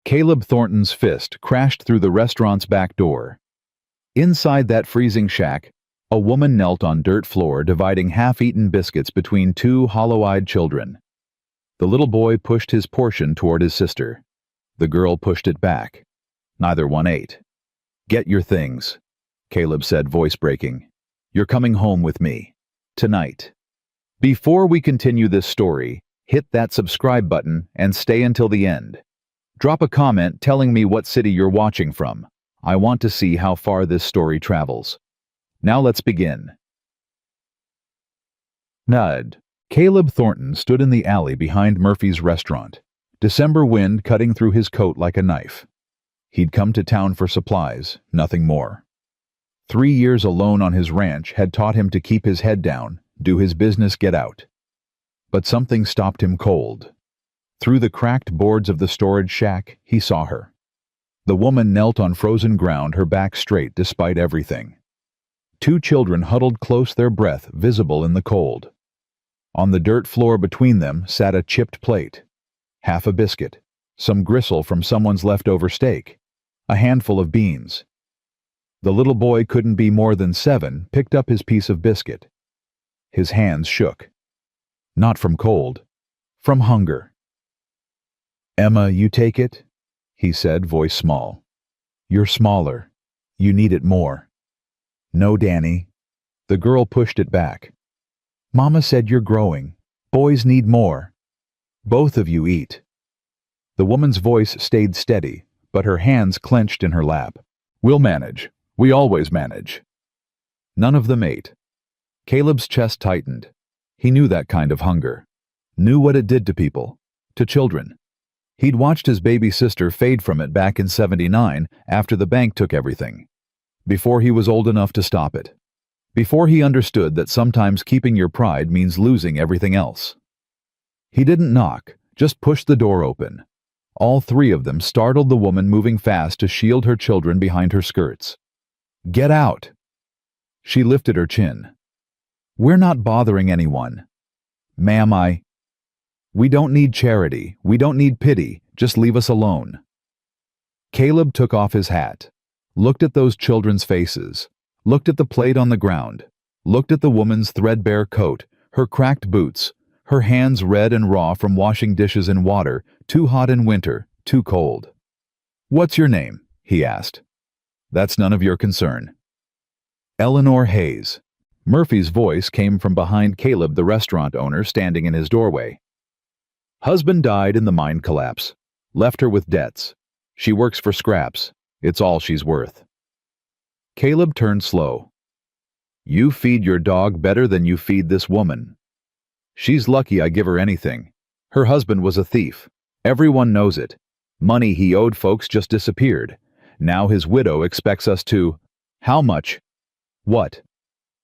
Caleb Thornton's fist crashed through the restaurant's back door. Inside that freezing shack, a woman knelt on dirt floor dividing half-eaten biscuits between two hollow-eyed children. The little boy pushed his portion toward his sister. The girl pushed it back. Neither one ate. "Get your things," Caleb said, voice breaking. "You're coming home with me. Tonight." Before we continue this story, hit that subscribe button and stay until the end. Drop a comment telling me what city you're watching from. I want to see how far this story travels. Now let's begin. Nud. Caleb Thornton stood in the alley behind Murphy's restaurant, December wind cutting through his coat like a knife. He'd come to town for supplies, nothing more. 3 years alone on his ranch had taught him to keep his head down, do his business, get out. But something stopped him cold. Through the cracked boards of the storage shack, he saw her. The woman knelt on frozen ground, her back straight despite everything. 2 children huddled close, their breath visible in the cold. On the dirt floor between them sat a chipped plate, half a biscuit, some gristle from someone's leftover steak, a handful of beans. The little boy, couldn't be more than 7, picked up his piece of biscuit. His hands shook. Not from cold, from hunger. "Emma, you take it?" he said, voice small. "You're smaller. You need it more." "No, Danny." The girl pushed it back. "Mama said you're growing. Boys need more. Both of you eat." The woman's voice stayed steady, but her hands clenched in her lap. "We'll manage. We always manage." None of them ate. Caleb's chest tightened. He knew that kind of hunger. Knew what it did to people. To children. He'd watched his baby sister fade from it back in '79 after the bank took everything. Before he was old enough to stop it. Before he understood that sometimes keeping your pride means losing everything else. He didn't knock, just pushed the door open. All 3 of them startled the woman moving fast to shield her children behind her skirts. "Get out!" She lifted her chin. "We're not bothering anyone." "Ma'am, We don't need charity. We don't need pity. Just leave us alone." Caleb took off his hat, looked at those children's faces, looked at the plate on the ground, looked at the woman's threadbare coat, her cracked boots, her hands red and raw from washing dishes in water, too hot in winter, too cold. "What's your name?" he asked. "That's none of your concern." "Eleanor Hayes." Murphy's voice came from behind Caleb, the restaurant owner, standing in his doorway. "Husband died in the mine collapse. Left her with debts. She works for scraps. It's all she's worth." Caleb turned slow. "You feed your dog better than you feed this woman. She's lucky I give her anything. Her husband was a thief. Everyone knows it. Money he owed folks just disappeared. Now his widow expects us to—" "How much?" "What?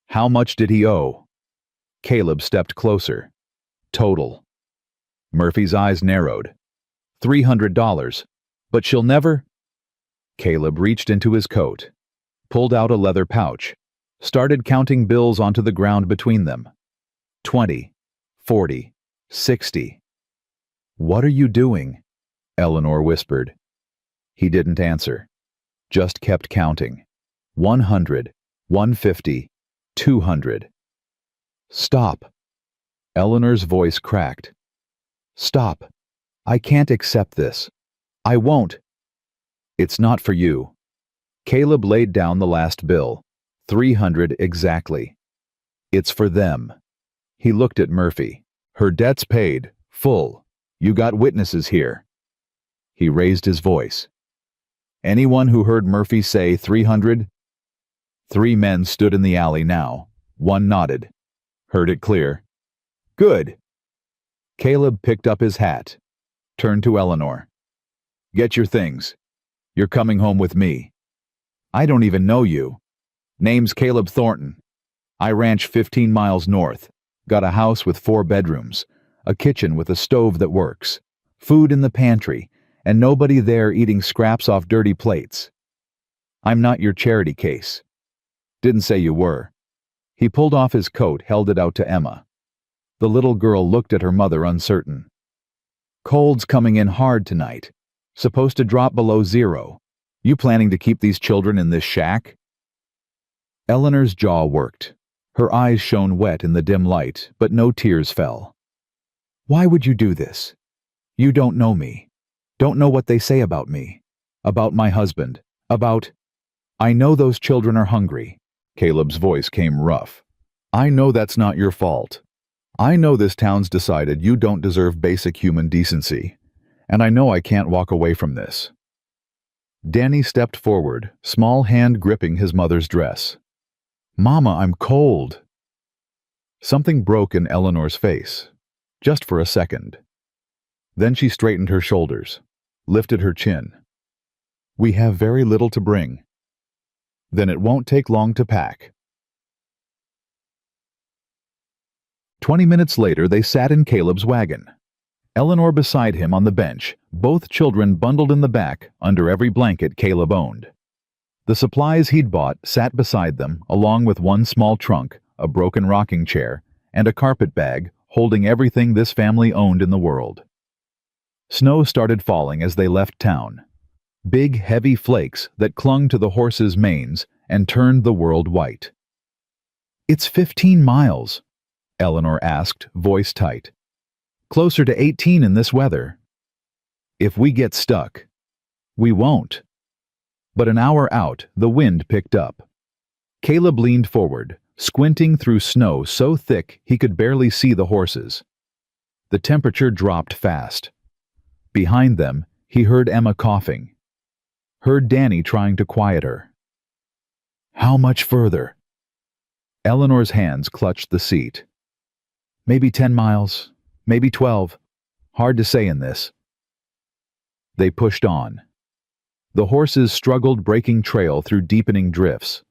How much did he owe?" Caleb stepped closer. "Total." Murphy's eyes narrowed. $300. But she'll never—" Caleb reached into his coat, pulled out a leather pouch, started counting bills onto the ground between them. 20, 40, 60. "What are you doing?" Eleanor whispered. He didn't answer, just kept counting. 100, 150, 200. "Stop." Eleanor's voice cracked. "Stop. I can't accept this. I won't." "It's not for you." Caleb laid down the last bill. 300 exactly. "It's for them." He looked at Murphy. "Her debt's paid. Full. You got witnesses here." He raised his voice. "Anyone who heard Murphy say 300? 3 men stood in the alley now. 1 nodded. "Heard it clear." "Good." Caleb picked up his hat, turned to Eleanor. "Get your things. You're coming home with me. I don't even know you. Name's Caleb Thornton. I ranch 15 miles north. Got a house with 4 bedrooms, a kitchen with a stove that works, food in the pantry, and nobody there eating scraps off dirty plates. I'm not your charity case. Didn't say you were." He pulled off his coat, held it out to Emma. The little girl looked at her mother, uncertain. "Cold's coming in hard tonight. Supposed to drop below 0. You planning to keep these children in this shack? Eleanor's jaw worked. Her eyes shone wet in the dim light, but no tears fell. Why would you do this? You don't know me. Don't know what they say about me. About my husband. About... I know those children are hungry. Caleb's voice came rough. I know that's not your fault. I know this town's decided you don't deserve basic human decency. And I know I can't walk away from this. Danny stepped forward, small hand gripping his mother's dress. Mama, I'm cold. Something broke in Eleanor's face, just for a second. Then she straightened her shoulders, lifted her chin. We have very little to bring. Then it won't take long to pack. 20 minutes later, they sat in Caleb's wagon. Eleanor beside him on the bench, both children bundled in the back under every blanket Caleb owned. The supplies he'd bought sat beside them, along with one small trunk, a broken rocking chair, and a carpet bag holding everything this family owned in the world. Snow started falling as they left town. Big, heavy flakes that clung to the horses' manes and turned the world white. It's 15 miles, Eleanor asked, voice tight. Closer to 18 in this weather. If we get stuck. We won't. But an hour out, the wind picked up. Caleb leaned forward, squinting through snow so thick he could barely see the horses. The temperature dropped fast. Behind them, he heard Emma coughing. Heard Danny trying to quiet her. How much further? Eleanor's hands clutched the seat. Maybe 10 miles, maybe 12. Hard to say in this. They pushed on. The horses struggled, breaking trail through deepening drifts.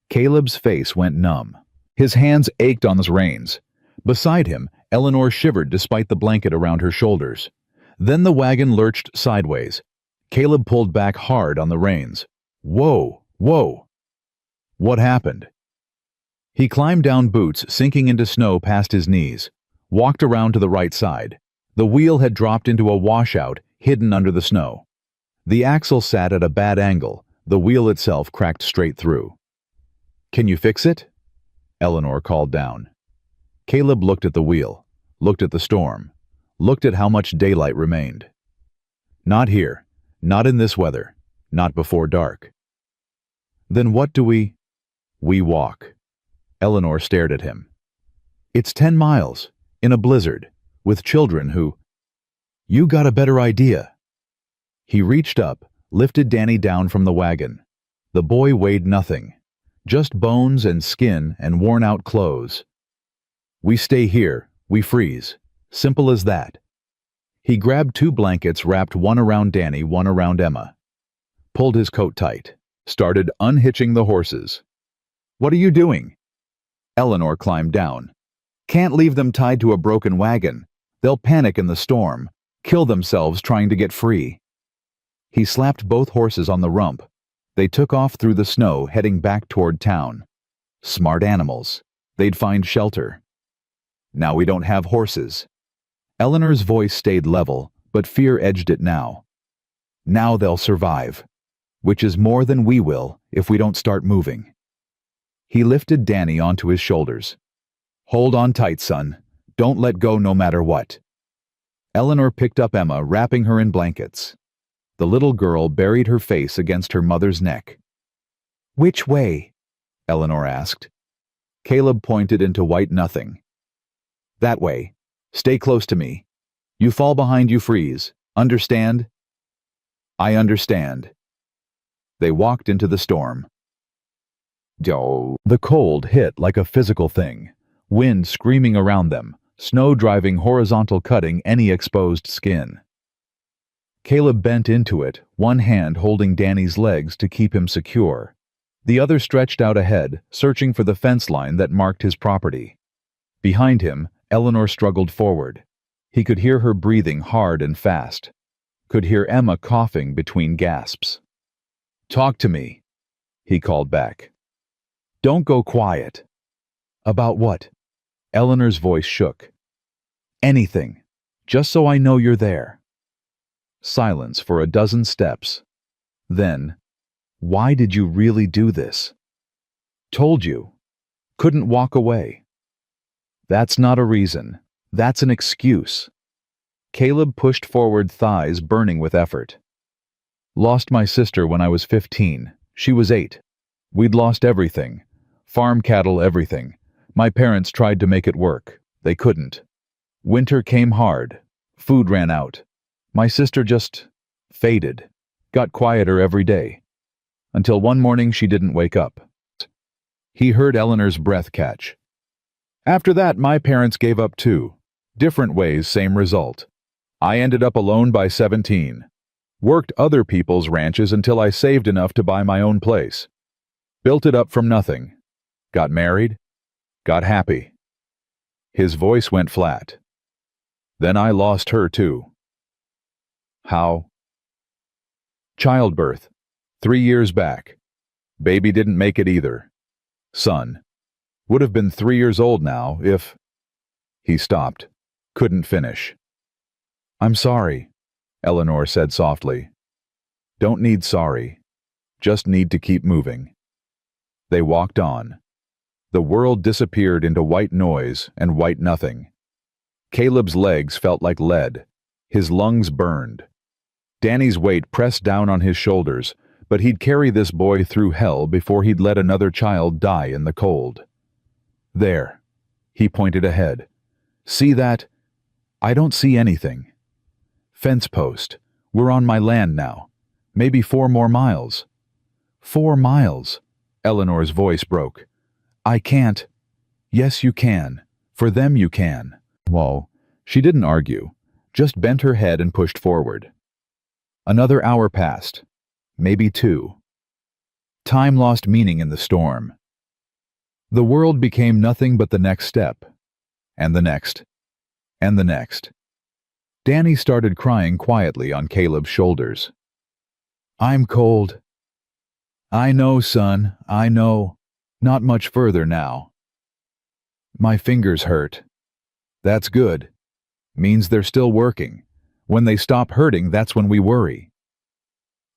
Caleb's face went numb. His hands ached on his reins. Beside him, Eleanor shivered despite the blanket around her shoulders. Then the wagon lurched sideways. Caleb pulled back hard on the reins. Whoa, whoa. What happened? He climbed down boots, sinking into snow past his knees. Walked around to the right side. The wheel had dropped into a washout, hidden under the snow. The axle sat at a bad angle. The wheel itself cracked straight through. Can you fix it? Eleanor called down. Caleb looked at the wheel, looked at the storm, looked at how much daylight remained. Not here, not in this weather, not before dark. Then what do we walk? Eleanor stared at him. It's 10 miles, in a blizzard, with children who... You got a better idea. He reached up, lifted Danny down from the wagon. The boy weighed nothing, just bones and skin and worn-out clothes. We stay here, we freeze. Simple as that. He grabbed 2 blankets, wrapped one around Danny, one around Emma. Pulled his coat tight, started unhitching the horses. What are you doing? Eleanor climbed down. Can't leave them tied to a broken wagon. They'll panic in the storm, kill themselves trying to get free. He slapped both horses on the rump. They took off through the snow, heading back toward town. Smart animals. They'd find shelter. Now we don't have horses. Eleanor's voice stayed level, but fear edged it now. Now they'll survive, which is more than we will if we don't start moving. He lifted Danny onto his shoulders. Hold on tight, son. Don't let go no matter what. Eleanor picked up Emma, wrapping her in blankets. The little girl buried her face against her mother's neck. Which way? Eleanor asked. Caleb pointed into white nothing. That way. Stay close to me. You fall behind, you freeze. Understand? I understand. They walked into the storm. The cold hit like a physical thing. Wind screaming around them, snow driving horizontal, cutting any exposed skin. Caleb bent into it, one hand holding Danny's legs to keep him secure. The other stretched out ahead, searching for the fence line that marked his property. Behind him, Eleanor struggled forward. He could hear her breathing hard and fast. Could hear Emma coughing between gasps. Talk to me, he called back. Don't go quiet. About what? Eleanor's voice shook. Anything, just so I know you're there. Silence for a dozen steps. Then, "Why did you really do this?" "Told you. Couldn't walk away." "That's not a reason. That's an excuse." Caleb pushed forward, thighs burning with effort. "Lost my sister when I was 15. She was 8. We'd lost everything. Farm cattle, everything. My parents tried to make it work. They couldn't. Winter came hard. Food ran out. My sister just faded. Got quieter every day. Until one morning she didn't wake up." He heard Eleanor's breath catch. "After that, my parents gave up too. Different ways, same result. I ended up alone by 17. Worked other people's ranches until I saved enough to buy my own place. Built it up from nothing. Got married. Got happy." His voice went flat. "Then I lost her too." "How?" "Childbirth. 3 years back. Baby didn't make it either. Son. Would have been 3 years old now if—" He stopped. Couldn't finish. "I'm sorry," Eleanor said softly. "Don't need sorry. Just need to keep moving." They walked on. The world disappeared into white noise and white nothing. Caleb's legs felt like lead. His lungs burned. Danny's weight pressed down on his shoulders, but he'd carry this boy through hell before he'd let another child die in the cold. "There." He pointed ahead. "See that?" "I don't see anything." "Fence post. We're on my land now. Maybe 4 more miles." "4 miles?" Eleanor's voice broke. "I can't." "Yes, you can. For them you can." Whoa. She didn't argue, just bent her head and pushed forward. Another hour passed. Maybe 2. Time lost meaning in the storm. The world became nothing but the next step. And the next. And the next. Danny started crying quietly on Caleb's shoulders. "I'm cold." "I know, son, I know. Not much further now." "My fingers hurt." "That's good. Means they're still working. When they stop hurting, that's when we worry."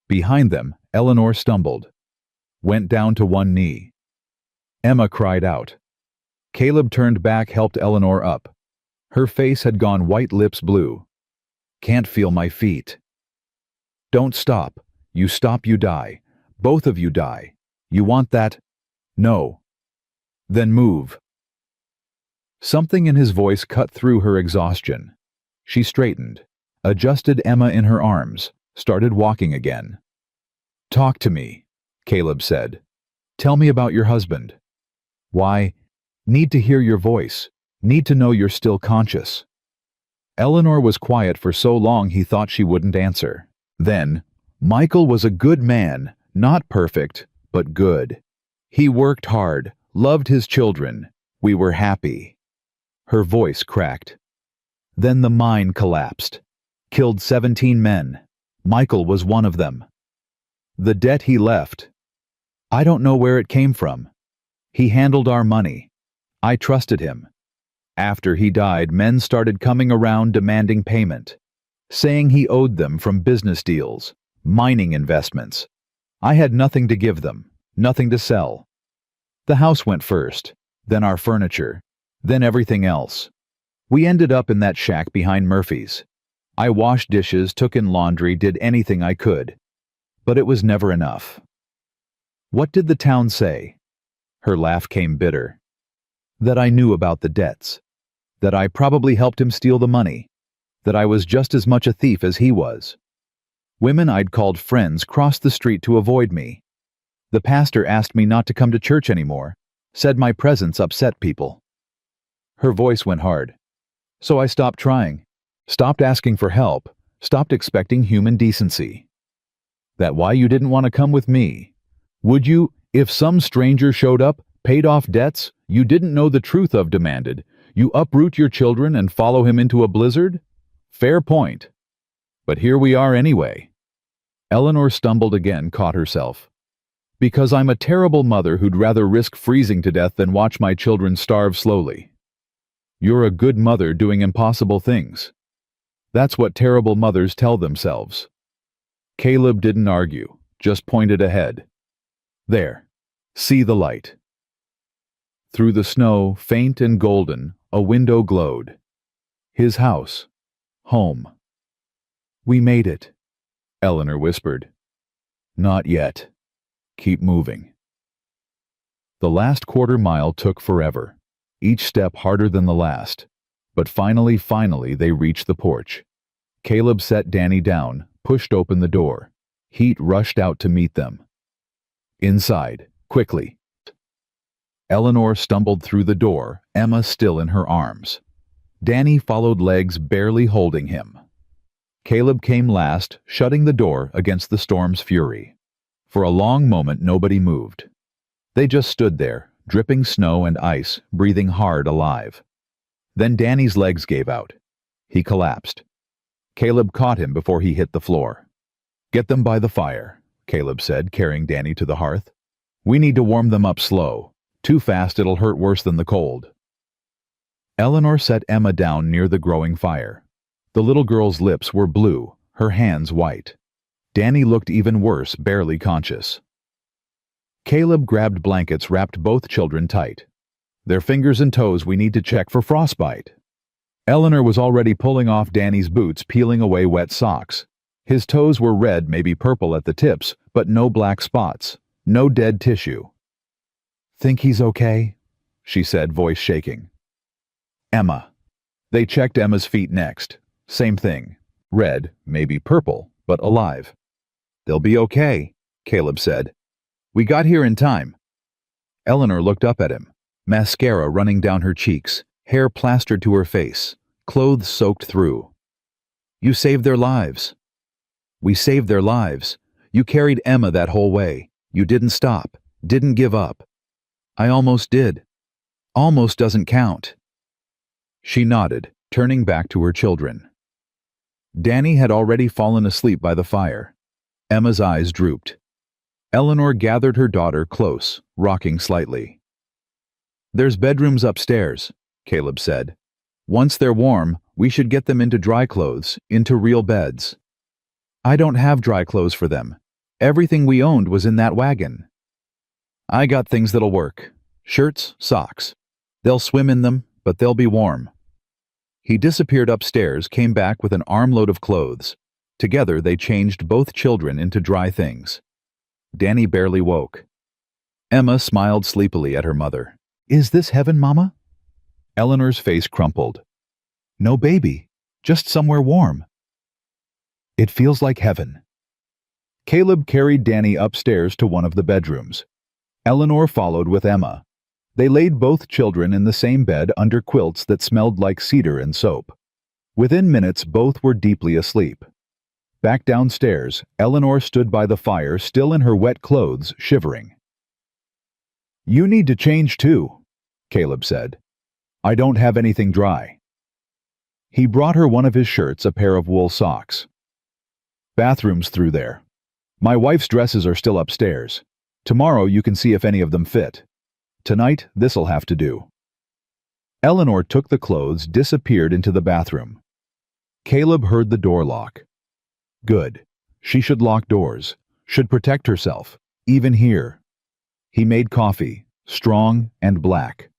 Behind them, Eleanor stumbled. Went down to one knee. Emma cried out. Caleb turned back, helped Eleanor up. Her face had gone white, lips blue. "Can't feel my feet." "Don't stop. You stop, you die. Both of you die. You want that?" "No." "Then move." Something in his voice cut through her exhaustion. She straightened, adjusted Emma in her arms, started walking again. "Talk to me," Caleb said. "Tell me about your husband." "Why? Need to hear your voice. Need to know you're still conscious." Eleanor was quiet for so long he thought she wouldn't answer. Then, "Michael was a good man, not perfect, but good. He worked hard, loved his children. We were happy." Her voice cracked. "Then the mine collapsed. Killed 17 men. Michael was one of them. The debt he left. I don't know where it came from. He handled our money. I trusted him. After he died, men started coming around demanding payment, saying he owed them from business deals, mining investments. I had nothing to give them, nothing to sell. The house went first, then our furniture, then everything else. We ended up in that shack behind Murphy's. I washed dishes, took in laundry, did anything I could. But it was never enough." "What did the town say?" Her laugh came bitter. "That I knew about the debts. That I probably helped him steal the money. That I was just as much a thief as he was. Women I'd called friends crossed the street to avoid me. The pastor asked me not to come to church anymore, said my presence upset people." Her voice went hard. "So I stopped trying, stopped asking for help, stopped expecting human decency." "That why you didn't want to come with me? Would you, if some stranger showed up, paid off debts you didn't know the truth of, demanded, you uproot your children and follow him into a blizzard? Fair point. But here we are anyway." Eleanor stumbled again, caught herself. "Because I'm a terrible mother who'd rather risk freezing to death than watch my children starve slowly." "You're a good mother doing impossible things." That's what terrible mothers tell themselves. Caleb didn't argue, just pointed ahead. There. See the light. Through the snow, faint and golden, a window glowed. His house. Home. We made it, Eleanor whispered. Not yet. Keep moving. The last quarter mile took forever, each step harder than the last. But finally they reached the porch. Caleb set Danny down, pushed open the door. Heat rushed out to meet them. Inside, quickly. Eleanor stumbled through the door, Emma still in her arms. Danny followed, legs barely holding him. Caleb came last, shutting the door against the storm's fury. For a long moment nobody moved. They just stood there, dripping snow and ice, breathing hard, alive. Then Danny's legs gave out. He collapsed. Caleb caught him before he hit the floor. Get them by the fire, Caleb said, carrying Danny to the hearth. We need to warm them up slow. Too fast it'll hurt worse than the cold. Eleanor set Emma down near the growing fire. The little girl's lips were blue, her hands white. Danny looked even worse, barely conscious. Caleb grabbed blankets, wrapped both children tight. Their fingers and toes we need to check for frostbite. Eleanor was already pulling off Danny's boots, peeling away wet socks. His toes were red, maybe purple at the tips, but no black spots, no dead tissue. Think he's okay? She said, voice shaking. Emma. They checked Emma's feet next. Same thing. Red, maybe purple, but alive. They'll be okay, Caleb said. We got here in time. Eleanor looked up at him, mascara running down her cheeks, hair plastered to her face, clothes soaked through. You saved their lives. We saved their lives. You carried Emma that whole way. You didn't stop, didn't give up. I almost did. Almost doesn't count. She nodded, turning back to her children. Danny had already fallen asleep by the fire. Emma's eyes drooped. Eleanor gathered her daughter close, rocking slightly. There's bedrooms upstairs, Caleb said. Once they're warm, we should get them into dry clothes, into real beds. I don't have dry clothes for them. Everything we owned was in that wagon. I got things that'll work. Shirts, socks. They'll swim in them, but they'll be warm. He disappeared upstairs, came back with an armload of clothes. Together they changed both children into dry things. Danny barely woke. Emma smiled sleepily at her mother. Is this heaven, Mama? Eleanor's face crumpled. No baby, just somewhere warm. It feels like heaven. Caleb carried Danny upstairs to one of the bedrooms. Eleanor followed with Emma. They laid both children in the same bed under quilts that smelled like cedar and soap. Within minutes, both were deeply asleep. Back downstairs, Eleanor stood by the fire, still in her wet clothes, shivering. You need to change too, Caleb said. I don't have anything dry. He brought her one of his shirts, a pair of wool socks. Bathroom's through there. My wife's dresses are still upstairs. Tomorrow you can see if any of them fit. Tonight, this'll have to do. Eleanor took the clothes, disappeared into the bathroom. Caleb heard the door lock. Good. She should lock doors, should protect herself, even here. He made coffee, strong and black.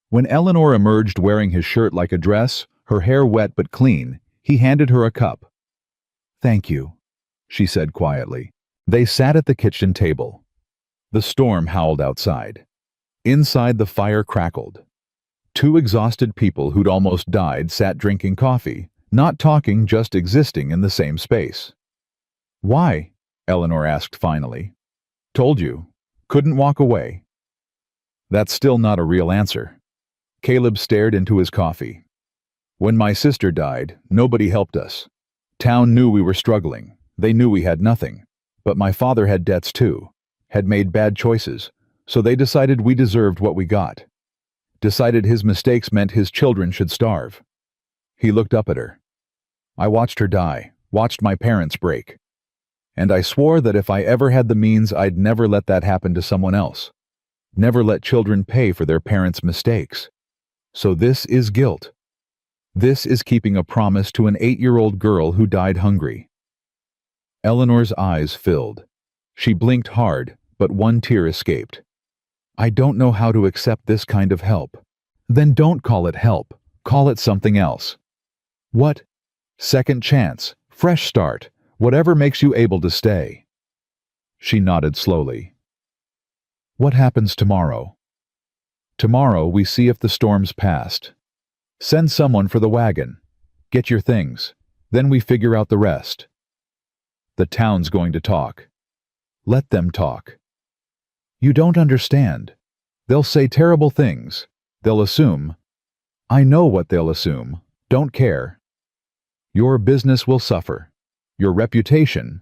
When Eleanor emerged wearing his shirt like a dress, her hair wet but clean, he handed her a cup. Thank you, she said quietly. They sat at the kitchen table. The storm howled outside. Inside, the fire crackled. Two exhausted people who'd almost died sat drinking coffee, not talking, just existing in the same space. Why? Eleanor asked finally. Told you. Couldn't walk away. That's still not a real answer. Caleb stared into his coffee. When my sister died, nobody helped us. Town knew we were struggling. They knew we had nothing. But my father had debts too, had made bad choices, so they decided we deserved what we got. Decided his mistakes meant his children should starve. He looked up at her. I watched her die, watched my parents break. And I swore that if I ever had the means, I'd never let that happen to someone else. Never let children pay for their parents' mistakes. So this is guilt. This is keeping a promise to an 8-year-old girl who died hungry. Eleanor's eyes filled. She blinked hard, but one tear escaped. I don't know how to accept this kind of help. Then don't call it help. Call it something else. What? Second chance, fresh start, whatever makes you able to stay. She nodded slowly. What happens tomorrow? Tomorrow we see if the storm's passed. Send someone for the wagon. Get your things. Then we figure out the rest. The town's going to talk. Let them talk. You don't understand. They'll say terrible things. They'll assume. I know what they'll assume. Don't care. Your business will suffer. Your reputation.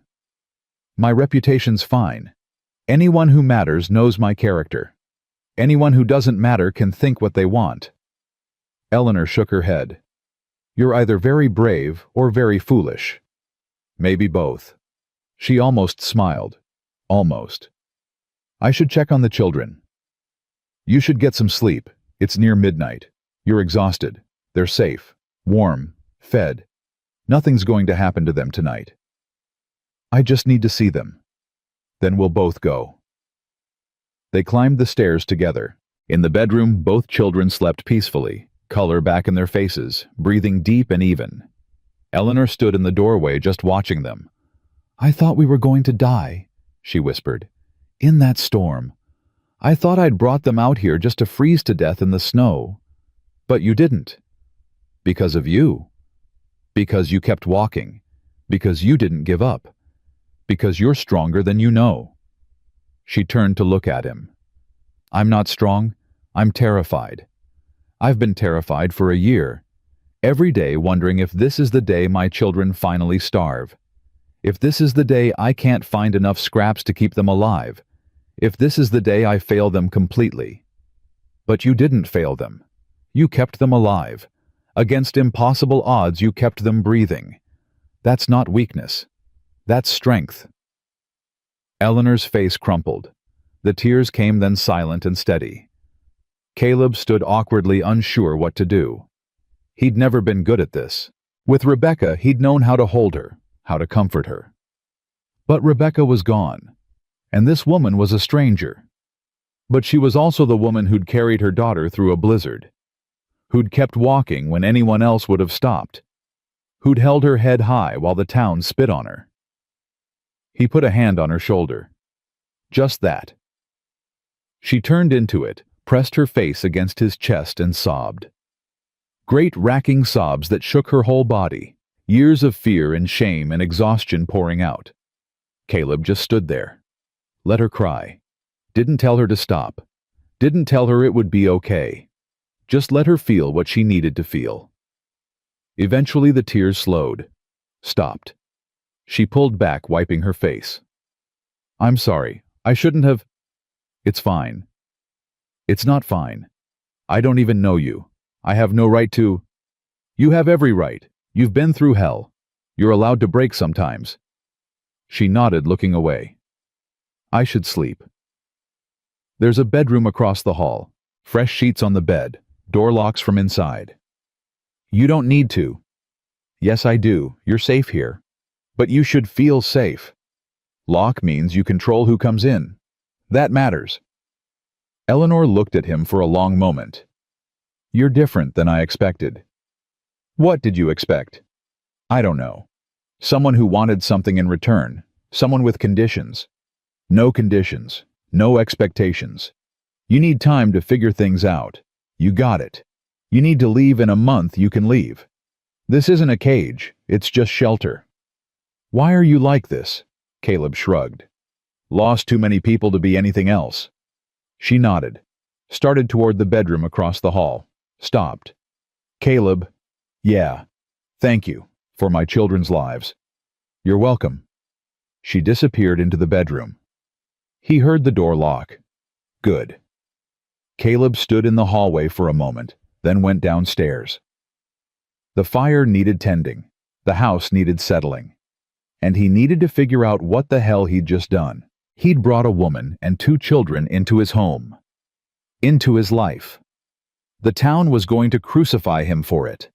My reputation's fine. Anyone who matters knows my character. Anyone who doesn't matter can think what they want. Eleanor shook her head. You're either very brave or very foolish. Maybe both. She almost smiled. Almost. I should check on the children. You should get some sleep. It's near midnight. You're exhausted. They're safe, warm, fed. Nothing's going to happen to them tonight. I just need to see them. Then we'll both go. They climbed the stairs together. In the bedroom, both children slept peacefully, color back in their faces, breathing deep and even. Eleanor stood in the doorway just watching them. I thought we were going to die, she whispered. In that storm. I thought I'd brought them out here just to freeze to death in the snow. But you didn't. Because of you. Because you kept walking. Because you didn't give up. Because you're stronger than you know. She turned to look at him. I'm not strong. I'm terrified. I've been terrified for a year. Every day wondering if this is the day my children finally starve. If this is the day I can't find enough scraps to keep them alive. If this is the day I fail them completely. But you didn't fail them. You kept them alive. Against impossible odds you kept them breathing. That's not weakness. That's strength. Eleanor's face crumpled. The tears came then silent and steady. Caleb stood awkwardly unsure what to do. He'd never been good at this. With Rebecca, he'd known how to hold her, how to comfort her. But Rebecca was gone, and this woman was a stranger. But she was also the woman who'd carried her daughter through a blizzard, who'd kept walking when anyone else would have stopped, who'd held her head high while the town spit on her. He put a hand on her shoulder. Just that. She turned into it, pressed her face against his chest and sobbed. Great racking sobs that shook her whole body, years of fear and shame and exhaustion pouring out. Caleb just stood there. Let her cry. Didn't tell her to stop. Didn't tell her it would be okay. Just let her feel what she needed to feel. Eventually the tears slowed. Stopped. She pulled back, wiping her face. I'm sorry. I shouldn't have... It's fine. It's not fine. I don't even know you. I have no right to... You have every right. You've been through hell. You're allowed to break sometimes. She nodded, looking away. I should sleep. There's a bedroom across the hall. Fresh sheets on the bed. Door locks from inside. You don't need to. Yes, I do. You're safe here. But you should feel safe. Lock means you control who comes in. That matters. Eleanor looked at him for a long moment. You're different than I expected. What did you expect? I don't know. Someone who wanted something in return. Someone with conditions. No conditions. No expectations. You need time to figure things out. You got it. You need to leave in a month, you can leave. This isn't a cage. It's just shelter. Why are you like this? Caleb shrugged. Lost too many people to be anything else. She nodded. Started toward the bedroom across the hall. Stopped. Caleb. Yeah. Thank you. For my children's lives. You're welcome. She disappeared into the bedroom. He heard the door lock. Good. Caleb stood in the hallway for a moment, then went downstairs. The fire needed tending. The house needed settling. And he needed to figure out what the hell he'd just done. He'd brought a woman and 2 children into his home. Into his life. The town was going to crucify him for it.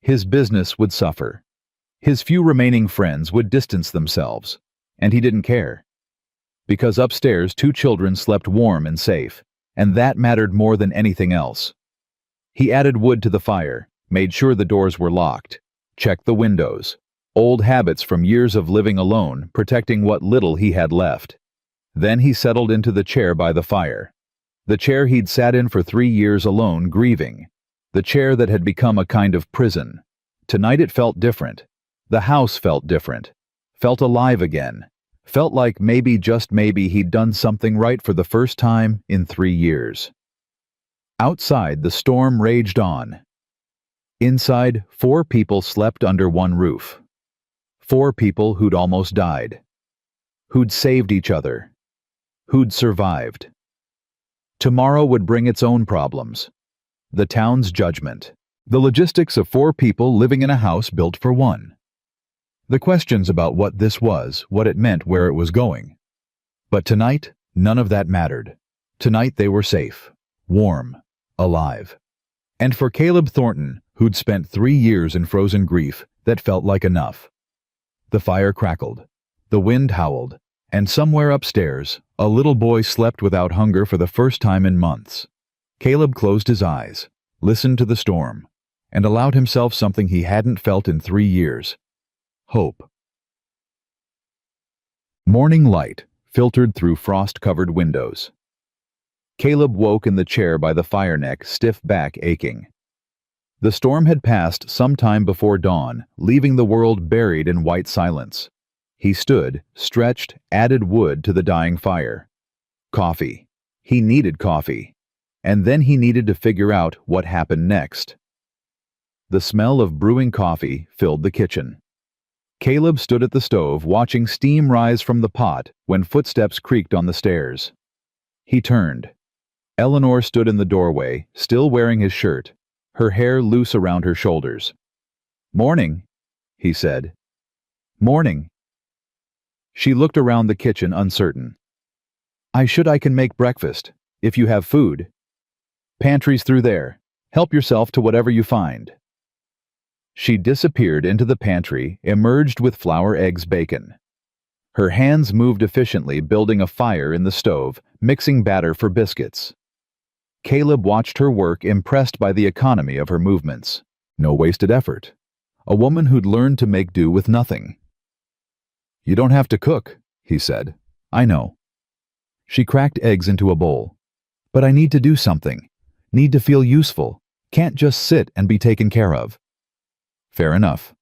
His business would suffer. His few remaining friends would distance themselves, and he didn't care. Because upstairs 2 children slept warm and safe, and that mattered more than anything else. He added wood to the fire, made sure the doors were locked, checked the windows, old habits from years of living alone, protecting what little he had left. Then he settled into the chair by the fire. The chair he'd sat in for 3 years alone, grieving. The chair that had become a kind of prison. Tonight it felt different. The house felt different. Felt alive again. Felt like maybe, just maybe, he'd done something right for the first time in 3 years. Outside, the storm raged on. Inside, 4 people slept under one roof. 4 people who'd almost died. Who'd saved each other. Who'd survived. Tomorrow would bring its own problems. The town's judgment. The logistics of 4 people living in a house built for 1. The questions about what this was, what it meant, where it was going. But tonight, none of that mattered. Tonight they were safe, warm, alive. And for Caleb Thornton, who'd spent 3 years in frozen grief, that felt like enough. The fire crackled. The wind howled. And somewhere upstairs, a little boy slept without hunger for the first time in months. Caleb closed his eyes, listened to the storm, and allowed himself something he hadn't felt in 3 years. Hope. Morning light filtered through frost-covered windows. Caleb woke in the chair by the fire neck, stiff back aching. The storm had passed some time before dawn, leaving the world buried in white silence. He stood, stretched, added wood to the dying fire. Coffee. He needed coffee. And then he needed to figure out what happened next. The smell of brewing coffee filled the kitchen. Caleb stood at the stove, watching steam rise from the pot when footsteps creaked on the stairs. He turned. Eleanor stood in the doorway, still wearing his shirt, her hair loose around her shoulders. "Morning," he said. "Morning." She looked around the kitchen, uncertain. I can make breakfast, if you have food. Pantry's through there. Help yourself to whatever you find." She disappeared into the pantry, emerged with flour, eggs, bacon. Her hands moved efficiently, building a fire in the stove, mixing batter for biscuits. Caleb watched her work, impressed by the economy of her movements. No wasted effort. A woman who'd learned to make do with nothing. "You don't have to cook," he said. "I know." She cracked eggs into a bowl. "But I need to do something. Need to feel useful. Can't just sit and be taken care of." Fair enough.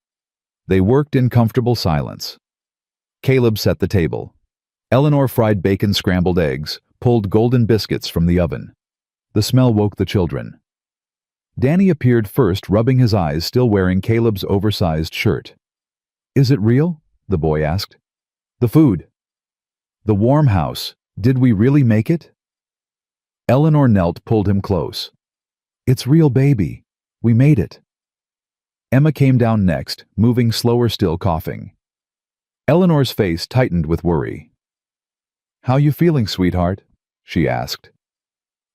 They worked in comfortable silence. Caleb set the table. Eleanor fried bacon, scrambled eggs, pulled golden biscuits from the oven. The smell woke the children. Danny appeared first, rubbing his eyes, still wearing Caleb's oversized shirt. "Is it real?" the boy asked. "The food." "The warm house. Did we really make it?" Eleanor knelt, pulled him close. "It's real, baby. We made it." Emma came down next, moving slower still, coughing. Eleanor's face tightened with worry. "How you feeling, sweetheart?" she asked.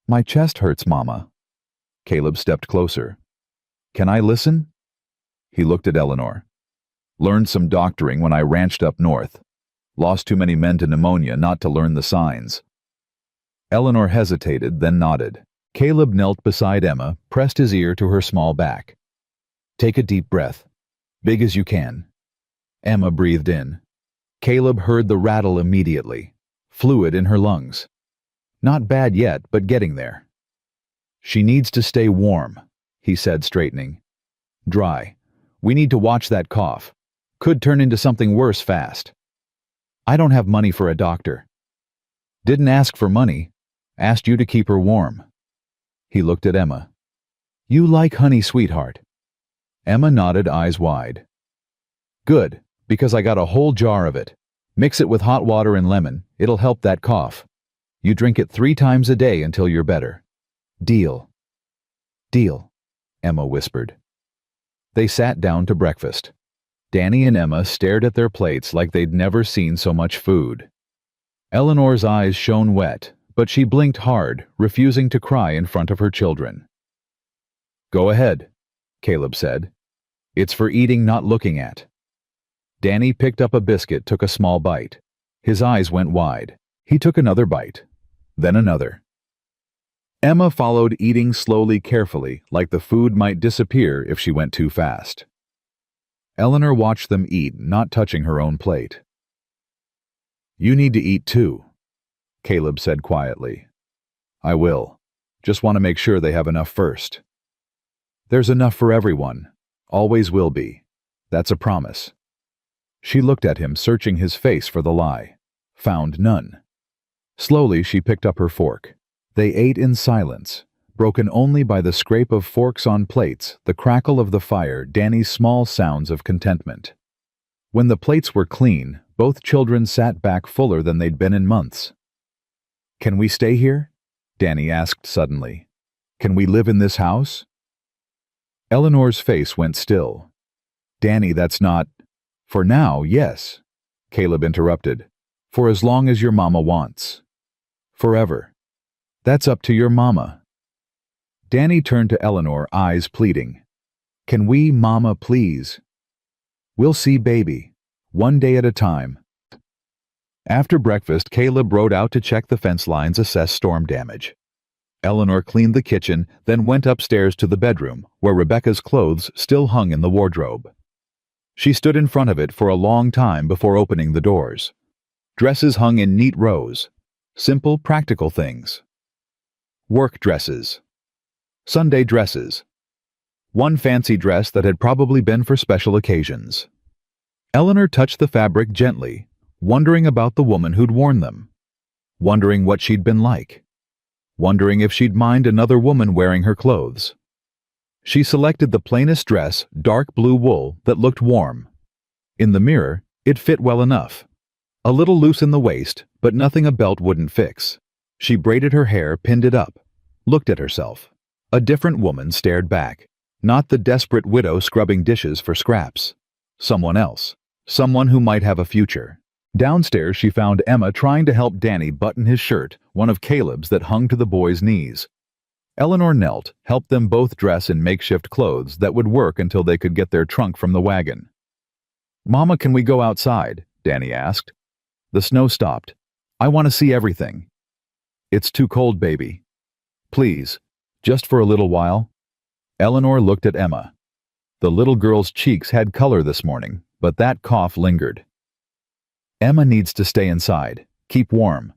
"My chest hurts, Mama." Caleb stepped closer. "Can I listen?" He looked at Eleanor. "Learned some doctoring when I ranched up north. Lost too many men to pneumonia not to learn the signs." Eleanor hesitated, then nodded. Caleb knelt beside Emma, pressed his ear to her small back. "Take a deep breath. Big as you can." Emma breathed in. Caleb heard the rattle immediately. Fluid in her lungs. Not bad yet, but getting there. "She needs to stay warm," he said, straightening. "Dry. We need to watch that cough. Could turn into something worse fast. I don't have money for a doctor." "Didn't ask for money. Asked you to keep her warm." He looked at Emma. "You like honey, sweetheart?" Emma nodded, eyes wide. "Good, because I got a whole jar of it. Mix it with hot water and lemon. It'll help that cough. You drink it 3 times a day until you're better." "Deal." "Deal," Emma whispered. They sat down to breakfast. Danny and Emma stared at their plates like they'd never seen so much food. Eleanor's eyes shone wet, but she blinked hard, refusing to cry in front of her children. "Go ahead," Caleb said. It's for eating, not looking at. Danny picked up a biscuit, took a small bite. His eyes went wide. He took another bite, then another. Emma followed, eating slowly, carefully, like the food might disappear if she went too fast. Eleanor watched them eat, not touching her own plate. "You need to eat too," Caleb said quietly. "I will. Just want to make sure they have enough first." "There's enough for everyone. Always will be. That's a promise." She looked at him, searching his face for the lie. Found none. Slowly she picked up her fork. They ate in silence, broken only by the scrape of forks on plates, the crackle of the fire, Danny's small sounds of contentment. When the plates were clean, both children sat back fuller than they'd been in months. "Can we stay here?" Danny asked suddenly. "Can we live in this house?" Eleanor's face went still. "Danny, that's not—" "For now, yes," Caleb interrupted. "For as long as your mama wants. Forever. That's up to your mama." Danny turned to Eleanor, eyes pleading. "Can we, Mama, please? We'll see, baby. One day at a time." After breakfast, Caleb rode out to check the fence lines, assess storm damage. Eleanor cleaned the kitchen, then went upstairs to the bedroom, where Rebecca's clothes still hung in the wardrobe. She stood in front of it for a long time before opening the doors. Dresses hung in neat rows. Simple, practical things. Work dresses. Sunday dresses. One fancy dress that had probably been for special occasions. Eleanor touched the fabric gently, wondering about the woman who'd worn them. Wondering what she'd been like. Wondering if she'd mind another woman wearing her clothes. She selected the plainest dress, dark blue wool, that looked warm. In the mirror, it fit well enough. A little loose in the waist, but nothing a belt wouldn't fix. She braided her hair, pinned it up, looked at herself. A different woman stared back. Not the desperate widow scrubbing dishes for scraps. Someone else. Someone who might have a future. Downstairs she found Emma trying to help Danny button his shirt, one of Caleb's that hung to the boy's knees. Eleanor knelt, helped them both dress in makeshift clothes that would work until they could get their trunk from the wagon. "Mama, can we go outside?" Danny asked. "The snow stopped. I want to see everything." "It's too cold, baby. Please, just for a little while." Eleanor looked at Emma. The little girl's cheeks had color this morning, but that cough lingered. "Emma needs to stay inside. Keep warm."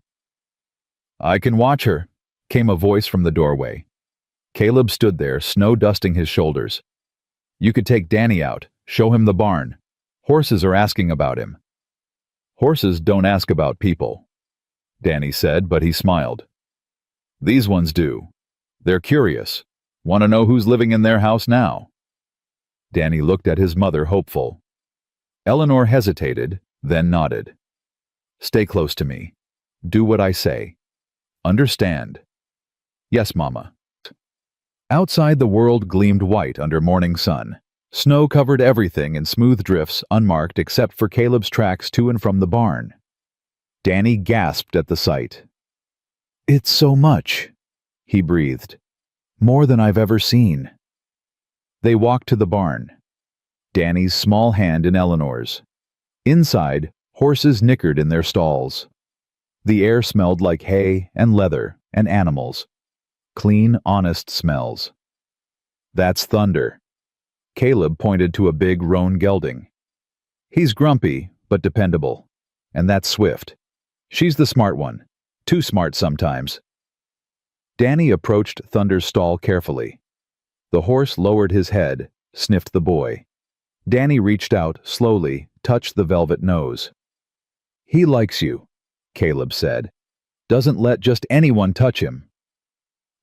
"I can watch her," came a voice from the doorway. Caleb stood there, snow dusting his shoulders. "You could take Danny out, show him the barn. Horses are asking about him." "Horses don't ask about people," Danny said, but he smiled. "These ones do. They're curious. Want to know who's living in their house now." Danny looked at his mother, hopeful. Eleanor hesitated, then nodded. "Stay close to me. Do what I say. Understand?" "Yes, Mama." Outside, the world gleamed white under morning sun. Snow covered everything in smooth drifts, unmarked except for Caleb's tracks to and from the barn. Danny gasped at the sight. "It's so much," he breathed. "More than I've ever seen." They walked to the barn. Danny's small hand in Eleanor's. Inside, horses nickered in their stalls. The air smelled like hay and leather and animals. Clean, honest smells. "That's Thunder." Caleb pointed to a big roan gelding. "He's grumpy, but dependable. And that's Swift. She's the smart one. Too smart sometimes." Danny approached Thunder's stall carefully. The horse lowered his head, sniffed the boy. Danny reached out, slowly, touched the velvet nose. "He likes you," Caleb said. "Doesn't let just anyone touch him."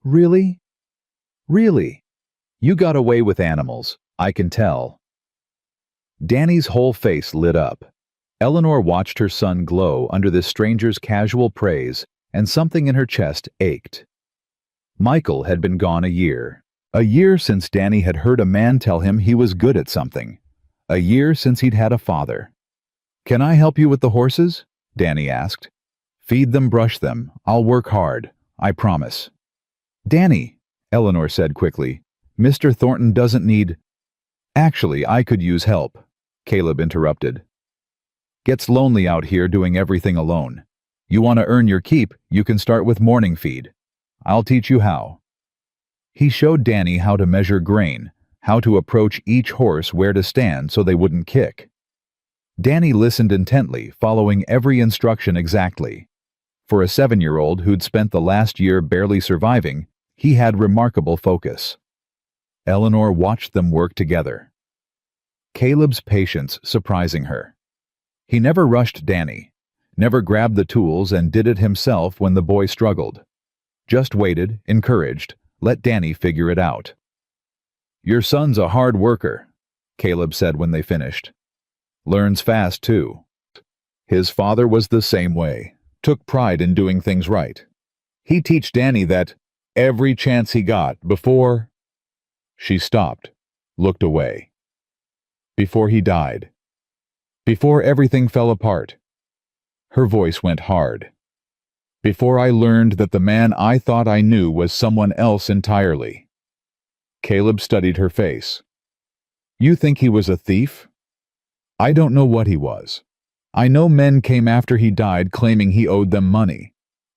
"Really? Really? You got away with animals, I can tell." Danny's whole face lit up. Eleanor watched her son glow under this stranger's casual praise, and something in her chest ached. Michael had been gone a year. A year since Danny had heard a man tell him he was good at something. A year since he'd had a father. "Can I help you with the horses?" Danny asked. "Feed them, brush them. I'll work hard. I promise." "Danny," Eleanor said quickly, "Mr. Thornton doesn't need—" Actually, I could use help, Caleb interrupted. Gets lonely out here doing everything alone. You want to earn your keep, you can start with morning feed. I'll teach you how. He showed Danny how to measure grain, how to approach each horse, where to stand so they wouldn't kick. Danny listened intently, following every instruction exactly. For a 7-year-old who'd spent the last year barely surviving, he had remarkable focus. Eleanor watched them work together. Caleb's patience surprising her. He never rushed Danny, never grabbed the tools and did it himself when the boy struggled. Just waited, encouraged, let Danny figure it out. Your son's a hard worker, Caleb said when they finished. Learns fast, too. His father was the same way, took pride in doing things right. He teach Danny that every chance he got before... She stopped, looked away. Before he died. Before everything fell apart. Her voice went hard. Before I learned that the man I thought I knew was someone else entirely. Caleb studied her face. You think he was a thief? I don't know what he was. I know men came after he died claiming he owed them money.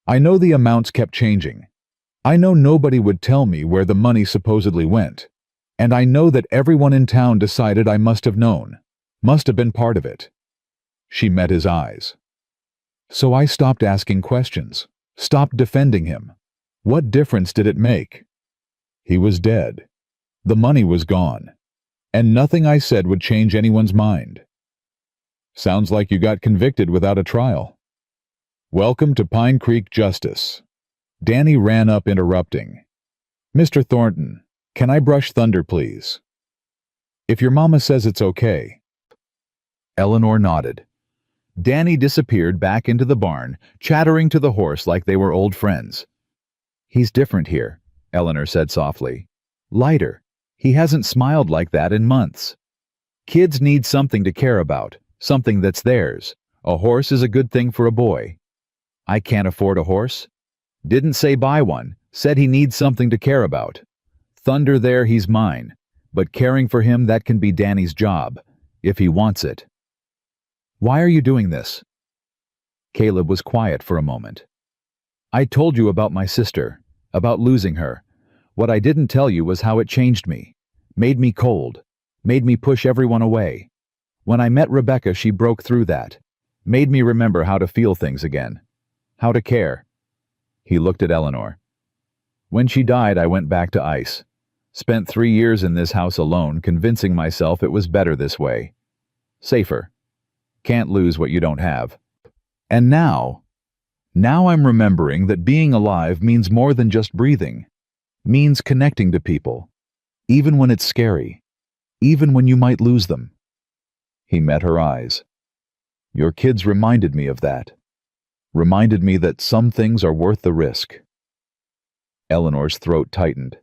I know the amounts kept changing. I know nobody would tell me where the money supposedly went. And I know that everyone in town decided I must have known, must have been part of it. She met his eyes. So I stopped asking questions, stopped defending him. What difference did it make? He was dead. The money was gone. And nothing I said would change anyone's mind. Sounds like you got convicted without a trial. Welcome to Pine Creek Justice. Danny ran up, interrupting. Mr. Thornton, can I brush Thunder, please? If your mama says it's okay. Eleanor nodded. Danny disappeared back into the barn, chattering to the horse like they were old friends. He's different here, Eleanor said softly. Lighter. He hasn't smiled like that in months. Kids need something to care about, something that's theirs. A horse is a good thing for a boy. I can't afford a horse. Didn't say buy one, said he needs something to care about. Thunder there, he's mine, but caring for him, that can be Danny's job, if he wants it. Why are you doing this? Caleb was quiet for a moment. I told you about my sister, about losing her. What I didn't tell you was how it changed me, made me cold, made me push everyone away. When I met Rebecca, she broke through that, made me remember how to feel things again, how to care. He looked at Eleanor. When she died, I went back to ICE. Spent 3 years in this house alone, convincing myself it was better this way. Safer. Can't lose what you don't have. And now I'm remembering that being alive means more than just breathing. Means connecting to people. Even when it's scary. Even when you might lose them. He met her eyes. Your kids reminded me of that. Reminded me that some things are worth the risk. Eleanor's throat tightened.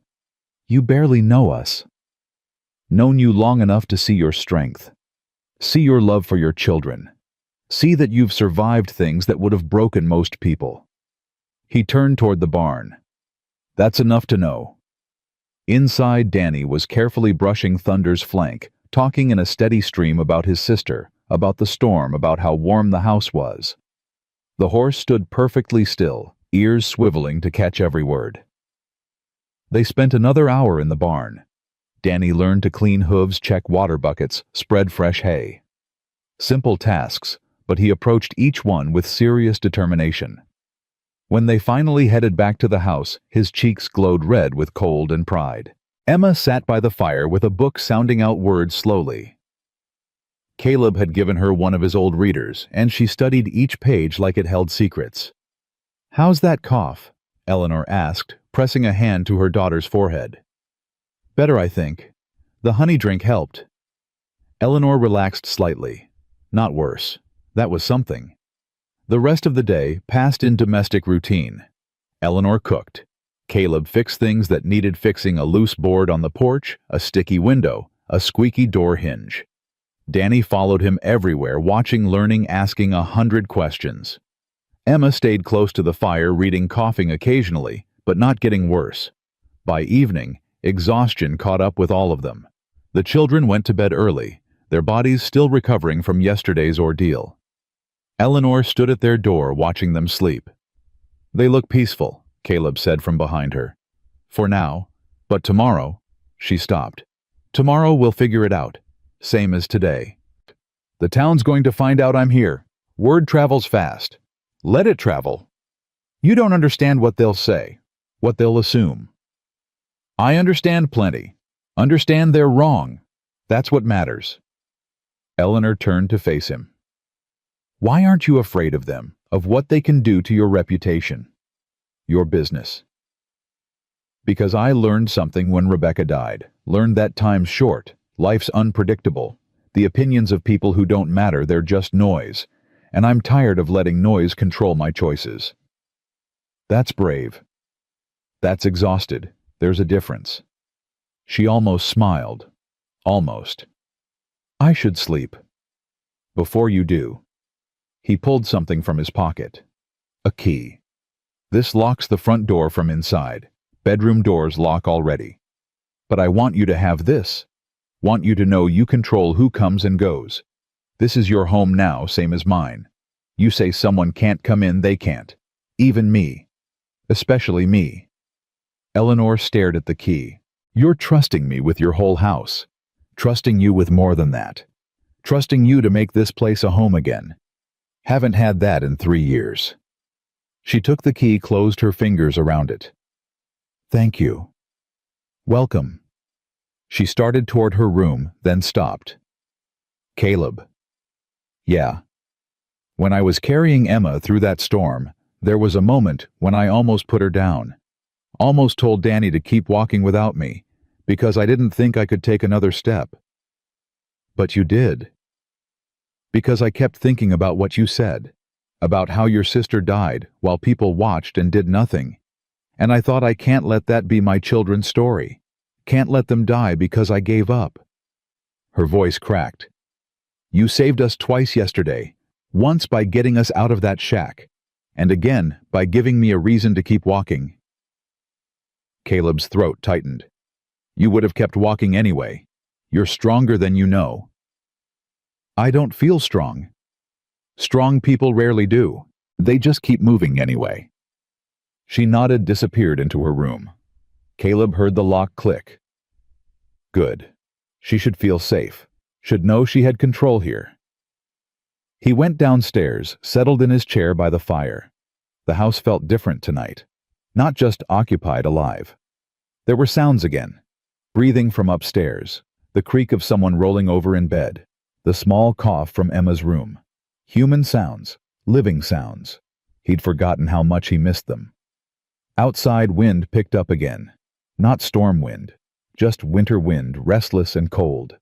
You barely know us. Known you long enough to see your strength. See your love for your children. See that you've survived things that would have broken most people. He turned toward the barn. That's enough to know. Inside, Danny was carefully brushing Thunder's flank, talking in a steady stream about his sister, about the storm, about how warm the house was. The horse stood perfectly still, ears swiveling to catch every word. They spent another hour in the barn. Danny learned to clean hooves, check water buckets, spread fresh hay. Simple tasks, but he approached each one with serious determination. When they finally headed back to the house, his cheeks glowed red with cold and pride. Emma sat by the fire with a book, sounding out words slowly. Caleb had given her one of his old readers, and she studied each page like it held secrets. How's that cough? Eleanor asked, pressing a hand to her daughter's forehead. Better, I think. The honey drink helped. Eleanor relaxed slightly. Not worse. That was something. The rest of the day passed in domestic routine. Eleanor cooked. Caleb fixed things that needed fixing: a loose board on the porch, a sticky window, a squeaky door hinge. Danny followed him everywhere, watching, learning, asking 100 questions. Emma stayed close to the fire, reading, coughing occasionally, but not getting worse. By evening, exhaustion caught up with all of them. The children went to bed early, their bodies still recovering from yesterday's ordeal. Eleanor stood at their door watching them sleep. "They look peaceful," Caleb said from behind her. "For now. But tomorrow—" She stopped. "Tomorrow we'll figure it out. Same as today. The town's going to find out I'm here. Word travels fast. Let it travel. You don't understand what they'll say, what they'll assume. I understand plenty. Understand they're wrong. That's what matters." Eleanor turned to face him. "Why aren't you afraid of them, of what they can do to your reputation, your business?" "Because I learned something when Rebecca died. Learned that time's short, life's unpredictable. The opinions of people who don't matter, they're just noise. And I'm tired of letting noise control my choices." "That's brave. That's exhausted. There's a difference." She almost smiled. Almost. "I should sleep." "Before you do." He pulled something from his pocket. A key. "This locks the front door from inside. Bedroom doors lock already. But I want you to have this. Want you to know you control who comes and goes. This is your home now, same as mine. You say someone can't come in, they can't. Even me. Especially me." Eleanor stared at the key. "You're trusting me with your whole house. Trusting you with more than that. Trusting you to make this place a home again. Haven't had that in 3 years." She took the key, closed her fingers around it. "Thank you. Welcome." She started toward her room, then stopped. "Caleb." "Yeah. When I was carrying Emma through that storm, there was a moment when I almost put her down. Almost told Danny to keep walking without me, because I didn't think I could take another step. But you did. Because I kept thinking about what you said, about how your sister died while people watched and did nothing. And I thought, I can't let that be my children's story. Can't let them die because I gave up." Her voice cracked. "You saved us twice yesterday, once by getting us out of that shack, and again by giving me a reason to keep walking." Caleb's throat tightened. "You would have kept walking anyway. You're stronger than you know." "I don't feel strong. Strong people rarely do. They just keep moving anyway." She nodded, disappeared into her room. Caleb heard the lock click. Good. She should feel safe. Should know she had control here. He went downstairs, settled in his chair by the fire. The house felt different tonight. Not just occupied, alive. There were sounds again. Breathing from upstairs. The creak of someone rolling over in bed. The small cough from Emma's room. Human sounds. Living sounds. He'd forgotten how much he missed them. Outside, wind picked up again. Not storm wind. Just winter wind, restless and cold.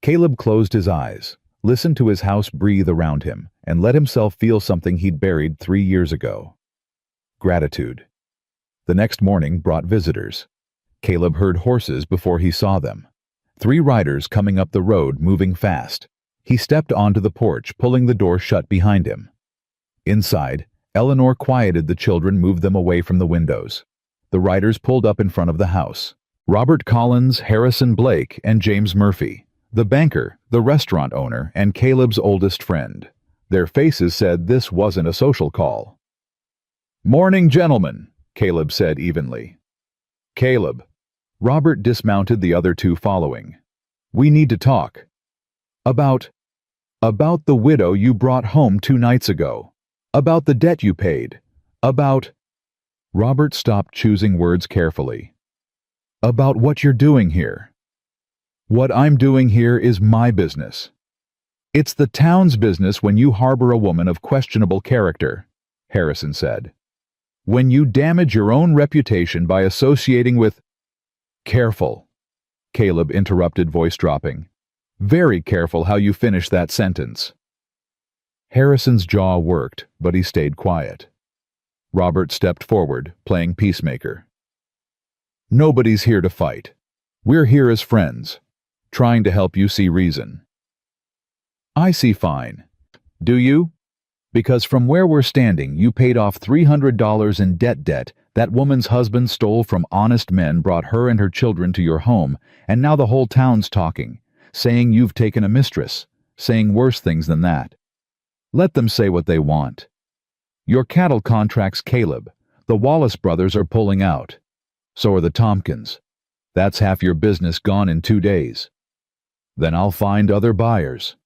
Caleb closed his eyes, listened to his house breathe around him, and let himself feel something he'd buried 3 years ago. Gratitude. The next morning brought visitors. Caleb heard horses before he saw them. 3 riders coming up the road, moving fast. He stepped onto the porch, pulling the door shut behind him. Inside, Eleanor quieted the children, moved them away from the windows. The riders pulled up in front of the house. Robert Collins, Harrison Blake, and James Murphy. The banker, the restaurant owner, and Caleb's oldest friend. Their faces said this wasn't a social call. "Morning, gentlemen," Caleb said evenly. "Caleb." Robert dismounted, the other 2 following. "We need to talk." About the widow you brought home 2 nights ago. About the debt you paid. About..." Robert stopped, choosing words carefully. "About what you're doing here." "What I'm doing here is my business." "It's the town's business when you harbor a woman of questionable character," Harrison said. "When you damage your own reputation by associating with—" "Careful," Caleb interrupted, voice dropping. "Very careful how you finish that sentence." Harrison's jaw worked, but he stayed quiet. Robert stepped forward, playing peacemaker. "Nobody's here to fight. We're here as friends, trying to help you see reason." "I see fine. Do you? Because from where we're standing, you paid off $300 in debt That woman's husband stole from honest men, brought her and her children to your home, and now the whole town's talking, saying you've taken a mistress, saying worse things than that. Let them say what they want. Your cattle contract's Caleb. The Wallace brothers are pulling out. So are the Tompkins. That's half your business gone in 2 days. Then I'll find other buyers.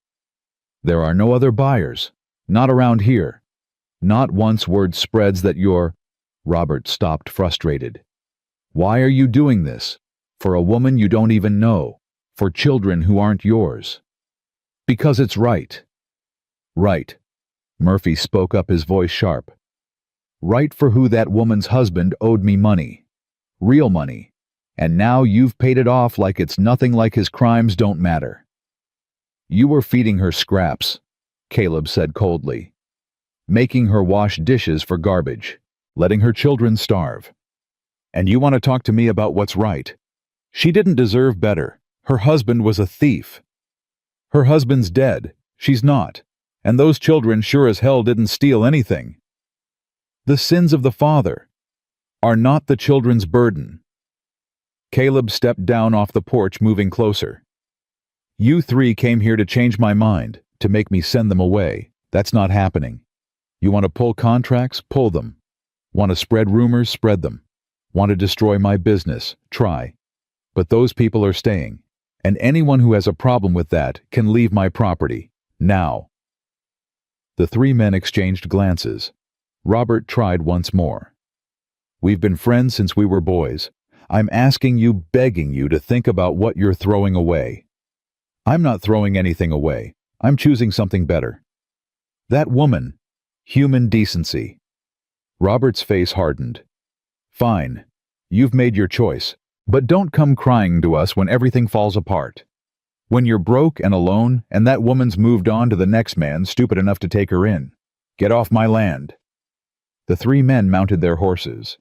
There are no other buyers. Not around here. Not once word spreads that you're... Robert stopped, frustrated. Why are you doing this? For a woman you don't even know. For children who aren't yours. Because it's right. Right. Murphy spoke up, his voice sharp. Right for who that woman's husband owed me money. Real money. And now you've paid it off like it's nothing, like his crimes don't matter. You were feeding her scraps, Caleb said coldly. Making her wash dishes for garbage. Letting her children starve. And you want to talk to me about what's right? She didn't deserve better. Her husband was a thief. Her husband's dead. She's not. And those children sure as hell didn't steal anything. The sins of the father are not the children's burden. Caleb stepped down off the porch, moving closer. You three came here to change my mind, to make me send them away. That's not happening. You want to pull contracts? Pull them. Want to spread rumors? Spread them. Want to destroy my business? Try. But those people are staying, and anyone who has a problem with that can leave my property, now. The three men exchanged glances. Robert tried once more. We've been friends since we were boys. I'm asking you, begging you to think about what you're throwing away. I'm not throwing anything away. I'm choosing something better. That woman, human decency. Robert's face hardened. Fine. You've made your choice. But don't come crying to us when everything falls apart. When you're broke and alone, and that woman's moved on to the next man stupid enough to take her in. Get off my land. The three men mounted their horses.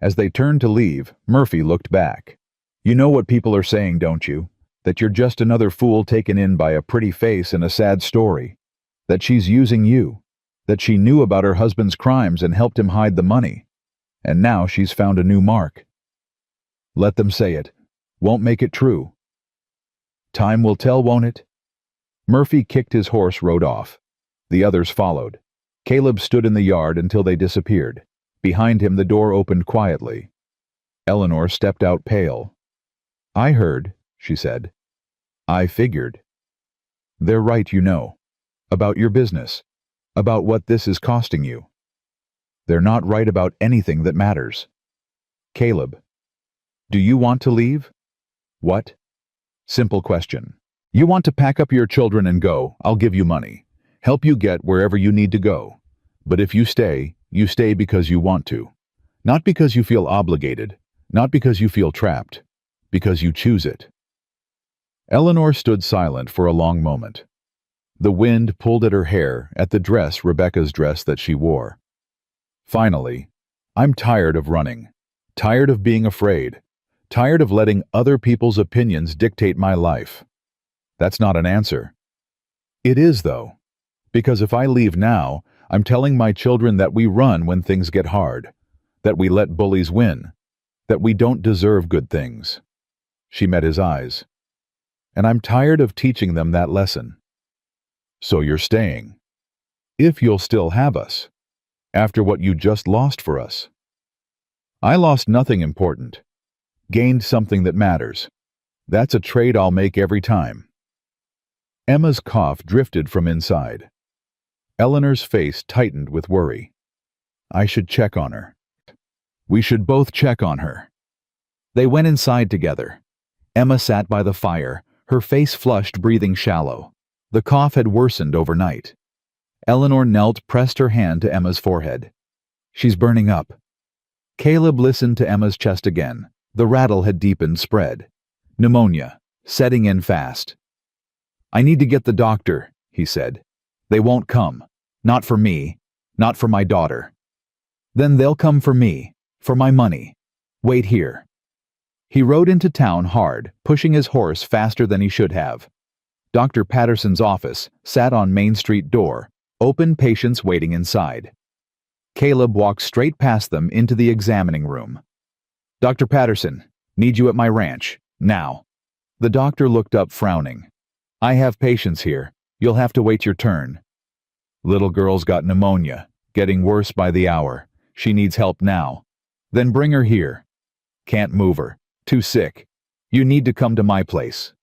As they turned to leave, Murphy looked back. You know what people are saying, don't you? That you're just another fool taken in by a pretty face and a sad story. That she's using you. That she knew about her husband's crimes and helped him hide the money. And now she's found a new mark. Let them say it. Won't make it true. Time will tell, won't it? Murphy kicked his horse, rode off. The others followed. Caleb stood in the yard until they disappeared. Behind him the door opened quietly. Eleanor stepped out, pale. I heard, she said. I figured. They're right, you know. About your business. About what this is costing you. They're not right about anything that matters. Caleb. Do you want to leave? What? Simple question. You want to pack up your children and go, I'll give you money. Help you get wherever you need to go. But if you stay because you want to. Not because you feel obligated. Not because you feel trapped. Because you choose it. Eleanor stood silent for a long moment. The wind pulled at her hair, at the dress, Rebecca's dress that she wore. Finally, I'm tired of running. Tired of being afraid. Tired of letting other people's opinions dictate my life. That's not an answer. It is, though. Because if I leave now, I'm telling my children that we run when things get hard. That we let bullies win. That we don't deserve good things. She met his eyes. And I'm tired of teaching them that lesson. So you're staying. If you'll still have us. After what you just lost for us. I lost nothing important. Gained something that matters. That's a trade I'll make every time. Emma's cough drifted from inside. Eleanor's face tightened with worry. I should check on her. We should both check on her. They went inside together. Emma sat by the fire, her face flushed, breathing shallow. The cough had worsened overnight. Eleanor knelt, pressed her hand to Emma's forehead. She's burning up. Caleb listened to Emma's chest again. The rattle had deepened, spread. Pneumonia, setting in fast. I need to get the doctor, he said. They won't come. Not for me. Not for my daughter. Then they'll come for me. For my money. Wait here. He rode into town hard, pushing his horse faster than he should have. Dr. Patterson's office sat on Main Street door, open, patients waiting inside. Caleb walked straight past them into the examining room. "Dr. Patterson, need you at my ranch, now." The doctor looked up frowning. "I have patients here. You'll have to wait your turn." "Little girl's got pneumonia, getting worse by the hour. She needs help now." "Then bring her here." "Can't move her. Too sick. You need to come to my place."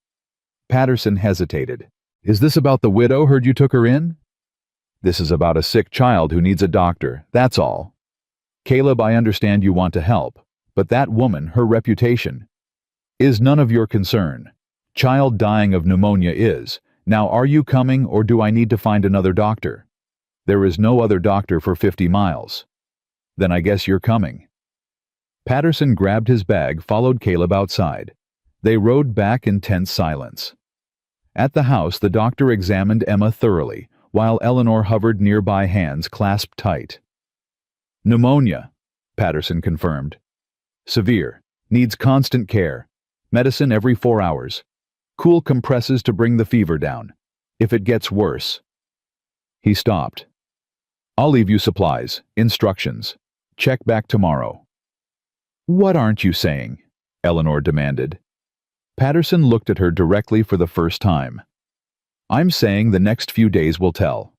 Patterson hesitated. "Is this about the widow heard you took her in?" "This is about a sick child who needs a doctor, that's all." "Caleb, I understand you want to help, but that woman, her reputation, is none of your concern. Child dying of pneumonia is. Now are you coming, or do I need to find another doctor?" "There is no other doctor for 50 miles. "Then I guess you're coming." Patterson grabbed his bag, followed Caleb outside. They rode back in tense silence. At the house, the doctor examined Emma thoroughly, while Eleanor hovered nearby, hands clasped tight. "Pneumonia," Patterson confirmed. "Severe. Needs constant care. Medicine every 4 hours. Cool compresses to bring the fever down. If it gets worse." He stopped. "I'll leave you supplies, instructions. Check back tomorrow." "What aren't you saying?" Eleanor demanded. Patterson looked at her directly for the first time. "I'm saying the next few days will tell.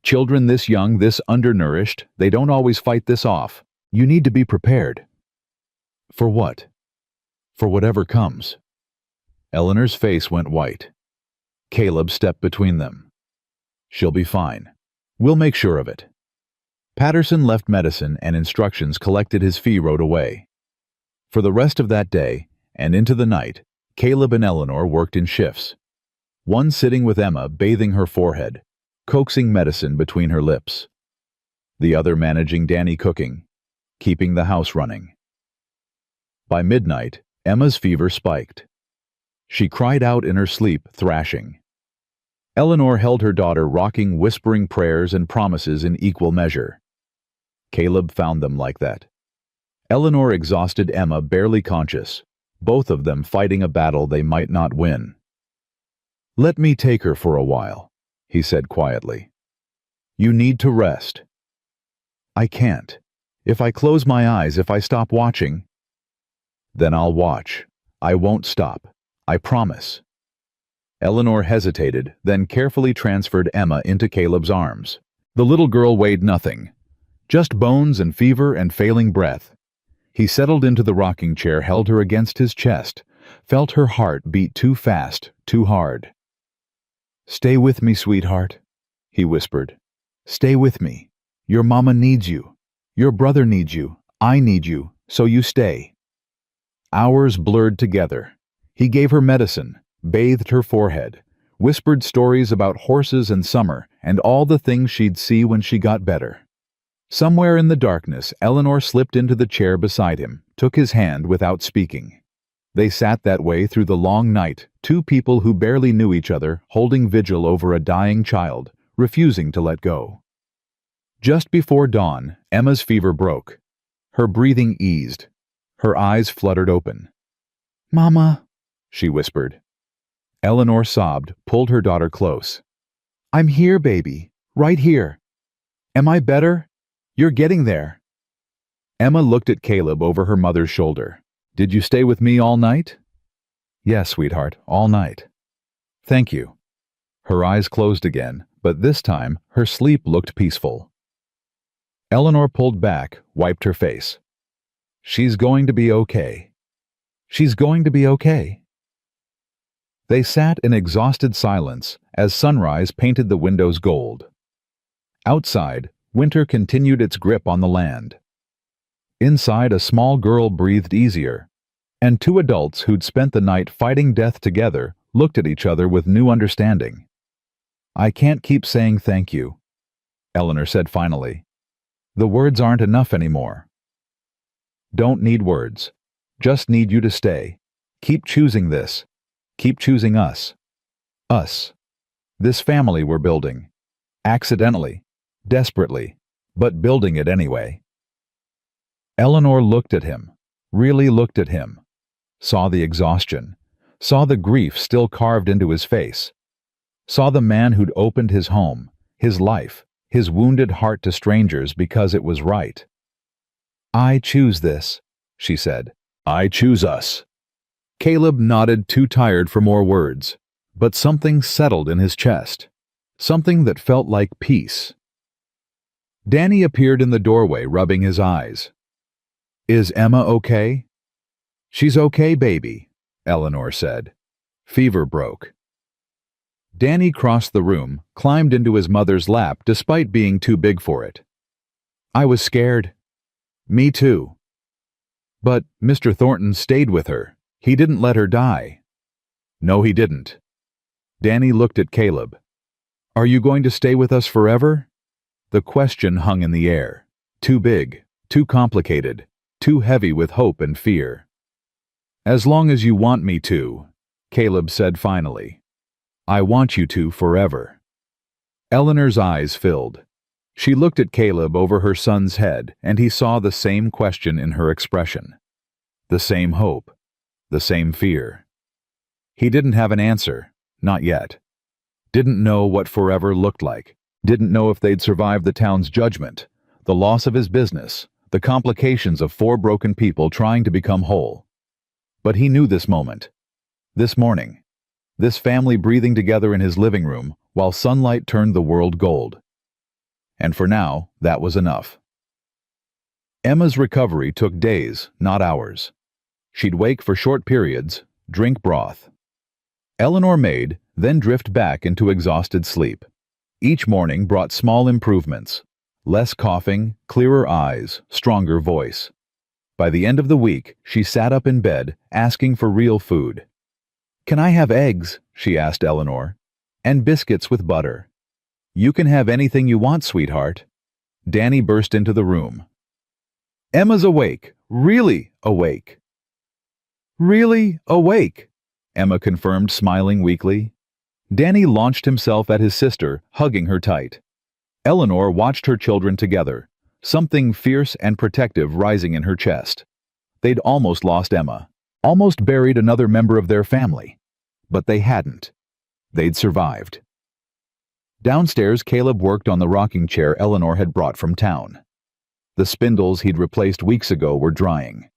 Children this young, this undernourished, they don't always fight this off. You need to be prepared." "For what?" "For whatever comes." Eleanor's face went white. Caleb stepped between them. "She'll be fine. We'll make sure of it." Patterson left medicine and instructions, collected his fee, rode away. For the rest of that day, and into the night, Caleb and Eleanor worked in shifts. One sitting with Emma, bathing her forehead, coaxing medicine between her lips. The other managing Danny cooking, keeping the house running. By midnight, Emma's fever spiked. She cried out in her sleep, thrashing. Eleanor held her daughter, rocking, whispering prayers and promises in equal measure. Caleb found them like that. Eleanor exhausted Emma, barely conscious, both of them fighting a battle they might not win. "Let me take her for a while," he said quietly. "You need to rest." "I can't. If I close my eyes, if I stop watching—" "Then I'll watch. I won't stop. I promise." Eleanor hesitated, then carefully transferred Emma into Caleb's arms. The little girl weighed nothing, just bones and fever and failing breath. He settled into the rocking chair, held her against his chest, felt her heart beat too fast, too hard. "Stay with me, sweetheart," he whispered. "Stay with me. Your mama needs you. Your brother needs you. I need you, so you stay." Hours blurred together. He gave her medicine, bathed her forehead, whispered stories about horses and summer and all the things she'd see when she got better. Somewhere in the darkness, Eleanor slipped into the chair beside him, took his hand without speaking. They sat that way through the long night, two people who barely knew each other, holding vigil over a dying child, refusing to let go. Just before dawn, Emma's fever broke. Her breathing eased. Her eyes fluttered open. "Mama," she whispered. Eleanor sobbed, pulled her daughter close. "I'm here, baby. Right here. Am I better? You're getting there." Emma looked at Caleb over her mother's shoulder. "Did you stay with me all night?" "Yes, sweetheart, all night." "Thank you." Her eyes closed again, but this time her sleep looked peaceful. Eleanor pulled back, wiped her face. "She's going to be okay. She's going to be okay." They sat in exhausted silence as sunrise painted the windows gold. Outside, winter continued its grip on the land. Inside, a small girl breathed easier, and two adults who'd spent the night fighting death together looked at each other with new understanding. "I can't keep saying thank you," Eleanor said finally. "The words aren't enough anymore." "Don't need words. Just need you to stay. Keep choosing this. Keep choosing us. Us. This family we're building. Accidentally. Desperately. But building it anyway." Eleanor looked at him. Really looked at him. Saw the exhaustion. Saw the grief still carved into his face. Saw the man who'd opened his home, his life, his wounded heart to strangers because it was right. "I choose this," she said. "I choose us." Caleb nodded, too tired for more words, but something settled in his chest, something that felt like peace. Danny appeared in the doorway, rubbing his eyes. "Is Emma okay?" "She's okay, baby," Eleanor said. "Fever broke." Danny crossed the room, climbed into his mother's lap despite being too big for it. "I was scared." "Me too." "But Mr. Thornton stayed with her. He didn't let her die." "No, he didn't." Danny looked at Caleb. "Are you going to stay with us forever?" The question hung in the air. Too big, too complicated, too heavy with hope and fear. "As long as you want me to," Caleb said finally. "I want you to forever." Eleanor's eyes filled. She looked at Caleb over her son's head, and he saw the same question in her expression. The same hope. The same fear. He didn't have an answer, not yet. Didn't know what forever looked like. Didn't know if they'd survive the town's judgment, the loss of his business, the complications of 4 broken people trying to become whole. But he knew this moment. This morning. This family breathing together in his living room while sunlight turned the world gold. And for now, that was enough. Emma's recovery took days, not hours. She'd wake for short periods, drink broth. Eleanor made, then drift back into exhausted sleep. Each morning brought small improvements. Less coughing, clearer eyes, stronger voice. By the end of the week, she sat up in bed, asking for real food. "Can I have eggs?" she asked Eleanor. "And biscuits with butter." "You can have anything you want, sweetheart." Danny burst into the room. "Emma's awake, really awake." "Really awake," Emma confirmed, smiling weakly. Danny launched himself at his sister, hugging her tight. Eleanor watched her children together, something fierce and protective rising in her chest. They'd almost lost Emma, almost buried another member of their family. But they hadn't. They'd survived. Downstairs, Caleb worked on the rocking chair Eleanor had brought from town. The spindles he'd replaced weeks ago were drying.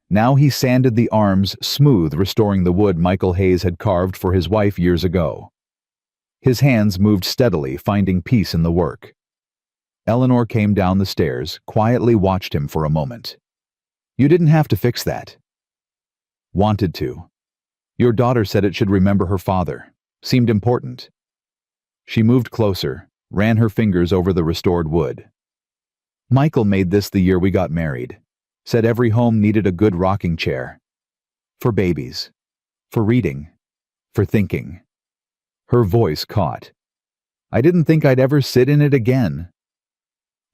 Now he sanded the arms smooth, restoring the wood Michael Hayes had carved for his wife years ago. His hands moved steadily, finding peace in the work. Eleanor came down the stairs, quietly watched him for a moment. "You didn't have to fix that." "Wanted to. Your daughter said it should remember her father. Seemed important." She moved closer, ran her fingers over the restored wood. "Michael made this the year we got married. Said every home needed a good rocking chair. For babies. For reading. For thinking." Her voice caught. "I didn't think I'd ever sit in it again."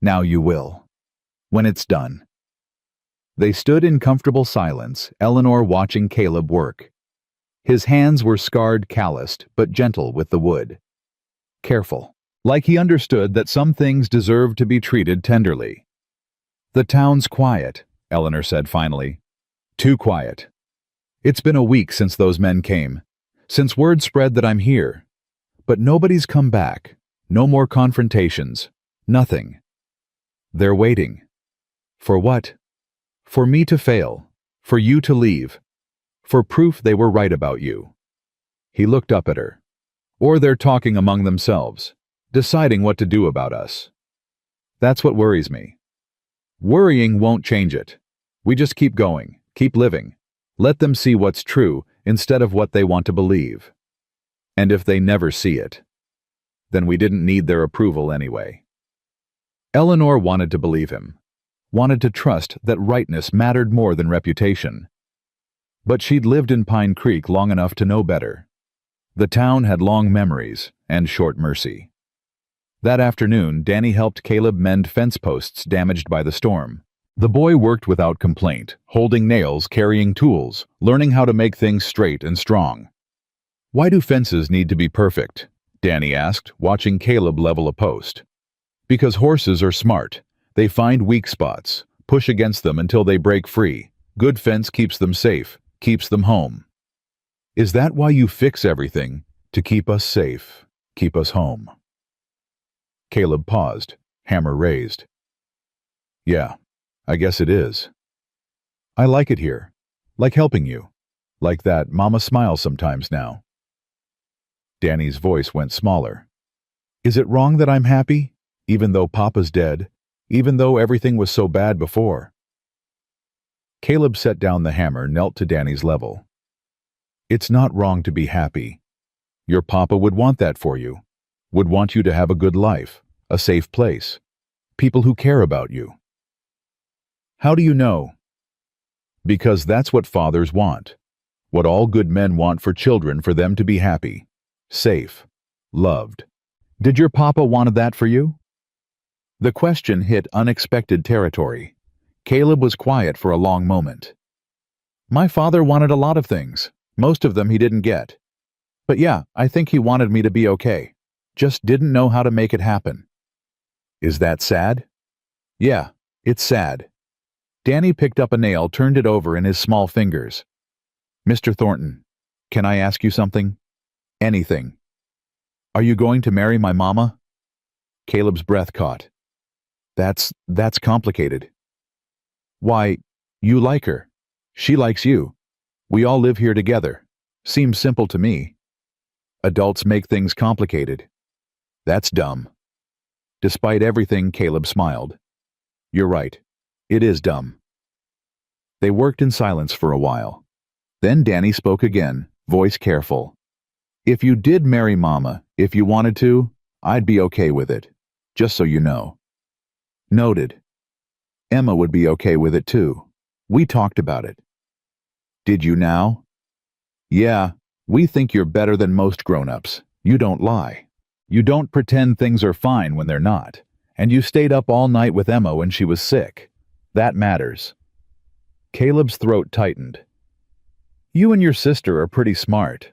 "Now you will. When it's done." They stood in comfortable silence, Eleanor watching Caleb work. His hands were scarred, calloused, but gentle with the wood. Careful, like he understood that some things deserved to be treated tenderly. "The town's quiet," Eleanor said finally. "Too quiet. It's been a week since those men came, since word spread that I'm here. But nobody's come back. No more confrontations. Nothing. They're waiting. For what? For me to fail. For you to leave. For proof they were right about you." He looked up at her. "Or they're talking among themselves, deciding what to do about us. That's what worries me. Worrying won't change it. We just keep going, keep living. Let them see what's true instead of what they want to believe. And if they never see it, then we didn't need their approval anyway." Eleanor wanted to believe him, wanted to trust that rightness mattered more than reputation. But she'd lived in Pine Creek long enough to know better. The town had long memories and short mercy. That afternoon, Danny helped Caleb mend fence posts damaged by the storm. The boy worked without complaint, holding nails, carrying tools, learning how to make things straight and strong. "Why do fences need to be perfect?" Danny asked, watching Caleb level a post. "Because horses are smart. They find weak spots, push against them until they break free. Good fence keeps them safe, keeps them home." "Is that why you fix everything? To keep us safe, keep us home?" Caleb paused, hammer raised. Yeah, I guess it is. I like it here. Like helping you. Like that Mama smiles sometimes now. Danny's voice went smaller. Is it wrong that I'm happy? Even though Papa's dead? Even though everything was so bad before? Caleb set down the hammer, knelt to Danny's level. It's not wrong to be happy. Your Papa would want that for you. Would want you to have a good life, a safe place, people who care about you. How do you know? Because that's what fathers want. What all good men want for children, for them to be happy, safe, loved. Did your Papa want that for you? The question hit unexpected territory. Caleb was quiet for a long moment. My father wanted a lot of things. Most of them he didn't get. But yeah, I think he wanted me to be okay. Just didn't know how to make it happen. Is that sad? Yeah, it's sad. Danny picked up a nail, turned it over in his small fingers. Mr. Thornton, can I ask you something? Anything. Are you going to marry my mama? Caleb's breath caught. That's complicated. Why, you like her. She likes you. We all live here together. Seems simple to me. Adults make things complicated. That's dumb. Despite everything, Caleb smiled. You're right. It is dumb. They worked in silence for a while. Then Danny spoke again, voice careful. If you did marry Mama, if you wanted to, I'd be okay with it. Just so you know. Noted. Emma would be okay with it too. We talked about it. Did you now? Yeah, we think you're better than most grown-ups. You don't lie. You don't pretend things are fine when they're not. And you stayed up all night with Emma when she was sick. That matters. Caleb's throat tightened. You and your sister are pretty smart.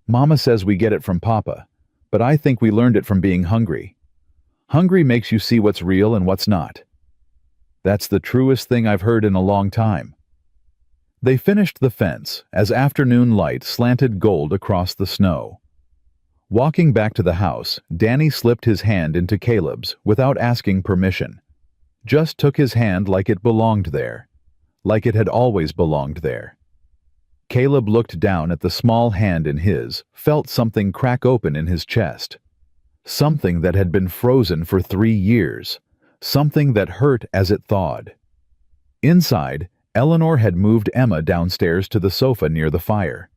Mama says we get it from Papa, but I think we learned it from being hungry. Hungry makes you see what's real and what's not. That's the truest thing I've heard in a long time. They finished the fence as afternoon light slanted gold across the snow. Walking back to the house, Danny slipped his hand into Caleb's without asking permission. Just took his hand like it belonged there, like it had always belonged there. Caleb looked down at the small hand in his, felt something crack open in his chest. Something that had been frozen for 3 years, something that hurt as it thawed. Inside, Eleanor had moved Emma downstairs to the sofa near the fire.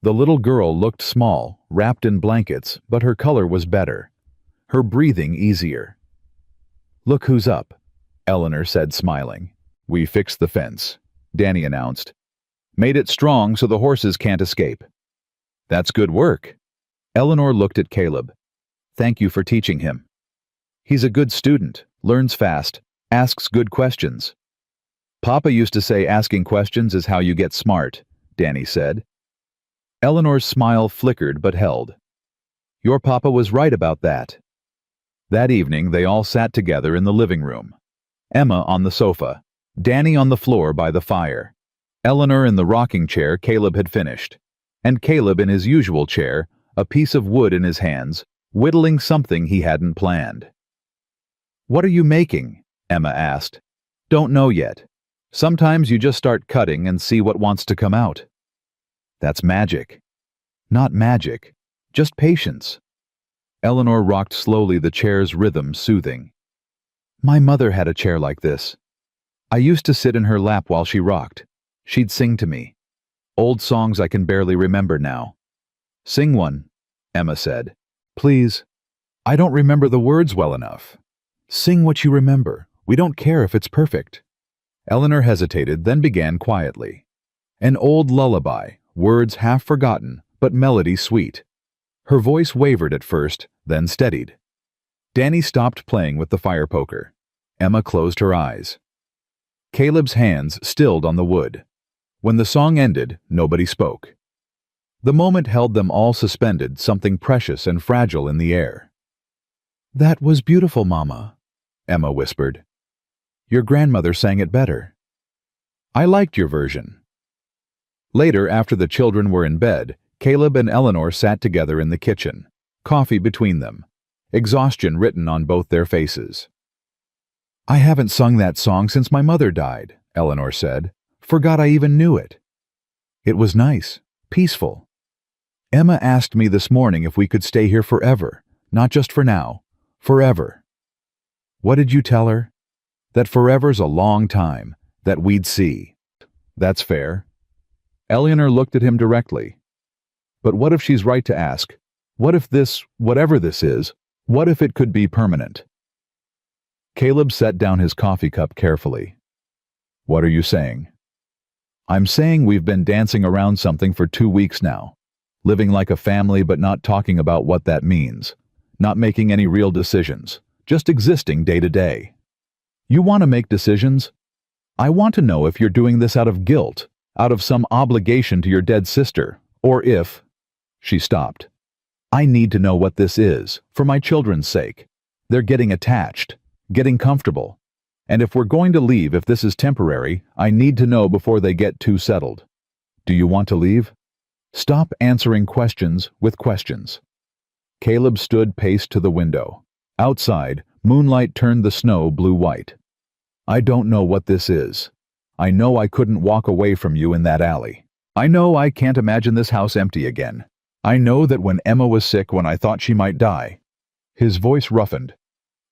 The little girl looked small, wrapped in blankets, but her color was better. Her breathing easier. Look who's up, Eleanor said, smiling. We fixed the fence, Danny announced. Made it strong so the horses can't escape. That's good work. Eleanor looked at Caleb. Thank you for teaching him. He's a good student, learns fast, asks good questions. Papa used to say asking questions is how you get smart, Danny said. Eleanor's smile flickered but held. Your Papa was right about that. That evening they all sat together in the living room. Emma on the sofa, Danny on the floor by the fire, Eleanor in the rocking chair Caleb had finished, and Caleb in his usual chair, a piece of wood in his hands, whittling something he hadn't planned. What are you making? Emma asked. Don't know yet. Sometimes you just start cutting and see what wants to come out. That's magic. Not magic, just patience. Eleanor rocked slowly, the chair's rhythm soothing. My mother had a chair like this. I used to sit in her lap while she rocked. She'd sing to me. Old songs I can barely remember now. Sing one, Emma said. Please. I don't remember the words well enough. Sing what you remember. We don't care if it's perfect. Eleanor hesitated, then began quietly. An old lullaby, words half forgotten, but melody sweet. Her voice wavered at first, then steadied. Danny stopped playing with the fire poker. Emma closed her eyes. Caleb's hands stilled on the wood. When the song ended, nobody spoke. The moment held them all suspended, something precious and fragile in the air. That was beautiful, Mama, Emma whispered. Your grandmother sang it better. I liked your version. Later, after the children were in bed, Caleb and Eleanor sat together in the kitchen, coffee between them. exhaustion written on both their faces. "I haven't sung that song since my mother died," Eleanor said. "Forgot I even knew it. It was nice, peaceful. Emma asked me this morning if we could stay here forever, not just for now, forever." "What did you tell her?" "That forever's a long time, that we'd see." "That's fair." Eleanor looked at him directly. "But what if she's right to ask? What if this, whatever this is, what if it could be permanent?" Caleb set down his coffee cup carefully. "What are you saying?" "I'm saying we've been dancing around something for 2 weeks now, living like a family but not talking about what that means, not making any real decisions, just existing day to day. You want to make decisions? I want to know if you're doing this out of guilt, out of some obligation to your dead sister, or if—" She stopped. "I need to know what this is, for my children's sake. They're getting attached, getting comfortable. And if we're going to leave, if this is temporary, I need to know before they get too settled. Do you want to leave?" "Stop answering questions with questions." Caleb stood paced to the window. Outside, moonlight turned the snow blue-white. "I don't know what this is. I know I couldn't walk away from you in that alley. I know I can't imagine this house empty again. I know that when Emma was sick, when I thought she might die." His voice roughened.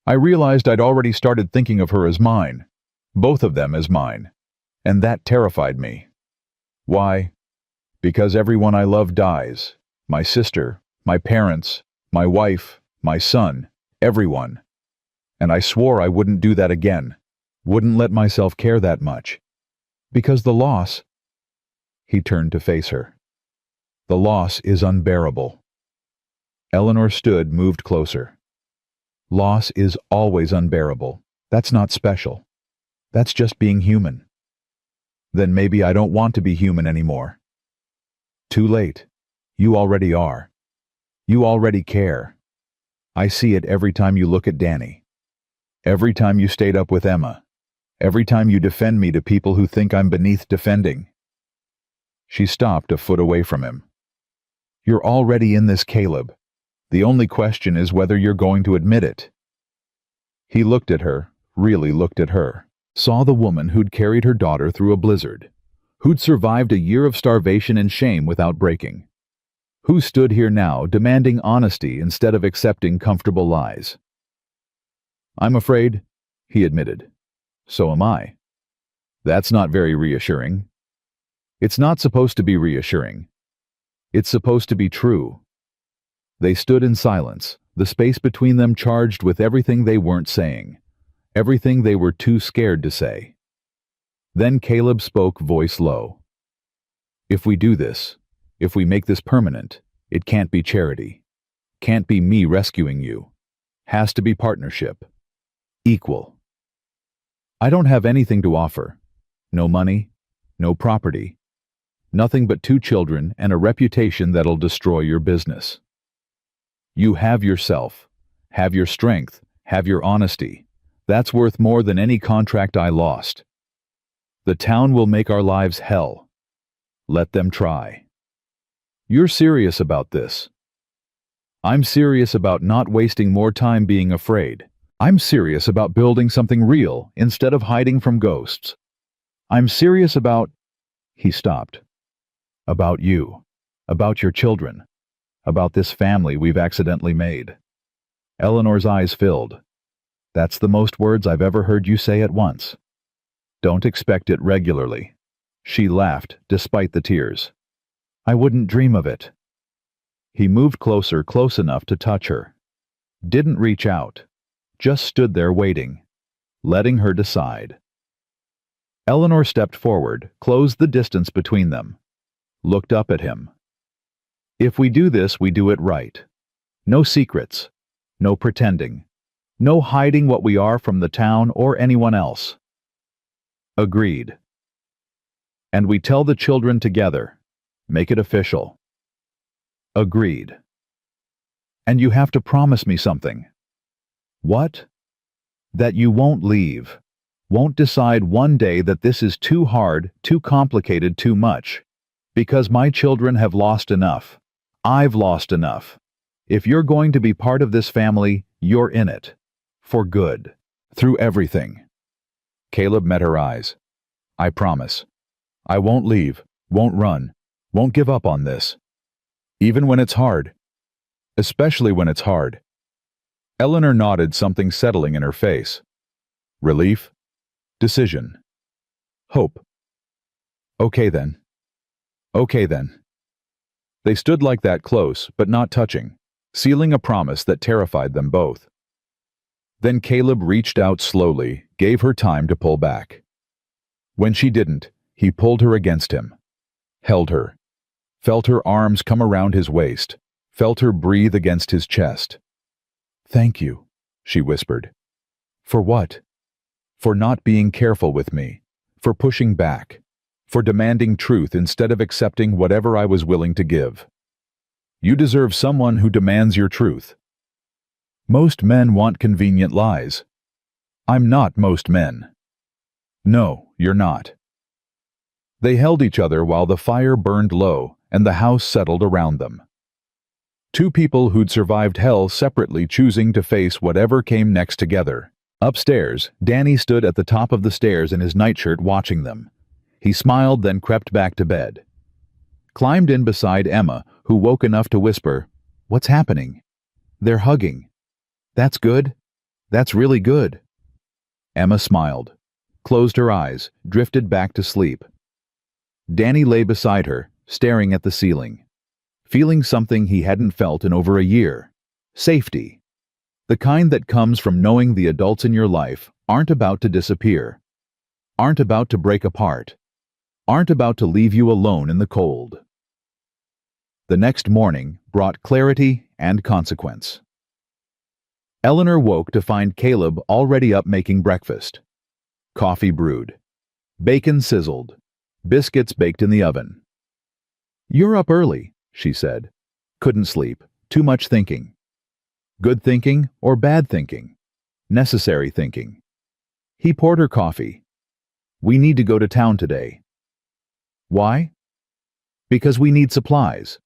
"I realized I'd already started thinking of her as mine, both of them as mine, and that terrified me. Why? Because everyone I love dies. My sister, my parents, my wife, my son, everyone. And I swore I wouldn't do that again, wouldn't let myself care that much. Because the loss—" He turned to face her. "The loss is unbearable." Eleanor stood, moved closer. "Loss is always unbearable. That's not special. That's just being human." "Then maybe I don't want to be human anymore." "Too late. You already are. You already care. I see it every time you look at Danny. Every time you stayed up with Emma. Every time you defend me to people who think I'm beneath defending." She stopped a foot away from him. "You're already in this, Caleb. The only question is whether you're going to admit it." He looked at her, really looked at her, saw the woman who'd carried her daughter through a blizzard, who'd survived a year of starvation and shame without breaking, who stood here now demanding honesty instead of accepting comfortable lies. "I'm afraid," he admitted. "So am I." "That's not very reassuring." "It's not supposed to be reassuring. It's supposed to be true." They stood in silence, the space between them charged with everything they weren't saying, everything they were too scared to say. Then Caleb spoke, voice low. "If we do this, if we make this permanent, it can't be charity. Can't be me rescuing you. Has to be partnership. Equal. I don't have anything to offer. No money, no property. Nothing but 2 children and a reputation that'll destroy your business. You have yourself, have your strength, have your honesty. That's worth more than any contract I lost. The town will make our lives hell. Let them try. You're serious about this. I'm serious about not wasting more time being afraid. I'm serious about building something real instead of hiding from ghosts. I'm serious about—" He stopped. "About you, about your children, about this family we've accidentally made." Eleanor's eyes filled. "That's the most words I've ever heard you say at once. Don't expect it regularly." She laughed, despite the tears. "I wouldn't dream of it." He moved closer, close enough to touch her. Didn't reach out. Just stood there waiting, letting her decide. Eleanor stepped forward, closed the distance between them, looked up at him. "If we do this, we do it right. No secrets, no pretending, no hiding what we are from the town or anyone else." "Agreed." "And we tell the children together. Make it official." "Agreed." "And you have to promise me something." "What?" "That you won't leave. Won't decide one day that this is too hard, too complicated, too much. Because my children have lost enough. I've lost enough. If you're going to be part of this family, you're in it. For good. Through everything. Caleb met her eyes. I promise. I won't leave, won't run, won't give up on this. Even when it's hard. Especially when it's hard. Eleanor nodded, something settling in her face. Relief. Decision. Hope. Okay then. Okay then. They stood like that, close, but not touching, sealing a promise that terrified them both. Then Caleb reached out slowly, gave her time to pull back. When she didn't, he pulled her against him. Held her. Felt her arms come around his waist. Felt her breathe against his chest. Thank you, she whispered. For what? For not being careful with me. For pushing back. For demanding truth instead of accepting whatever I was willing to give. You deserve someone who demands your truth. Most men want convenient lies. I'm not most men. No, you're not. They held each other while the fire burned low and the house settled around them. Two people who'd survived hell separately, choosing to face whatever came next together. Upstairs, Danny stood at the top of the stairs in his nightshirt watching them. He smiled, then crept back to bed. Climbed in beside Emma, who woke enough to whisper, "What's happening?" "They're hugging." "That's good. That's really good." Emma smiled, closed her eyes, drifted back to sleep. Danny lay beside her, staring at the ceiling, feeling something he hadn't felt in over a year. Safety. The kind that comes from knowing the adults in your life aren't about to disappear, aren't about to break apart, aren't about to leave you alone in the cold. The next morning brought clarity and consequence. Eleanor woke to find Caleb already up making breakfast. Coffee brewed. Bacon sizzled. Biscuits baked in the oven. "You're up early," she said. "Couldn't sleep. Too much thinking." Good thinking or bad thinking? Necessary thinking. He poured her coffee. "We need to go to town today." "Why?" "Because we need supplies.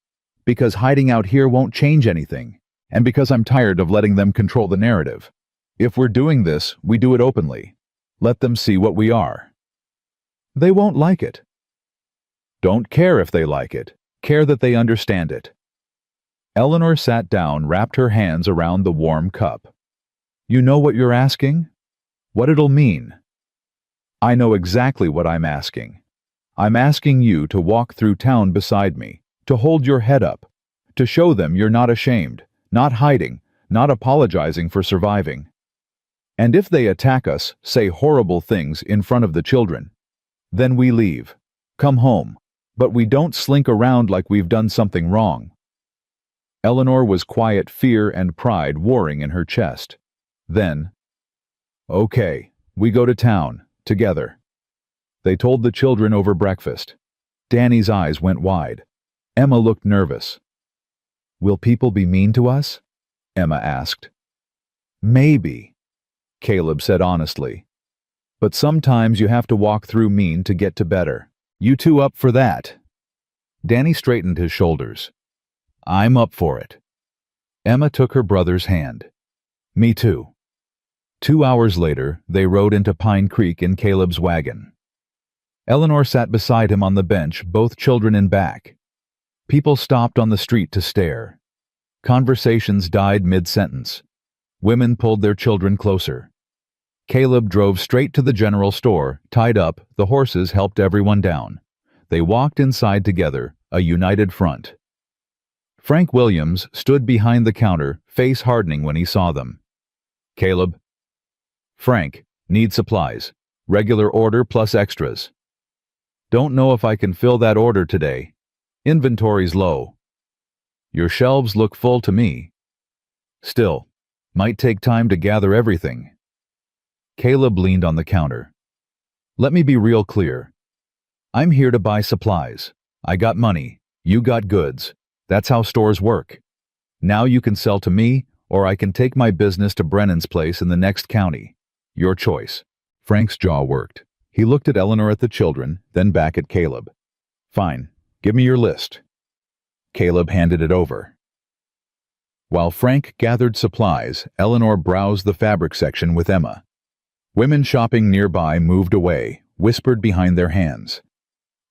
Because hiding out here won't change anything. And because I'm tired of letting them control the narrative. If we're doing this, we do it openly. Let them see what we are." "They won't like it." "Don't care if they like it. Care that they understand it." Eleanor sat down, wrapped her hands around the warm cup. "You know what you're asking? What it'll mean?" "I know exactly what I'm asking. I'm asking you to walk through town beside me, to hold your head up, to show them you're not ashamed, not hiding, not apologizing for surviving. And if they attack us, say horrible things in front of the children, then we leave, come home, but we don't slink around like we've done something wrong." Eleanor was quiet, fear and pride warring in her chest. Then, "Okay, we go to town, together." They told the children over breakfast. Danny's eyes went wide. Emma looked nervous. "Will people be mean to us?" Emma asked. "Maybe," Caleb said honestly. "But sometimes you have to walk through mean to get to better. You two up for that?" Danny straightened his shoulders. "I'm up for it." Emma took her brother's hand. "Me too." 2 hours later, they rode into Pine Creek in Caleb's wagon. Eleanor sat beside him on the bench, both children in back. People stopped on the street to stare. Conversations died mid-sentence. Women pulled their children closer. Caleb drove straight to the general store, tied up, the horses helped everyone down. They walked inside together, a united front. Frank Williams stood behind the counter, face hardening when he saw them. "Caleb." "Frank, need supplies. Regular order plus extras." "Don't know if I can fill that order today. Inventory's low." "Your shelves look full to me." "Still, might take time to gather everything." Caleb leaned on the counter. "Let me be real clear. I'm here to buy supplies. I got money. You got goods. That's how stores work. Now you can sell to me, or I can take my business to Brennan's place in the next county. Your choice." Frank's jaw worked. He looked at Eleanor, at the children, then back at Caleb. "Fine. Give me your list." Caleb handed it over. While Frank gathered supplies, Eleanor browsed the fabric section with Emma. Women shopping nearby moved away, whispered behind their hands.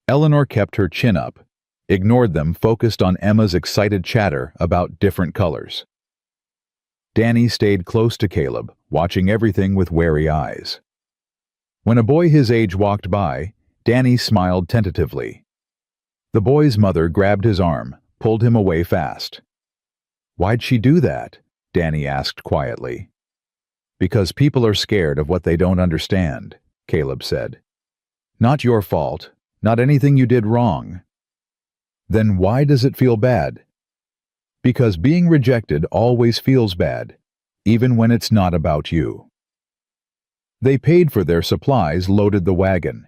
Eleanor kept her chin up, ignored them, focused on Emma's excited chatter about different colors. Danny stayed close to Caleb, watching everything with wary eyes. When a boy his age walked by, Danny smiled tentatively. The boy's mother grabbed his arm, pulled him away fast. "Why'd she do that?" Danny asked quietly. "Because people are scared of what they don't understand," Caleb said. "Not your fault, not anything you did wrong." "Then why does it feel bad?" "Because being rejected always feels bad, even when it's not about you." They paid for their supplies, loaded the wagon.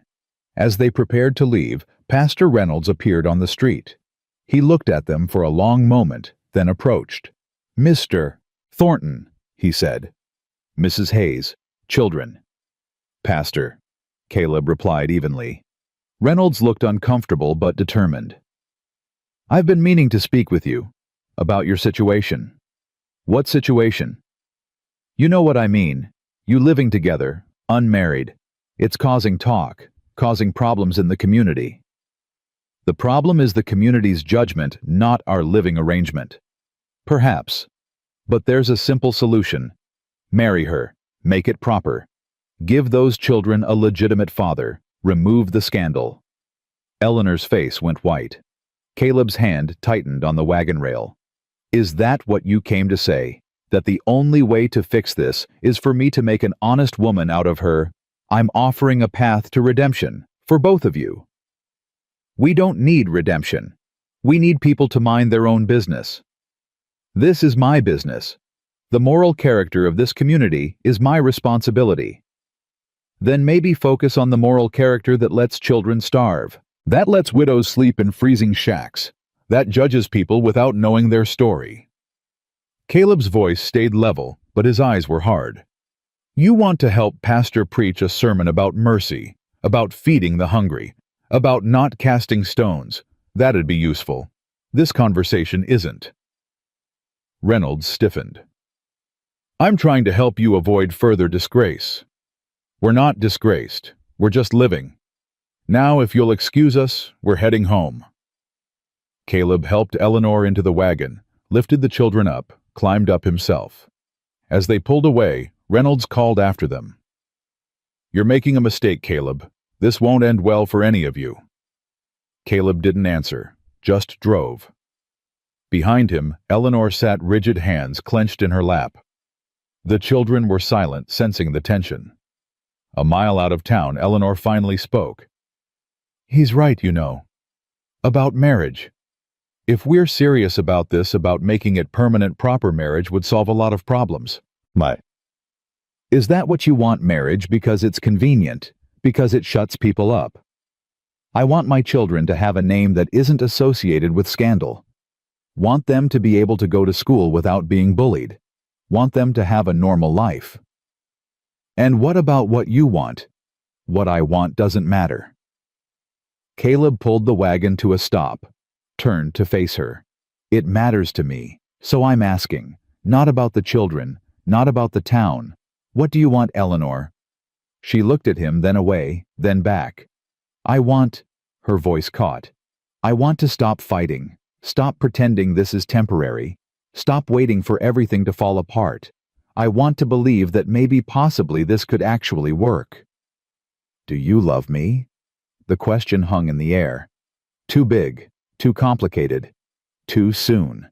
As they prepared to leave, Pastor Reynolds appeared on the street. He looked at them for a long moment, then approached. "Mr. Thornton," he said. "Mrs. Hayes, children." "Pastor," Caleb replied evenly. Reynolds looked uncomfortable but determined. "I've been meaning to speak with you about your situation." "What situation?" "You know what I mean. You living together, unmarried. It's causing talk, causing problems in the community." "The problem is the community's judgment, not our living arrangement." "Perhaps. But there's a simple solution. Marry her. Make it proper. Give those children a legitimate father. Remove the scandal." Eleanor's face went white. Caleb's hand tightened on the wagon rail. "Is that what you came to say? That the only way to fix this is for me to make an honest woman out of her? I'm offering a path to redemption, for both of you." "We don't need redemption. We need people to mind their own business." "This is my business. The moral character of this community is my responsibility." "Then maybe focus on the moral character that lets children starve. That lets widows sleep in freezing shacks. That judges people without knowing their story." Caleb's voice stayed level, but his eyes were hard. "You want to help Pastor preach a sermon about mercy, about feeding the hungry, about not casting stones. That'd be useful. This conversation isn't." Reynolds stiffened. "I'm trying to help you avoid further disgrace." "We're not disgraced. We're just living. Now, if you'll excuse us, we're heading home." Caleb helped Eleanor into the wagon, lifted the children up, climbed up himself. As they pulled away, Reynolds called after them. "You're making a mistake, Caleb. This won't end well for any of you." Caleb didn't answer, just drove. Behind him, Eleanor sat rigid, hands clenched in her lap. The children were silent, sensing the tension. A mile out of town, Eleanor finally spoke. "He's right, you know. About marriage. If we're serious about this, about making it permanent, proper marriage would solve a lot of problems." "My. Is that what you want, marriage because it's convenient, because it shuts people up? I want my children to have a name that isn't associated with scandal. Want them to be able to go to school without being bullied. Want them to have a normal life." "And what about what you want?" "What I want doesn't matter." Caleb pulled the wagon to a stop, turned to face her. "It matters to me, so I'm asking. Not about the children, not about the town. What do you want, Eleanor?" She looked at him, then away, then back. "I want," her voice caught, "I want to stop fighting. Stop pretending this is temporary. Stop waiting for everything to fall apart. I want to believe that maybe possibly this could actually work." "Do you love me?" The question hung in the air. Too big, too complicated, too soon.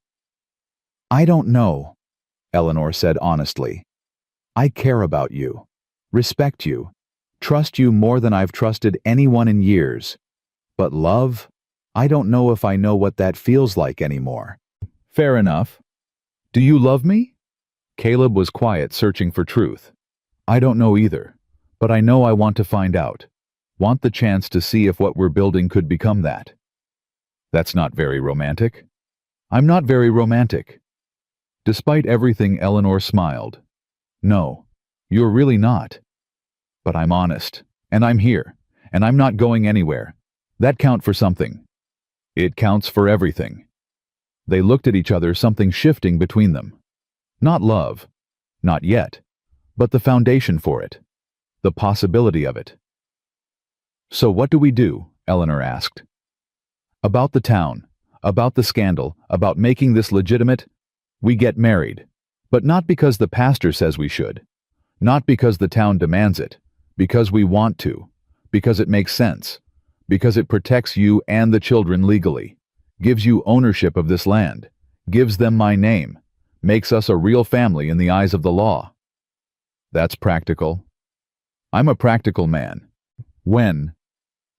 "I don't know," Eleanor said honestly. "I care about you, respect you, trust you more than I've trusted anyone in years. But love? I don't know if I know what that feels like anymore." "Fair enough. Do you love me?" Caleb was quiet, searching for truth. "I don't know either, but I know I want to find out. Want the chance to see if what we're building could become that." "That's not very romantic." "I'm not very romantic." Despite everything, Eleanor smiled. "No, you're really not. But I'm honest, and I'm here, and I'm not going anywhere. That counts for something." "It counts for everything." They looked at each other, something shifting between them. Not love. Not yet. But the foundation for it. The possibility of it. "So what do we do?" Eleanor asked. "About the town. About the scandal. About making this legitimate. We get married. But not because the pastor says we should. Not because the town demands it. Because we want to. Because it makes sense. Because it protects you and the children legally. Gives you ownership of this land. Gives them my name. Makes us a real family in the eyes of the law." That's practical. I'm a practical man. When?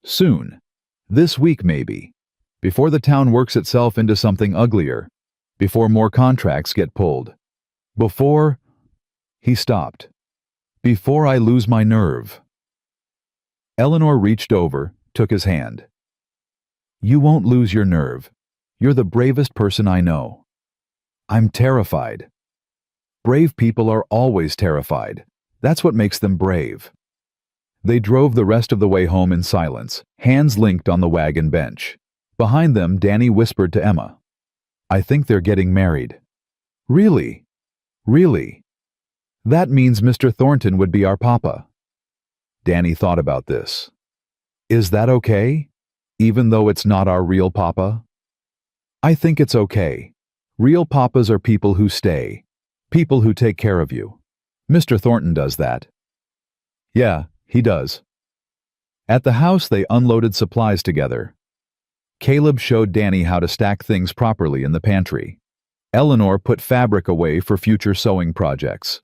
Soon. This week, maybe. Before the town works itself into something uglier. Before more contracts get pulled. Before... He stopped. "Before I lose my nerve." Eleanor reached over, took his hand. "You won't lose your nerve. You're the bravest person I know." "I'm terrified." Brave people are always terrified. That's what makes them brave. They drove the rest of the way home in silence, hands linked on the wagon bench. Behind them, Danny whispered to Emma, "I think they're getting married." "Really? Really? That means Mr. Thornton would be our papa." Danny thought about this. "Is that okay? Even though it's not our real papa?" "I think it's okay. Real papas are people who stay. People who take care of you. Mr. Thornton does that." "Yeah, he does." At the house, they unloaded supplies together. Caleb showed Danny how to stack things properly in the pantry. Eleanor put fabric away for future sewing projects.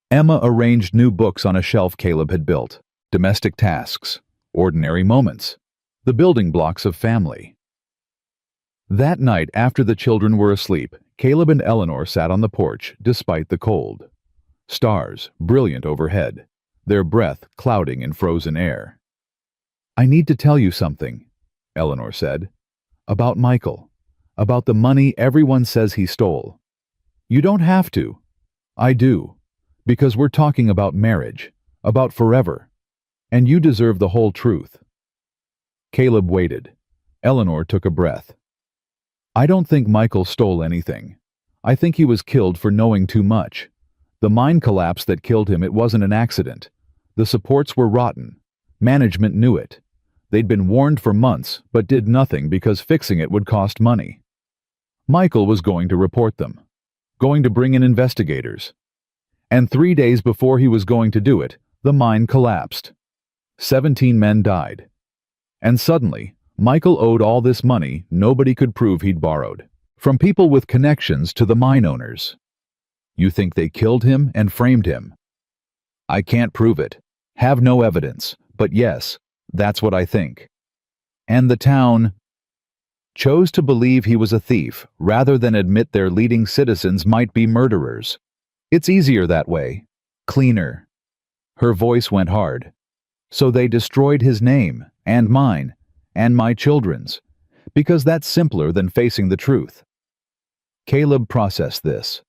Emma arranged new books on a shelf Caleb had built. Domestic tasks, ordinary moments, the building blocks of family. That night, after the children were asleep, Caleb and Eleanor sat on the porch, despite the cold. Stars, brilliant overhead, their breath clouding in frozen air. "I need to tell you something," Eleanor said. "About Michael. About the money everyone says he stole. You don't have to. I do. Because we're talking about marriage. About forever. And you deserve the whole truth." Caleb waited. Eleanor took a breath. "I don't think Michael stole anything. I think he was killed for knowing too much. The mine collapse that killed him, it wasn't an accident. The supports were rotten. Management knew it. They'd been warned for months, but did nothing because fixing it would cost money. Michael was going to report them. Going to bring in investigators. And 3 days before he was going to do it, the mine collapsed. 17 men died. And suddenly, Michael owed all this money nobody could prove he'd borrowed. From people with connections to the mine owners. You think they killed him and framed him? I can't prove it. Have no evidence. But yes, that's what I think. And the town chose to believe he was a thief rather than admit their leading citizens might be murderers. It's easier that way. Cleaner. Her voice went hard. So they destroyed his name, and mine, and my children's, because that's simpler than facing the truth. Caleb processed this.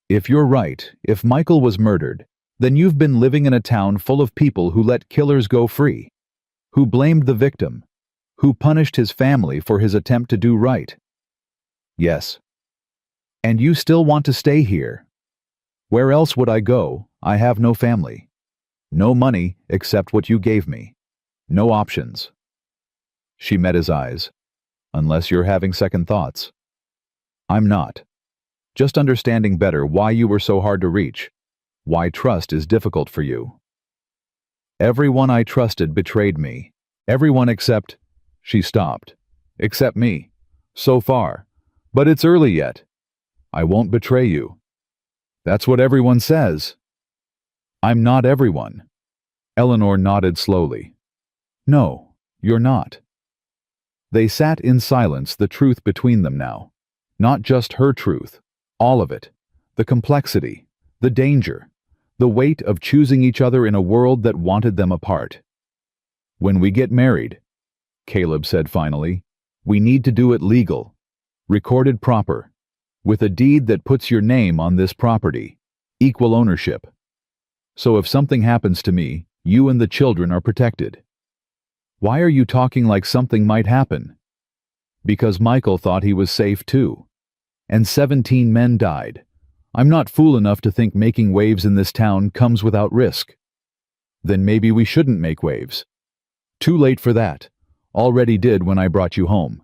If you're right, if Michael was murdered, then you've been living in a town full of people who let killers go free, who blamed the victim, who punished his family for his attempt to do right. Yes. And you still want to stay here. Where else would I go? I have no family. No money except what you gave me. No options. She met his eyes. Unless you're having second thoughts. I'm not. Just understanding better why you were so hard to reach. Why trust is difficult for you. Everyone I trusted betrayed me. Everyone except... She stopped. Except me. So far. But it's early yet. I won't betray you. That's what everyone says. I'm not everyone. Eleanor nodded slowly. No, you're not. They sat in silence, the truth between them now. Not just her truth. All of it. The complexity. The danger. The weight of choosing each other in a world that wanted them apart. When we get married, Caleb said finally, we need to do it legal. Recorded proper. With a deed that puts your name on this property. Equal ownership. So if something happens to me, you and the children are protected. Why are you talking like something might happen? Because Michael thought he was safe too. And 17 men died. I'm not fool enough to think making waves in this town comes without risk. Then maybe we shouldn't make waves. Too late for that. Already did when I brought you home.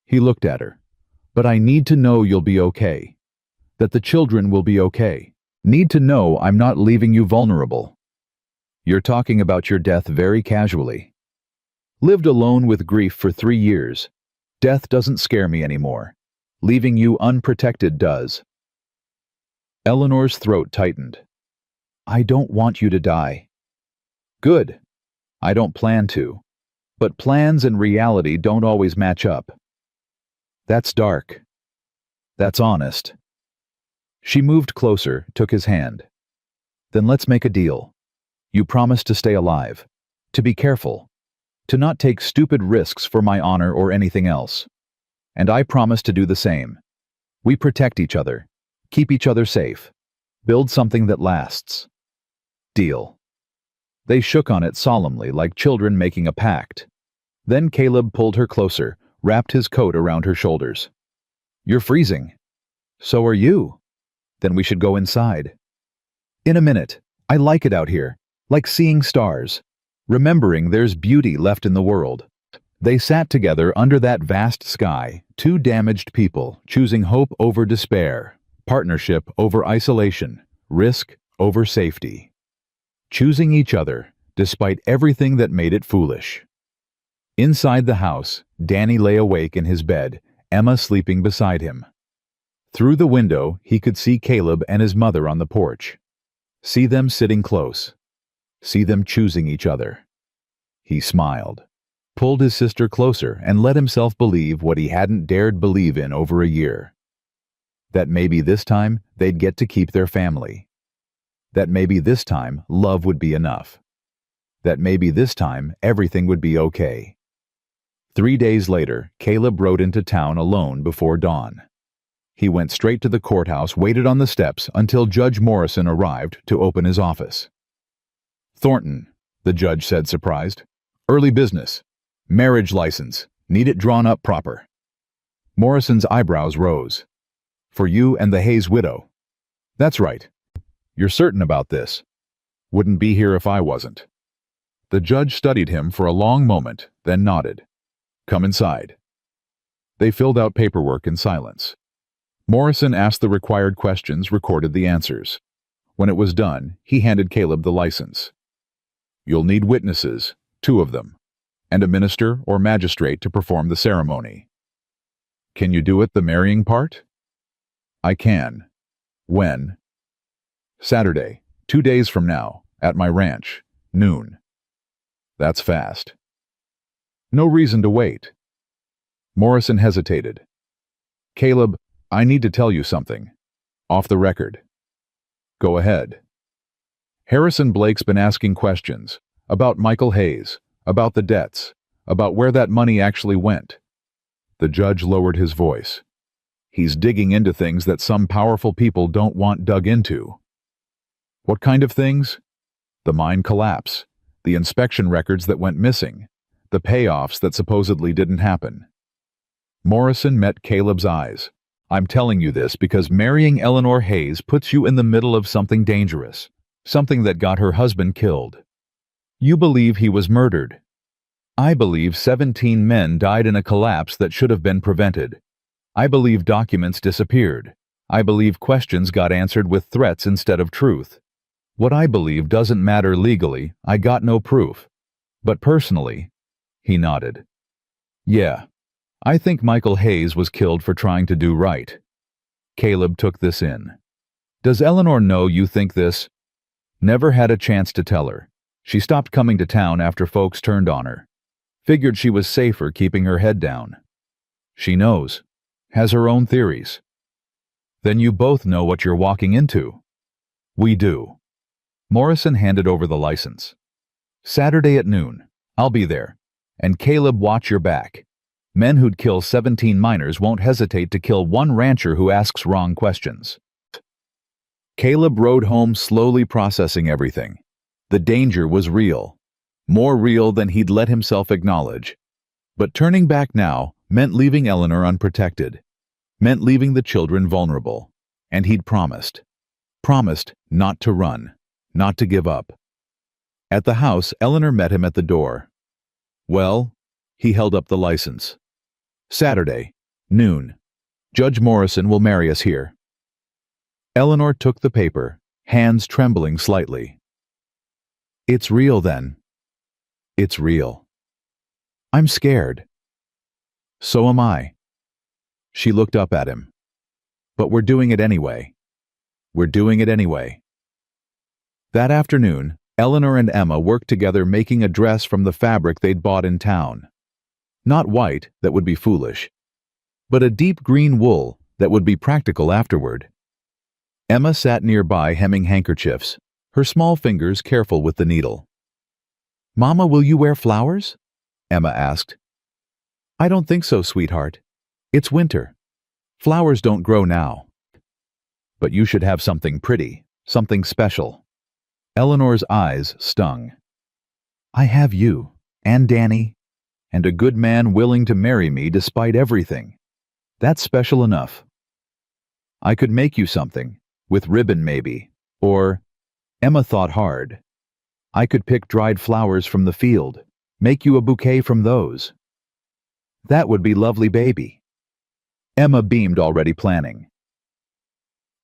He looked at her. But I need to know you'll be okay. That the children will be okay. Need to know I'm not leaving you vulnerable. You're talking about your death very casually. Lived alone with grief for 3 years. Death doesn't scare me anymore. Leaving you unprotected does. Eleanor's throat tightened. I don't want you to die. Good. I don't plan to. But plans and reality don't always match up. That's dark. That's honest. She moved closer, took his hand. Then let's make a deal. You promise to stay alive, to be careful, to not take stupid risks for my honor or anything else. And I promise to do the same. We protect each other, keep each other safe, build something that lasts. Deal. They shook on it solemnly like children making a pact. Then Caleb pulled her closer, wrapped his coat around her shoulders. You're freezing. So are you. Then we should go inside. In a minute. I like it out here, like seeing stars, remembering there's beauty left in the world. They sat together under that vast sky, two damaged people, choosing hope over despair, partnership over isolation, risk over safety. Choosing each other, despite everything that made it foolish. Inside the house, Danny lay awake in his bed, Emma sleeping beside him. Through the window, he could see Caleb and his mother on the porch. See them sitting close. See them choosing each other. He smiled, pulled his sister closer, and let himself believe what he hadn't dared believe in over a year. That maybe this time they'd get to keep their family. That maybe this time love would be enough. That maybe this time everything would be okay. 3 days later, Caleb rode into town alone before dawn. He went straight to the courthouse, waited on the steps until Judge Morrison arrived to open his office. Thornton, the judge said, surprised. Early business. Marriage license. Need it drawn up proper. Morrison's eyebrows rose. For you and the Hayes widow. That's right. You're certain about this. Wouldn't be here if I wasn't. The judge studied him for a long moment, then nodded. Come inside. They filled out paperwork in silence. Morrison asked the required questions, recorded the answers. When it was done, he handed Caleb the license. You'll need witnesses, 2 of them, and a minister or magistrate to perform the ceremony. Can you do it, the marrying part? I can. When? Saturday, 2 days from now, at my ranch, noon. That's fast. No reason to wait. Morrison hesitated. Caleb, I need to tell you something. Off the record. Go ahead. Harrison Blake's been asking questions about Michael Hayes, about the debts, about where that money actually went. The judge lowered his voice. He's digging into things that some powerful people don't want dug into. What kind of things? The mine collapse, the inspection records that went missing, the payoffs that supposedly didn't happen. Morrison met Caleb's eyes. I'm telling you this because marrying Eleanor Hayes puts you in the middle of something dangerous, something that got her husband killed. You believe he was murdered. I believe 17 men died in a collapse that should have been prevented. I believe documents disappeared. I believe questions got answered with threats instead of truth. What I believe doesn't matter legally, I got no proof. But personally, he nodded. Yeah. I think Michael Hayes was killed for trying to do right. Caleb took this in. Does Eleanor know you think this? Never had a chance to tell her. She stopped coming to town after folks turned on her. Figured she was safer keeping her head down. She knows. Has her own theories. Then you both know what you're walking into. We do. Morrison handed over the license. Saturday at noon. I'll be there. And Caleb, watch your back. Men who'd kill 17 miners won't hesitate to kill one rancher who asks wrong questions. Caleb rode home slowly processing everything. The danger was real. More real than he'd let himself acknowledge. But turning back now Meant leaving Eleanor unprotected. Meant leaving the children vulnerable. And he'd promised. Promised not to run. Not to give up. At the house, Eleanor met him at the door. Well, he held up the license. Saturday, noon. Judge Morrison will marry us here. Eleanor took the paper, hands trembling slightly. It's real then. It's real. I'm scared. So am I. She looked up at him. But we're doing it anyway. We're doing it anyway. That afternoon, Eleanor and Emma worked together making a dress from the fabric they'd bought in town. Not white, that would be foolish, but a deep green wool that would be practical afterward. Emma sat nearby hemming handkerchiefs, her small fingers careful with the needle. Mama, will you wear flowers? Emma asked. I don't think so, sweetheart. It's winter. Flowers don't grow now. But you should have something pretty, something special. Eleanor's eyes stung. I have you, and Danny, and a good man willing to marry me despite everything. That's special enough. I could make you something, with ribbon maybe, or, Emma thought hard. I could pick dried flowers from the field, make you a bouquet from those. That would be lovely, baby. Emma beamed, already planning.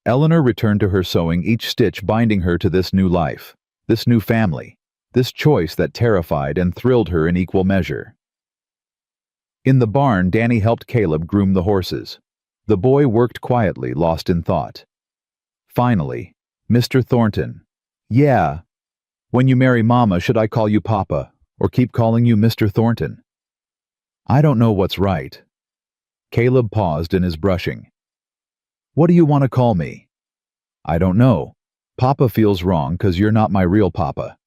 Eleanor returned to her sewing, each stitch binding her to this new life, this new family, this choice that terrified and thrilled her in equal measure. In the barn, Danny helped Caleb groom the horses. The boy worked quietly, lost in thought. Finally, Mr. Thornton. Yeah. When you marry Mama, should I call you Papa, or keep calling you Mr. Thornton? I don't know what's right. Caleb paused in his brushing. What do you want to call me? I don't know. Papa feels wrong 'cause you're not my real papa.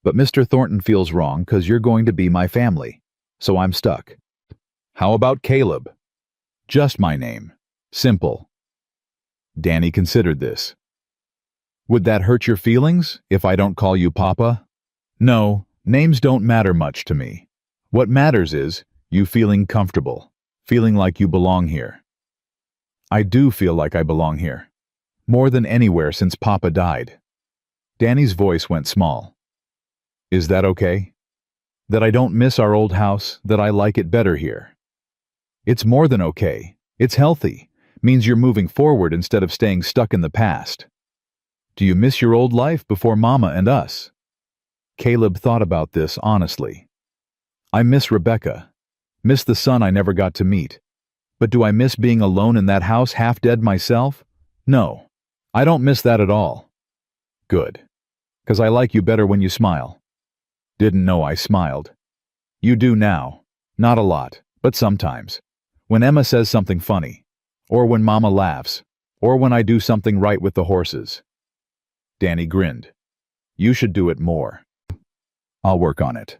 But Mr. Thornton feels wrong 'cause you're going to be my family. So I'm stuck. How about Caleb? Just my name. Simple. Danny considered this. Would that hurt your feelings if I don't call you Papa? No, names don't matter much to me. What matters is you feeling comfortable, feeling like you belong here. I do feel like I belong here. More than anywhere since Papa died. Danny's voice went small. Is that okay? That I don't miss our old house, that I like it better here? It's more than okay. It's healthy. Means you're moving forward instead of staying stuck in the past. Do you miss your old life before Mama and us? Caleb thought about this honestly. I miss Rebecca. Miss the son I never got to meet. But do I miss being alone in that house, half dead myself? No. I don't miss that at all. Good. 'Cause I like you better when you smile. Didn't know I smiled. You do now. Not a lot, but sometimes. When Emma says something funny. Or when Mama laughs. Or when I do something right with the horses. Danny grinned. You should do it more. I'll work on it.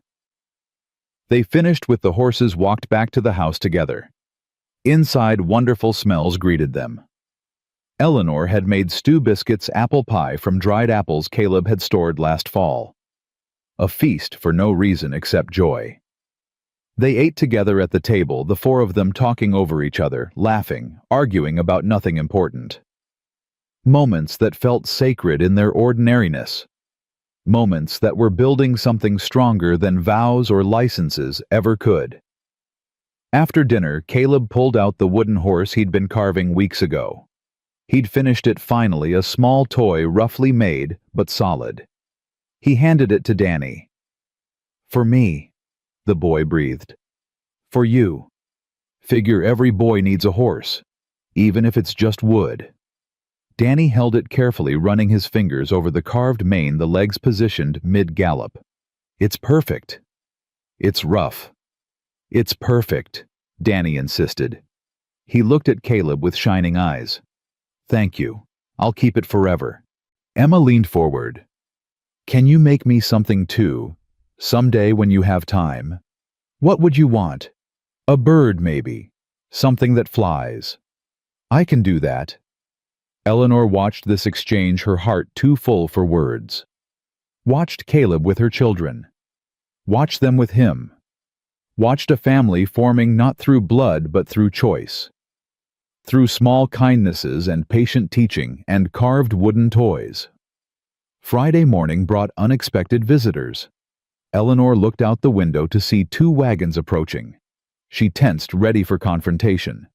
They finished with the horses, walked back to the house together. Inside, wonderful smells greeted them. Eleanor had made stew biscuits, apple pie from dried apples Caleb had stored last fall. A feast for no reason except joy. They ate together at the table, the four of them talking over each other, laughing, arguing about nothing important. Moments that felt sacred in their ordinariness. Moments that were building something stronger than vows or licenses ever could. After dinner, Caleb pulled out the wooden horse he'd been carving weeks ago. He'd finished it finally, a small toy roughly made, but solid. He handed it to Danny. For me, the boy breathed. For you. Figure every boy needs a horse, even if it's just wood. Danny held it carefully, running his fingers over the carved mane, the legs positioned mid-gallop. It's perfect. It's rough. It's perfect, Danny insisted. He looked at Caleb with shining eyes. Thank you. I'll keep it forever. Emma leaned forward. Can you make me something too, someday when you have time? What would you want? A bird, maybe. Something that flies. I can do that. Eleanor watched this exchange, her heart too full for words. Watched Caleb with her children. Watched them with him. watched a family forming not through blood but through choice, through small kindnesses and patient teaching and carved wooden toys. Friday morning brought unexpected visitors. Eleanor looked out the window to see 2 wagons approaching. She tensed, ready for confrontation.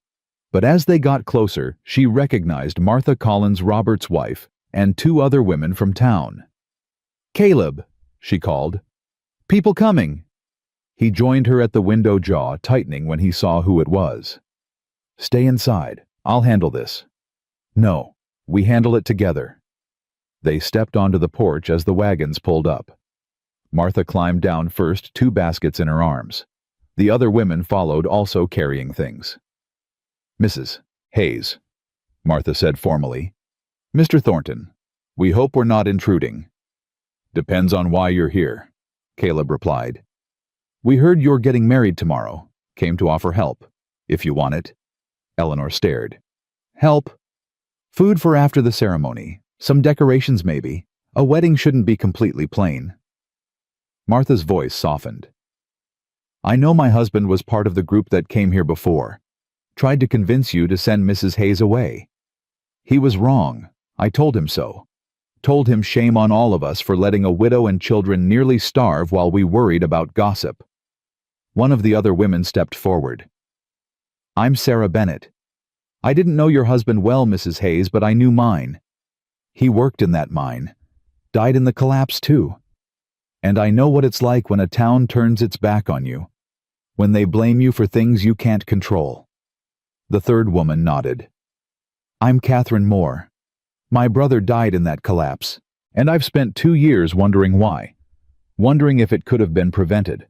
But as they got closer, she recognized Martha Collins Roberts' wife and 2 other women from town. "Caleb," she called. "People coming." He joined her at the window, jaw tightening when he saw who it was. "Stay inside. I'll handle this." "No, we handle it together." They stepped onto the porch as the wagons pulled up. Martha climbed down first, 2 baskets in her arms. The other women followed, also carrying things. "Mrs. Hayes," Martha said formally. "Mr. Thornton, we hope we're not intruding." "Depends on why you're here," Caleb replied. "We heard you're getting married tomorrow. Came to offer help, if you want it." Eleanor stared. "Help? Food for after the ceremony. Some decorations maybe. A wedding shouldn't be completely plain." Martha's voice softened. "I know my husband was part of the group that came here before. Tried to convince you to send Mrs. Hayes away. He was wrong. I told him so. Told him shame on all of us for letting a widow and children nearly starve while we worried about gossip." One of the other women stepped forward. "I'm Sarah Bennett. I didn't know your husband well, Mrs. Hayes, but I knew mine. He worked in that mine. Died in the collapse, too. And I know what it's like when a town turns its back on you. When they blame you for things you can't control." The third woman nodded. "I'm Catherine Moore. My brother died in that collapse, and I've spent 2 years wondering why. Wondering if it could have been prevented.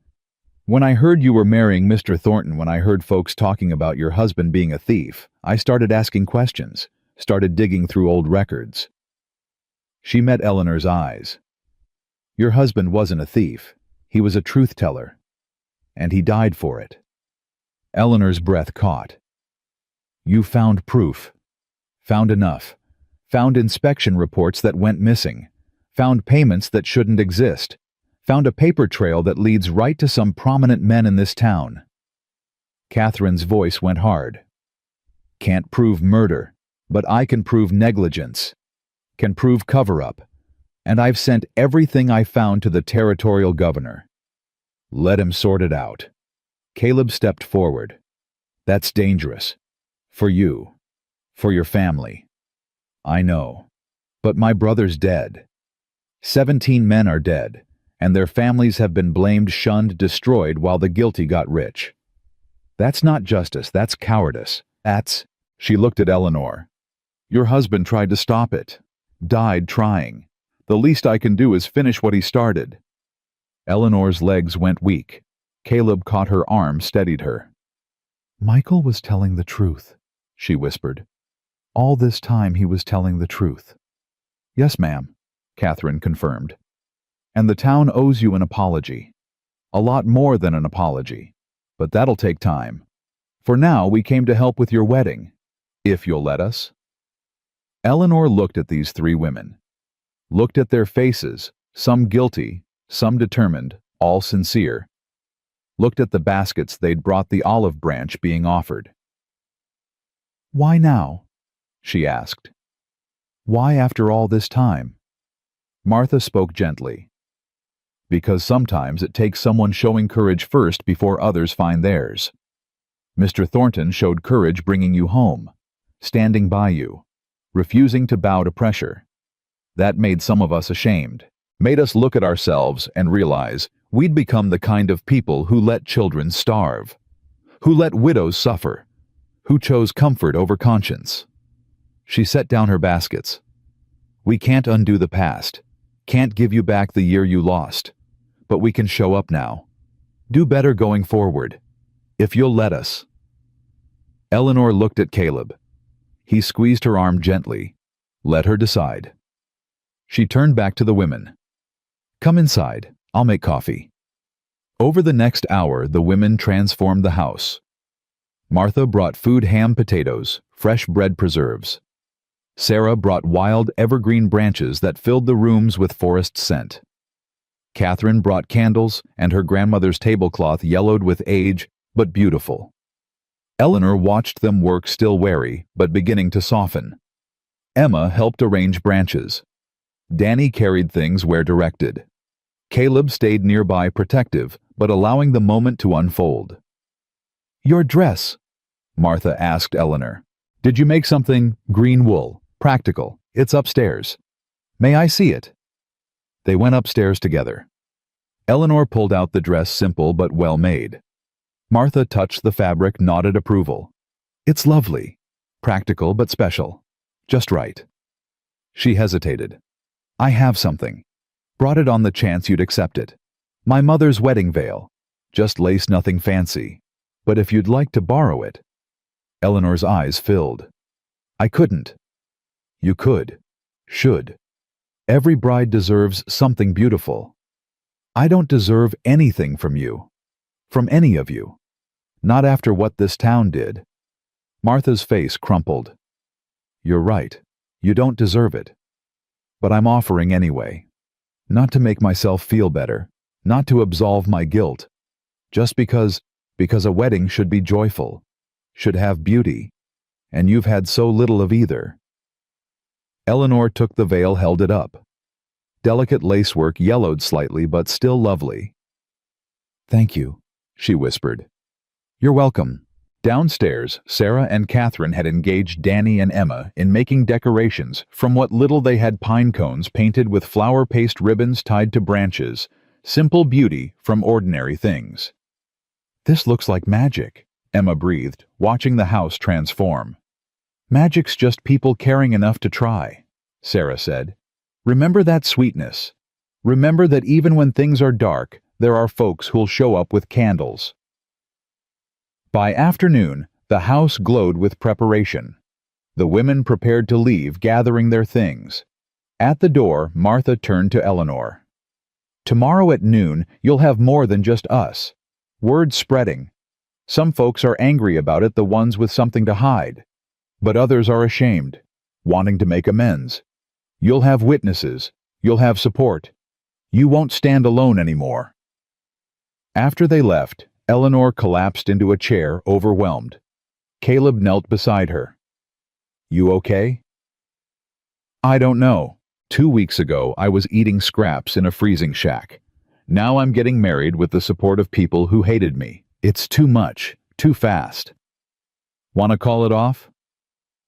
When I heard you were marrying Mr. Thornton, when I heard folks talking about your husband being a thief, I started asking questions, started digging through old records." She met Eleanor's eyes. "Your husband wasn't a thief. He was a truth teller. And he died for it." Eleanor's breath caught. "You found proof. Found enough. Found inspection reports that went missing. Found payments that shouldn't exist. Found a paper trail that leads right to some prominent men in this town." Catherine's voice went hard. "Can't prove murder, but I can prove negligence. Can prove cover-up. And I've sent everything I found to the territorial governor. Let him sort it out." Caleb stepped forward. "That's dangerous. For you. For your family. I know. But my brother's dead. 17 men are dead, and their families have been blamed, shunned, destroyed while the guilty got rich. That's not justice, that's cowardice. That's—" She looked at Eleanor. "Your husband tried to stop it. Died trying. The least I can do is finish what he started." Eleanor's legs went weak. Caleb caught her arm, steadied her. "Michael was telling the truth," she whispered. "All this time he was telling the truth." "Yes, ma'am," Catherine confirmed. "And the town owes you an apology. A lot more than an apology. But that'll take time. For now, we came to help with your wedding. If you'll let us." Eleanor looked at these 3 women. Looked at their faces, some guilty, some determined, all sincere. Looked at the baskets they'd brought, the olive branch being offered. "Why now?" she asked. "Why after all this time?" Martha spoke gently. "Because sometimes it takes someone showing courage first before others find theirs. Mr. Thornton showed courage bringing you home, standing by you, refusing to bow to pressure. That made some of us ashamed, made us look at ourselves and realize we'd become the kind of people who let children starve, who let widows suffer, who chose comfort over conscience." She set down her baskets. "We can't undo the past, can't give you back the year you lost, but we can show up now. Do better going forward, if you'll let us." Eleanor looked at Caleb. He squeezed her arm gently. Let her decide. She turned back to the women. "Come inside. I'll make coffee." Over the next hour, the women transformed the house. Martha brought food, ham, potatoes, fresh bread preserves. Sarah brought wild evergreen branches that filled the rooms with forest scent. Catherine brought candles, and her grandmother's tablecloth yellowed with age, but beautiful. Eleanor watched them work, still wary, but beginning to soften. Emma helped arrange branches. Danny carried things where directed. Caleb stayed nearby, protective, but allowing the moment to unfold. "Your dress," Martha asked Eleanor. "Did you make something green wool, practical? It's upstairs. May I see it?" They went upstairs together. Eleanor pulled out the dress, simple but well made. Martha touched the fabric, nodded approval. "It's lovely. Practical but special. Just right." She hesitated. "I have something. Brought it on the chance you'd accept it. My mother's wedding veil. Just lace, nothing fancy. But if you'd like to borrow it." Eleanor's eyes filled. "I couldn't." "You could. Should. Every bride deserves something beautiful. I don't deserve anything from you. From any of you. Not after what this town did." Martha's face crumpled. "You're right. You don't deserve it. But I'm offering anyway. Not to make myself feel better. Not to absolve my guilt. Just because a wedding should be joyful. Should have beauty. And you've had so little of either." Eleanor took the veil, held it up. Delicate lacework, yellowed slightly but still lovely. "Thank you," she whispered. "You're welcome." Downstairs, Sarah and Catherine had engaged Danny and Emma in making decorations from what little they had: pine cones painted with flower paste ribbons tied to branches, simple beauty from ordinary things. "This looks like magic," Emma breathed, watching the house transform. "Magic's just people caring enough to try," Sarah said. "Remember that sweetness. Remember that even when things are dark, there are folks who'll show up with candles." By afternoon, the house glowed with preparation. The women prepared to leave, gathering their things. At the door, Martha turned to Eleanor. "Tomorrow at noon, you'll have more than just us. Word's spreading. Some folks are angry about it, the ones with something to hide. But others are ashamed, wanting to make amends. You'll have witnesses. You'll have support. You won't stand alone anymore." After they left, Eleanor collapsed into a chair, overwhelmed. Caleb knelt beside her. "You okay?" "I don't know. 2 weeks ago, I was eating scraps in a freezing shack. Now I'm getting married with the support of people who hated me. It's too much, too fast." "Want to call it off?"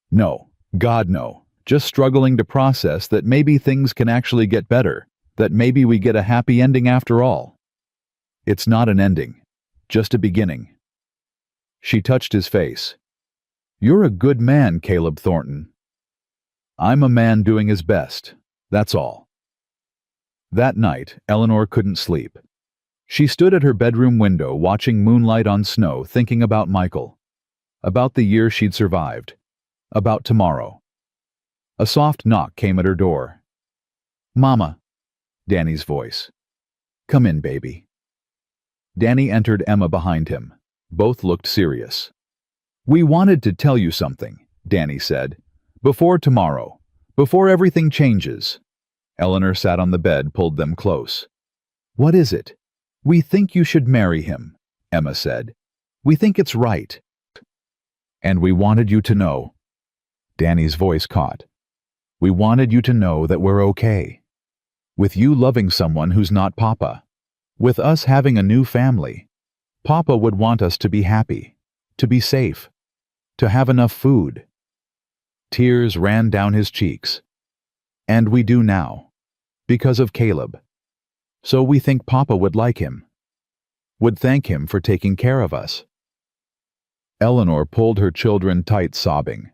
"No. God, no. Just struggling to process that maybe things can actually get better, that maybe we get a happy ending after all." "It's not an ending. Just a beginning." She touched his face. "You're a good man, Caleb Thornton." "I'm a man doing his best. That's all." That night, Eleanor couldn't sleep. She stood at her bedroom window, watching moonlight on snow, thinking about Michael. About the year she'd survived. About tomorrow. A soft knock came at her door. "Mama," Danny's voice. "Come in, baby." Danny entered, Emma behind him. Both looked serious. "We wanted to tell you something," Danny said. "Before tomorrow. Before everything changes." Eleanor sat on the bed, pulled them close. "What is it?" "We think you should marry him," Emma said. "We think it's right." "And we wanted you to know." Danny's voice caught. "We wanted you to know that we're okay. With you loving someone who's not Papa. With us having a new family. Papa would want us to be happy, to be safe, to have enough food." Tears ran down his cheeks. "And we do now. Because of Caleb. So we think Papa would like him. Would thank him for taking care of us." Eleanor pulled her children tight, sobbing.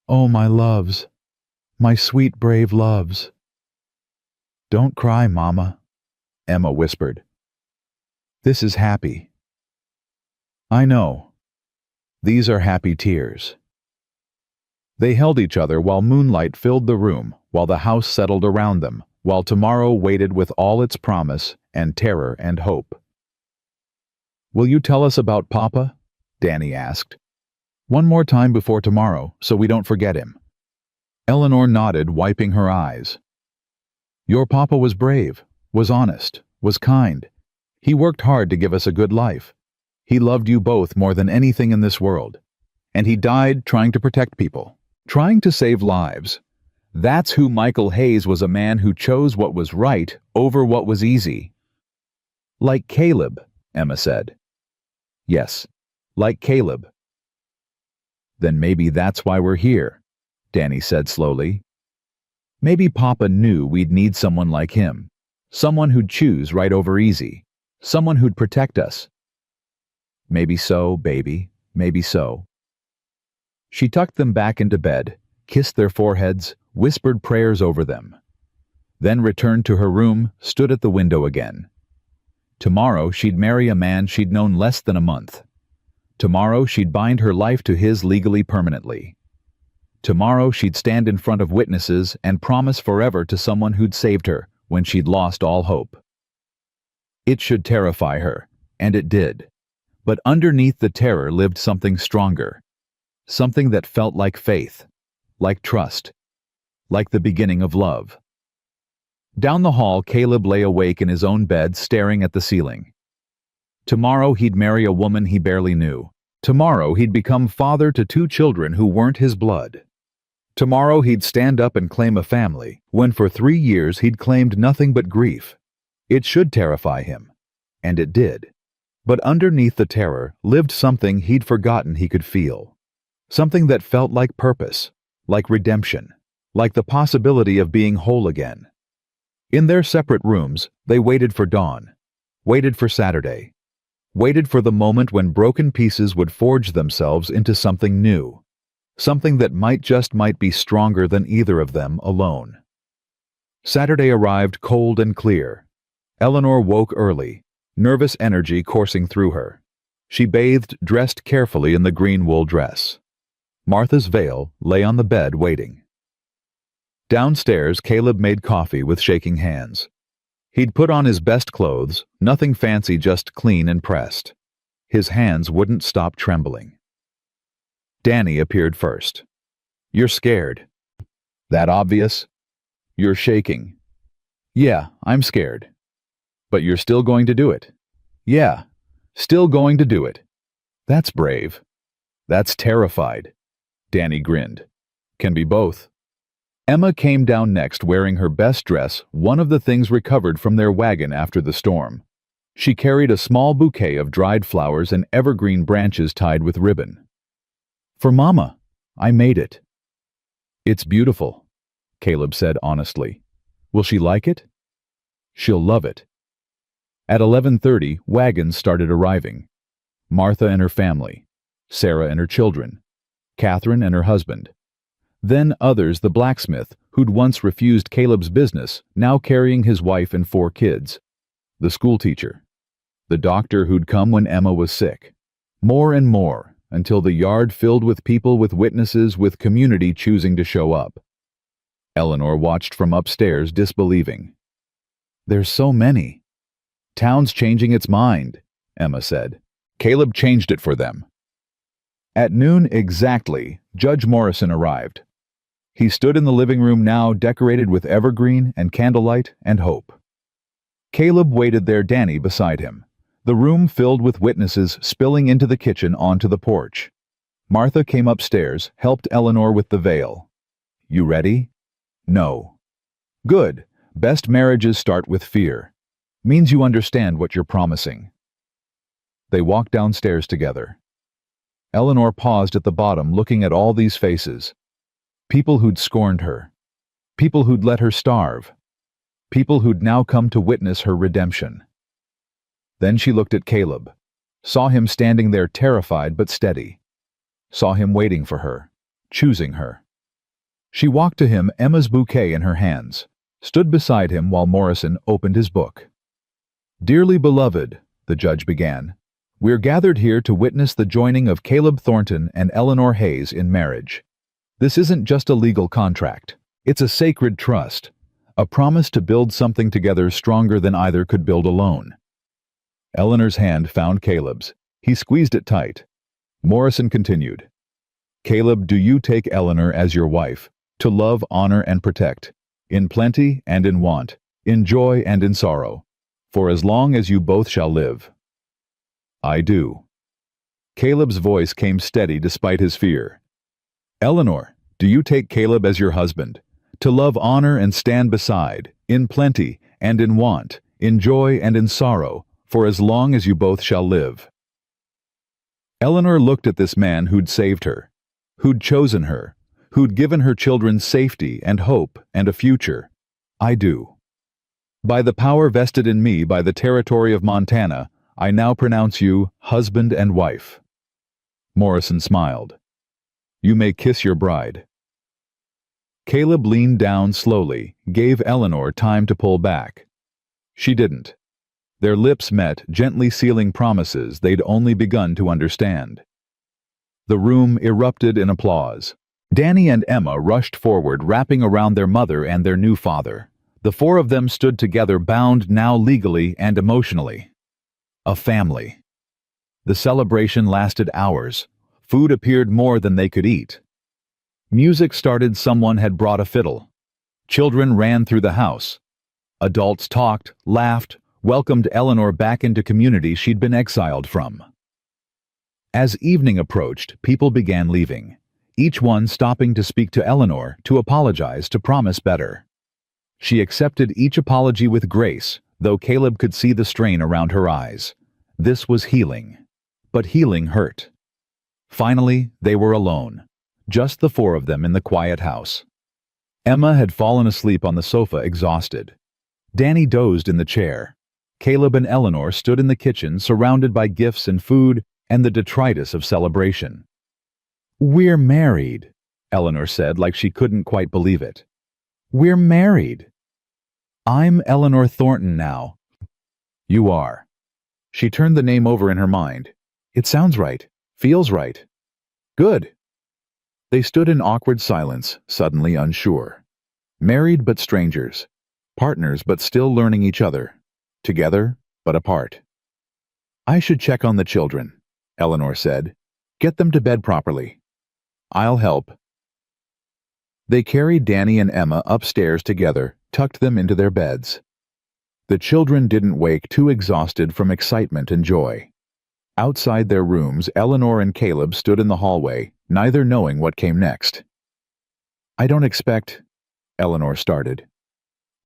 "Oh, my loves. My sweet, brave loves." "Don't cry, Mama," Emma whispered. "This is happy." "I know. These are happy tears." They held each other while moonlight filled the room, while the house settled around them, while tomorrow waited with all its promise and terror and hope. "Will you tell us about Papa?" Danny asked. "One more time before tomorrow, so we don't forget him." Eleanor nodded, wiping her eyes. "Your Papa was brave, was honest, was kind. He worked hard to give us a good life. He loved you both more than anything in this world. And he died trying to protect people, trying to save lives. That's who Michael Hayes was, a man who chose what was right over what was easy. Like Caleb, Emma said. Yes, like Caleb. Then maybe that's why we're here, Danny said slowly. Maybe Papa knew we'd need someone like him, someone who'd choose right over easy, someone who'd protect us. Maybe so, baby, maybe so. She tucked them back into bed, kissed their foreheads, whispered prayers over them. Then returned to her room, stood at the window again. Tomorrow she'd marry a man she'd known less than a month. Tomorrow she'd bind her life to his legally permanently. Tomorrow she'd stand in front of witnesses and promise forever to someone who'd saved her when she'd lost all hope. It should terrify her, and it did. But underneath the terror lived something stronger. Something that felt like faith, like trust, like the beginning of love. Down the hall, Caleb lay awake in his own bed, staring at the ceiling. Tomorrow he'd marry a woman he barely knew. Tomorrow he'd become father to 2 children who weren't his blood. Tomorrow he'd stand up and claim a family, when for 3 years he'd claimed nothing but grief. It should terrify him, and it did. But underneath the terror lived something he'd forgotten he could feel. Something that felt like purpose, like redemption, like the possibility of being whole again. In their separate rooms, they waited for dawn, waited for Saturday, waited for the moment when broken pieces would forge themselves into something new, something that might be stronger than either of them alone. Saturday arrived cold and clear. Eleanor woke early, nervous energy coursing through her. She bathed, dressed carefully in the green wool dress. Martha's veil lay on the bed waiting. Downstairs, Caleb made coffee with shaking hands. He'd put on his best clothes, nothing fancy, just clean and pressed. His hands wouldn't stop trembling. Danny appeared first. "You're scared." "That obvious?" "You're shaking." "Yeah, I'm scared." "But you're still going to do it." "Yeah, still going to do it." "That's brave." "That's terrified." Danny grinned. "Can be both." Emma came down next wearing her best dress, one of the things recovered from their wagon after the storm. She carried a small bouquet of dried flowers and evergreen branches tied with ribbon. "For Mama, I made it." "It's beautiful," Caleb said honestly. "Will she like it?" "She'll love it." At 11:30, wagons started arriving. Martha and her family, Sarah and her children, Catherine and her husband. Then others, the blacksmith, who'd once refused Caleb's business, now carrying his wife and 4 kids. The schoolteacher. The doctor who'd come when Emma was sick. More and more, until the yard filled with people, with witnesses, with community choosing to show up. Eleanor watched from upstairs, disbelieving. "There's so many." "Town's changing its mind," Emma said. "Caleb changed it for them." At noon exactly, Judge Morrison arrived. He stood in the living room now, decorated with evergreen and candlelight and hope. Caleb waited there, Danny beside him. The room filled with witnesses spilling into the kitchen onto the porch. Martha came upstairs, helped Eleanor with the veil. "You ready?" "No." "Good. Best marriages start with fear. Means you understand what you're promising." They walked downstairs together. Eleanor paused at the bottom, looking at all these faces. People who'd scorned her. People who'd let her starve. People who'd now come to witness her redemption. Then she looked at Caleb, saw him standing there terrified but steady. Saw him waiting for her, choosing her. She walked to him, Emma's bouquet in her hands, stood beside him while Morrison opened his book. "Dearly beloved," the judge began, "we're gathered here to witness the joining of Caleb Thornton and Eleanor Hayes in marriage. This isn't just a legal contract. It's a sacred trust, a promise to build something together stronger than either could build alone." Eleanor's hand found Caleb's. He squeezed it tight. Morrison continued. "Caleb, do you take Eleanor as your wife, to love, honor, and protect, in plenty and in want, in joy and in sorrow, for as long as you both shall live. I do. Caleb's voice came steady despite his fear. Eleanor, do you take Caleb as your husband, to love, honor, and stand beside, in plenty and in want, in joy and in sorrow, for as long as you both shall live? Eleanor looked at this man who'd saved her, who'd chosen her, who'd given her children safety and hope and a future. I do. By the power vested in me by the territory of Montana, I now pronounce you husband and wife. Morrison smiled. You may kiss your bride. Caleb leaned down slowly, gave Eleanor time to pull back. She didn't. Their lips met, gently sealing promises they'd only begun to understand. The room erupted in applause. Danny and Emma rushed forward, wrapping around their mother and their new father. The four of them stood together, bound now legally and emotionally. A family. The celebration lasted hours. Food appeared more than they could eat. Music started. Someone had brought a fiddle. Children ran through the house. Adults talked, laughed, welcomed Eleanor back into community she'd been exiled from. As evening approached, people began leaving, each one stopping to speak to Eleanor, to apologize, to promise better. She accepted each apology with grace, though Caleb could see the strain around her eyes. This was healing. But healing hurt. Finally, they were alone. Just the four of them in the quiet house. Emma had fallen asleep on the sofa, exhausted. Danny dozed in the chair. Caleb and Eleanor stood in the kitchen, surrounded by gifts and food and the detritus of celebration. "We're married," Eleanor said, like she couldn't quite believe it. "We're married. I'm Eleanor Thornton now." "You are." She turned the name over in her mind. "It sounds right. Feels right. Good." They stood in awkward silence, suddenly unsure. Married but strangers. Partners but still learning each other. Together but apart. "I should check on the children," Eleanor said. "Get them to bed properly." "I'll help." They carried Danny and Emma upstairs together, tucked them into their beds. The children didn't wake, too exhausted from excitement and joy. Outside their rooms, Eleanor and Caleb stood in the hallway, neither knowing what came next. "I don't expect," Eleanor started.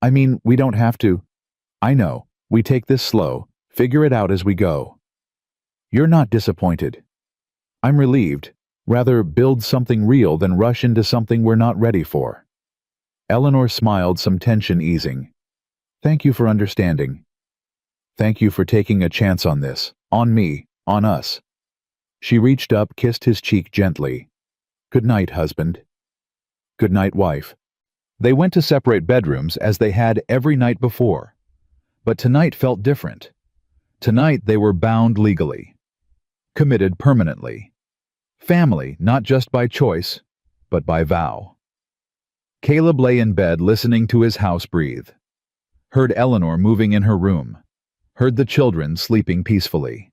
"I mean, we don't have to." "I know. We take this slow, figure it out as we go." "You're not disappointed." "I'm relieved. Rather build something real than rush into something we're not ready for." Eleanor smiled, some tension easing. "Thank you for understanding. Thank you for taking a chance on this, on me, on us." She reached up, kissed his cheek gently. "Good night, husband." "Good night, wife." They went to separate bedrooms as they had every night before. But tonight felt different. Tonight they were bound legally. Committed permanently. Family, not just by choice, but by vow. Caleb lay in bed listening to his house breathe. Heard Eleanor moving in her room. Heard the children sleeping peacefully.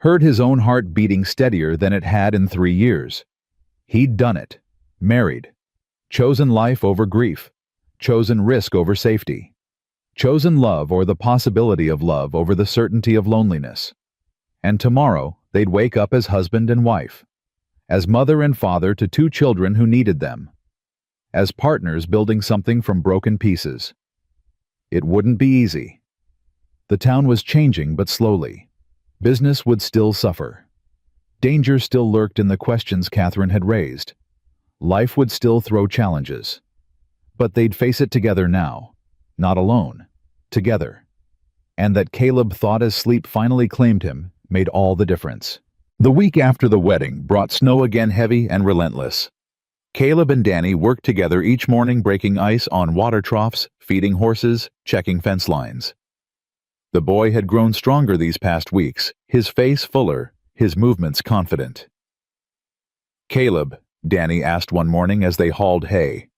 Heard his own heart beating steadier than it had in 3 years. He'd done it. Married. Chosen life over grief. Chosen risk over safety. Chosen love or the possibility of love over the certainty of loneliness. And tomorrow they'd wake up as husband and wife. As mother and father to 2 children who needed them. As partners building something from broken pieces. It wouldn't be easy. The town was changing, but slowly. Business would still suffer. Danger still lurked in the questions Catherine had raised. Life would still throw challenges. But they'd face it together now. Not alone. Together. And that Caleb thought as sleep finally claimed him made all the difference. The week after the wedding brought snow again, heavy and relentless. Caleb and Danny worked together each morning, breaking ice on water troughs, feeding horses, checking fence lines. The boy had grown stronger these past weeks, his face fuller, his movements confident. "Caleb," Danny asked one morning as they hauled hay,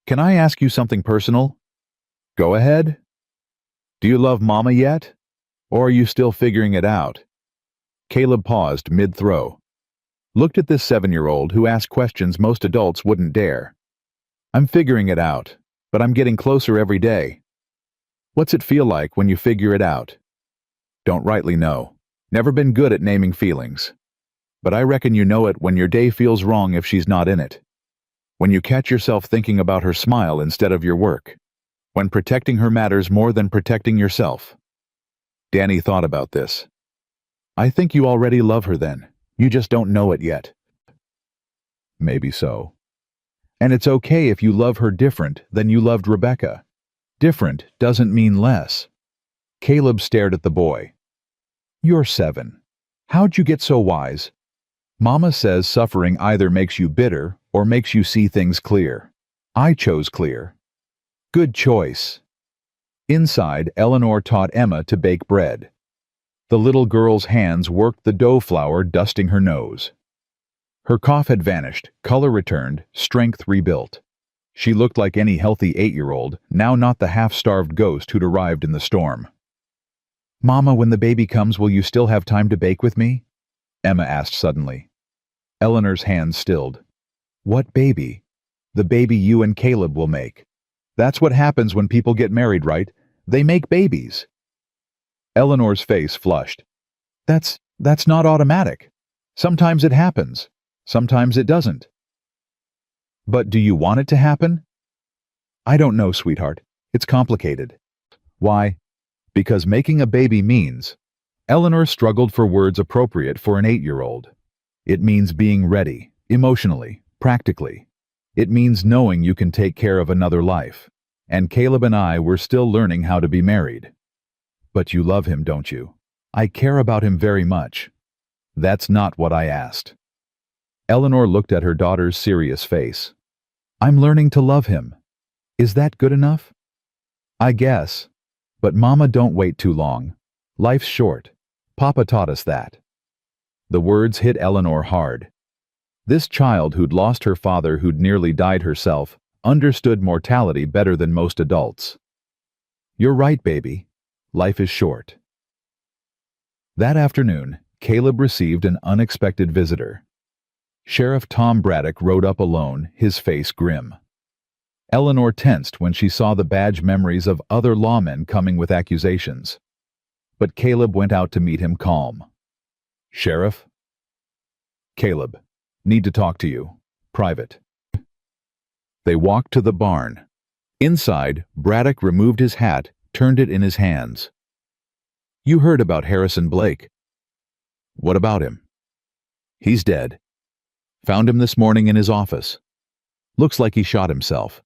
"can I ask you something personal?" "Go ahead." "Do you love Mama yet? Or are you still figuring it out?" Caleb paused mid-throw. Looked at this 7-year-old who asked questions most adults wouldn't dare. "I'm figuring it out, but I'm getting closer every day." What's it feel like when you figure it out? Don't rightly know. Never been good at naming feelings. But I reckon you know it when your day feels wrong if she's not in it. When you catch yourself thinking about her smile instead of your work. When protecting her matters more than protecting yourself. Danny thought about this. I think you already love her then. You just don't know it yet. Maybe so. And it's okay if you love her different than you loved Rebecca. Different doesn't mean less. Caleb stared at the boy. You're 7. How'd you get so wise? Mama says suffering either makes you bitter or makes you see things clear. I chose clear. Good choice. Inside, Eleanor taught Emma to bake bread. The little girl's hands worked the dough flour, dusting her nose. Her cough had vanished, color returned, strength rebuilt. She looked like any healthy 8-year-old, now not the half-starved ghost who'd arrived in the storm. Mama, when the baby comes, will you still have time to bake with me? Emma asked suddenly. Eleanor's hands stilled. What baby? The baby you and Caleb will make. That's what happens when people get married, right? They make babies. Eleanor's face flushed. That's not automatic. Sometimes it happens. Sometimes it doesn't. But do you want it to happen? I don't know, sweetheart. It's complicated. Why? Because making a baby means. Eleanor struggled for words appropriate for an 8-year-old. It means being ready, emotionally, practically. It means knowing you can take care of another life. And Caleb and I were still learning how to be married. But you love him, don't you? I care about him very much. That's not what I asked. Eleanor looked at her daughter's serious face. I'm learning to love him. Is that good enough? I guess. But Mama, don't wait too long. Life's short. Papa taught us that. The words hit Eleanor hard. This child who'd lost her father, who'd nearly died herself, understood mortality better than most adults. You're right, baby. Life is short. That afternoon, Caleb received an unexpected visitor. Sheriff Tom Braddock rode up alone, his face grim. Eleanor tensed when she saw the badge memories of other lawmen coming with accusations. But Caleb went out to meet him calm. Sheriff? Caleb, need to talk to you. Private. They walked to the barn. Inside, Braddock removed his hat, turned it in his hands. You heard about Harrison Blake. What about him? He's dead. Found him this morning in his office. Looks like he shot himself.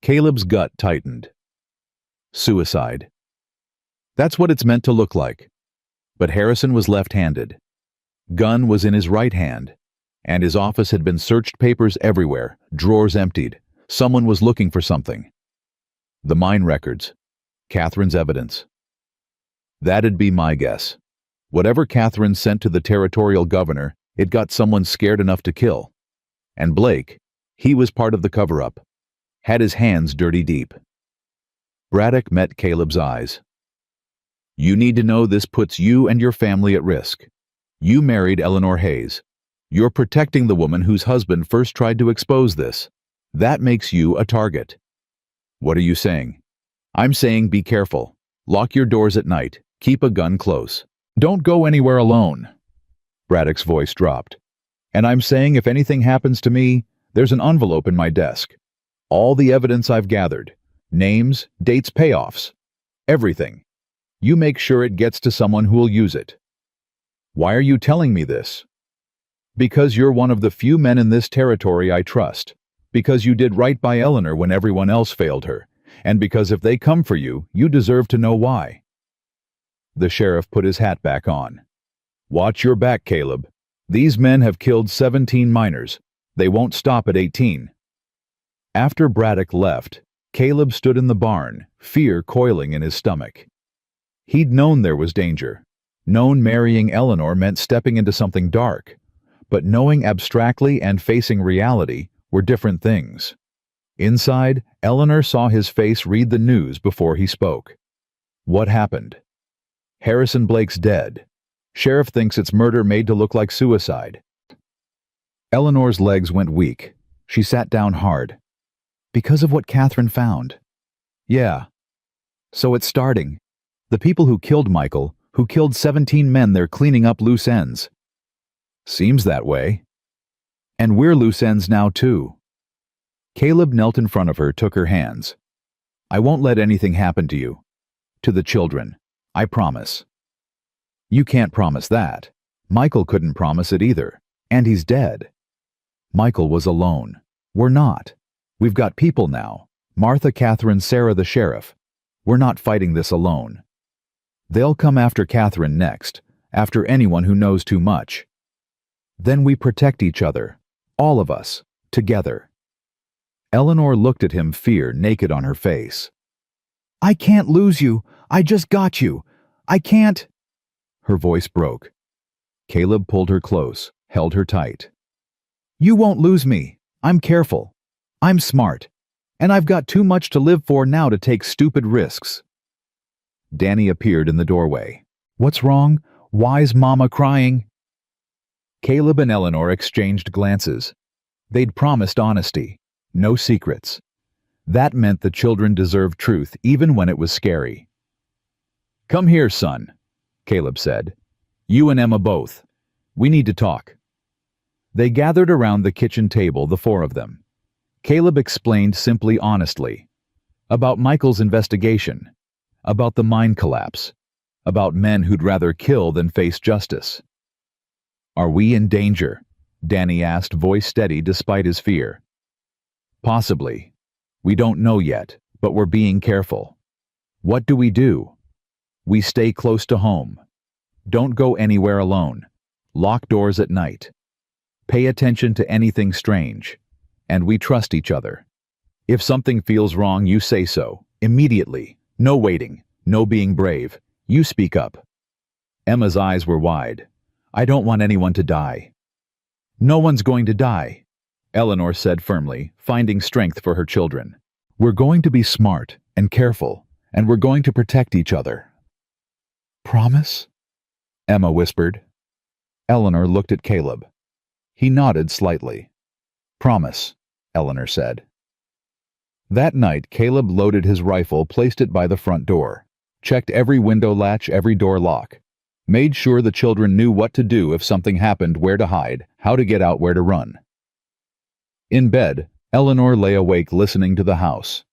Caleb's gut tightened. Suicide. That's what it's meant to look like. But Harrison was left-handed. Gun was in his right hand. And his office had been searched, papers everywhere, drawers emptied. Someone was looking for something. The mine records. Catherine's evidence. That'd be my guess. Whatever Catherine sent to the territorial governor, it got someone scared enough to kill. And Blake, he was part of the cover-up. Had his hands dirty deep. Braddock met Caleb's eyes. You need to know this puts you and your family at risk. You married Eleanor Hayes. You're protecting the woman whose husband first tried to expose this. That makes you a target. What are you saying? I'm saying be careful. Lock your doors at night. Keep a gun close. Don't go anywhere alone. Braddock's voice dropped. And I'm saying if anything happens to me, there's an envelope in my desk. All the evidence I've gathered. Names, dates, payoffs. Everything. You make sure it gets to someone who'll use it. Why are you telling me this? Because you're one of the few men in this territory I trust. Because you did right by Eleanor when everyone else failed her. And because if they come for you, you deserve to know why. The sheriff put his hat back on. Watch your back, Caleb. These men have killed 17 miners. They won't stop at 18. After Braddock left, Caleb stood in the barn, fear coiling in his stomach. He'd known there was danger. Known marrying Eleanor meant stepping into something dark. But knowing abstractly and facing reality were different things. Inside, Eleanor saw his face read the news before he spoke. What happened? Harrison Blake's dead. Sheriff thinks it's murder made to look like suicide. Eleanor's legs went weak. She sat down hard. Because of what Catherine found. Yeah. So it's starting. The people who killed Michael, who killed 17 men, they're cleaning up loose ends. Seems that way. And we're loose ends now too. Caleb knelt in front of her, took her hands. I won't let anything happen to you. To the children. I promise. You can't promise that. Michael couldn't promise it either. And he's dead. Michael was alone. We're not. We've got people now. Martha, Catherine, Sarah, the sheriff. We're not fighting this alone. They'll come after Catherine next, after anyone who knows too much. Then we protect each other, all of us, together. Eleanor looked at him, fear naked on her face. I can't lose you. I just got you. I can't. Her voice broke. Caleb pulled her close, held her tight. You won't lose me. I'm careful. I'm smart. And I've got too much to live for now to take stupid risks. Danny appeared in the doorway. What's wrong? Why's Mama crying? Caleb and Eleanor exchanged glances. They'd promised honesty, no secrets. That meant the children deserved truth even when it was scary. Come here, son, Caleb said. You and Emma both. We need to talk. They gathered around the kitchen table, the four of them. Caleb explained simply, honestly, about Michael's investigation, about the mine collapse, about men who'd rather kill than face justice. Are we in danger? Danny asked, voice steady despite his fear. Possibly. We don't know yet, but we're being careful. What do? We stay close to home. Don't go anywhere alone. Lock doors at night. Pay attention to anything strange. And we trust each other. If something feels wrong, you say so, immediately. No waiting, no being brave. You speak up. Emma's eyes were wide. I don't want anyone to die. No one's going to die, Eleanor said firmly, finding strength for her children. We're going to be smart and careful, and we're going to protect each other. Promise? Emma whispered. Eleanor looked at Caleb. He nodded slightly. Promise, Eleanor said. That night, Caleb loaded his rifle, placed it by the front door, checked every window latch, every door lock, made sure the children knew what to do if something happened, where to hide, how to get out, where to run. In bed, Eleanor lay awake listening to the house.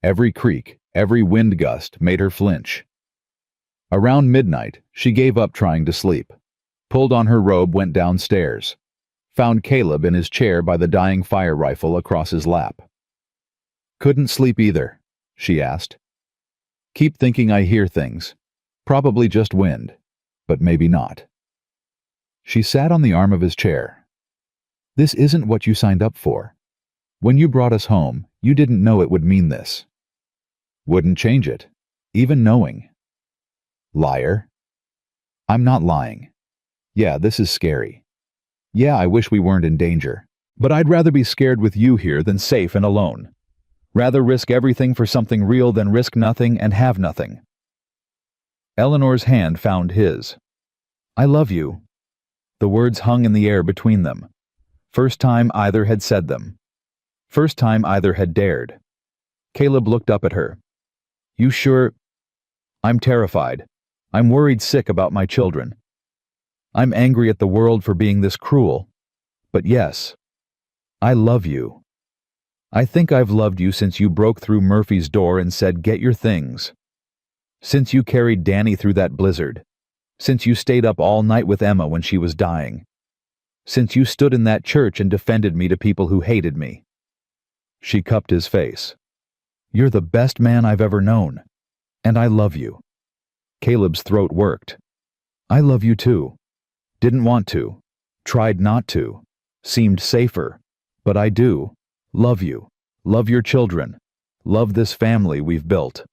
Every creak, every wind gust made her flinch. Around midnight, she gave up trying to sleep, pulled on her robe, went downstairs, found Caleb in his chair by the dying fire rifle across his lap. Couldn't sleep either, she asked. Keep thinking I hear things. Probably just wind, but maybe not. She sat on the arm of his chair. This isn't what you signed up for. When you brought us home, you didn't know it would mean this. Wouldn't change it, even knowing. Liar. I'm not lying. Yeah, this is scary. Yeah, I wish we weren't in danger. But I'd rather be scared with you here than safe and alone. Rather risk everything for something real than risk nothing and have nothing. Eleanor's hand found his. I love you. The words hung in the air between them. First time either had said them. First time either had dared. Caleb looked up at her. You sure? I'm terrified. I'm worried sick about my children. I'm angry at the world for being this cruel. But yes, I love you. I think I've loved you since you broke through Murphy's door and said, get your things. Since you carried Danny through that blizzard. Since you stayed up all night with Emma when she was dying. Since you stood in that church and defended me to people who hated me. She cupped his face. You're the best man I've ever known. And I love you. Caleb's throat worked. I love you too. Didn't want to. Tried not to. Seemed safer. But I do. Love you. Love your children. Love this family we've built.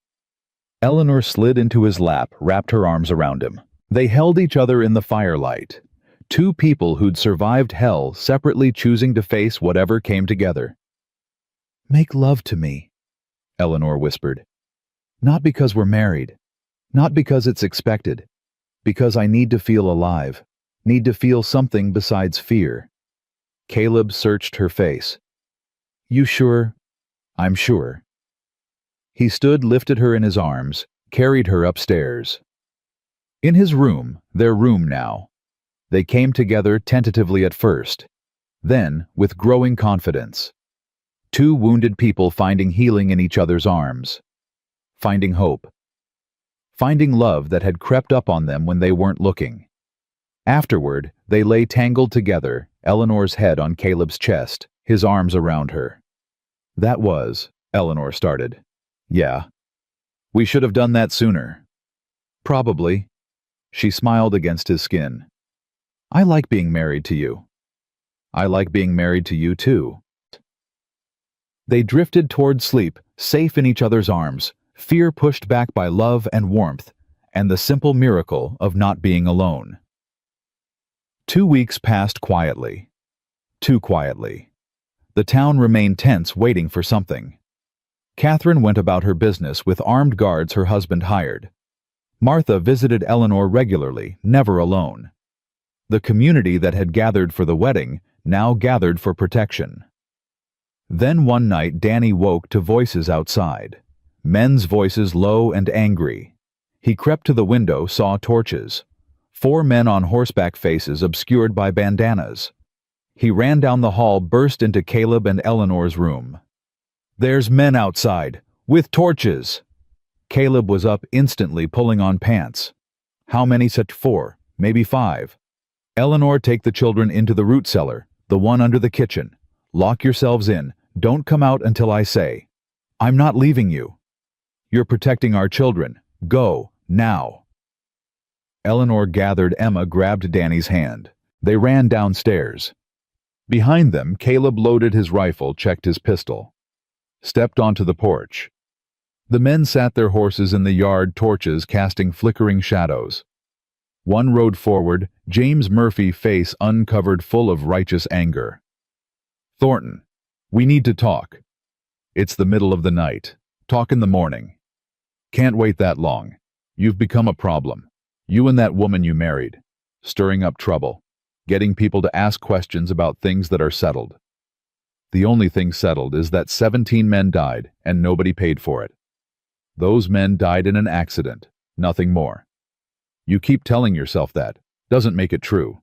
Eleanor slid into his lap, wrapped her arms around him. They held each other in the firelight. Two people who'd survived hell, separately choosing to face whatever came together. Make love to me, Eleanor whispered. Not because we're married. Not because it's expected. Because I need to feel alive. Need to feel something besides fear. Caleb searched her face. You sure? I'm sure. He stood, lifted her in his arms, carried her upstairs. In his room, their room now. They came together tentatively at first, then with growing confidence. Two wounded people finding healing in each other's arms. Finding hope. Finding love that had crept up on them when they weren't looking. Afterward, they lay tangled together, Eleanor's head on Caleb's chest, his arms around her. That was, Eleanor started. Yeah. We should have done that sooner. Probably. She smiled against his skin. I like being married to you. I like being married to you too. They drifted toward sleep, safe in each other's arms, fear pushed back by love and warmth, and the simple miracle of not being alone. 2 weeks passed quietly. Too quietly. The town remained tense, waiting for something. Catherine went about her business with armed guards her husband hired. Martha visited Eleanor regularly, never alone. The community that had gathered for the wedding now gathered for protection. Then one night Danny woke to voices outside. Men's voices low and angry. He crept to the window, saw torches. 4 men on horseback, faces obscured by bandanas. He ran down the hall, burst into Caleb and Eleanor's room. There's men outside, with torches. Caleb was up instantly, pulling on pants. How many? Such 4, maybe 5. Eleanor, take the children into the root cellar, the one under the kitchen. Lock yourselves in. Don't come out until I say. I'm not leaving you. You're protecting our children. Go, now. Eleanor gathered Emma, grabbed Danny's hand. They ran downstairs. Behind them, Caleb loaded his rifle, checked his pistol. Stepped onto the porch. The men sat their horses in the yard, torches casting flickering shadows. One rode forward, James Murphy, face uncovered, full of righteous anger. Thornton, we need to talk. It's the middle of the night. Talk in the morning. Can't wait that long. You've become a problem. You and that woman you married. Stirring up trouble. Getting people to ask questions about things that are settled. The only thing settled is that 17 men died and nobody paid for it. Those men died in an accident, nothing more. You keep telling yourself that. Doesn't make it true.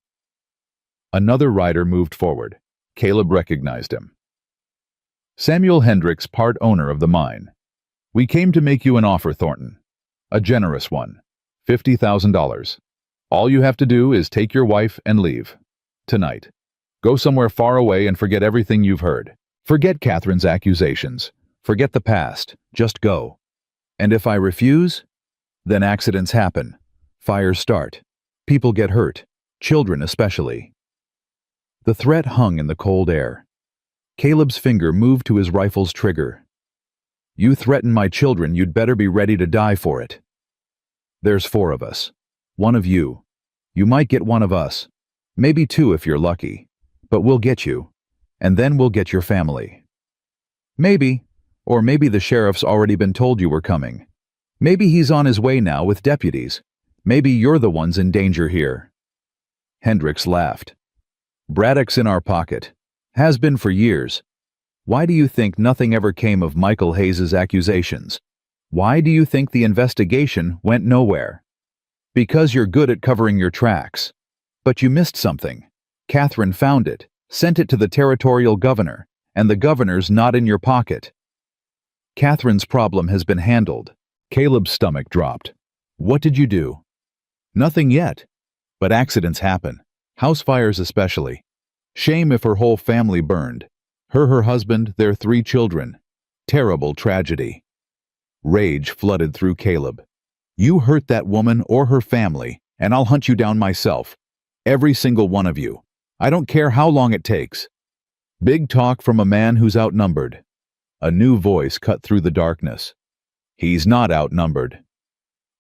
Another rider moved forward. Caleb recognized him. Samuel Hendricks, part owner of the mine. We came to make you an offer, Thornton. A generous one. $50,000. All you have to do is take your wife and leave. Tonight. Go somewhere far away and forget everything you've heard. Forget Catherine's accusations. Forget the past. Just go. And if I refuse, then accidents happen. Fires start. People get hurt. Children especially. The threat hung in the cold air. Caleb's finger moved to his rifle's trigger. You threaten my children, you'd better be ready to die for it. There's 4 of us. 1 of you. You might get 1 of us. Maybe 2 if you're lucky. But we'll get you. And then we'll get your family. Maybe. Or maybe the sheriff's already been told you were coming. Maybe he's on his way now with deputies. Maybe you're the ones in danger here. Hendricks laughed. Braddock's in our pocket. Has been for years. Why do you think nothing ever came of Michael Hayes's accusations? Why do you think the investigation went nowhere? Because you're good at covering your tracks. But you missed something. Catherine found it, sent it to the territorial governor, and the governor's not in your pocket. Catherine's problem has been handled. Caleb's stomach dropped. What did you do? Nothing yet. But accidents happen. House fires especially. Shame if her whole family burned. Her husband, their 3 children. Terrible tragedy. Rage flooded through Caleb. You hurt that woman or her family, and I'll hunt you down myself. Every single one of you. I don't care how long it takes. Big talk from a man who's outnumbered. A new voice cut through the darkness. He's not outnumbered.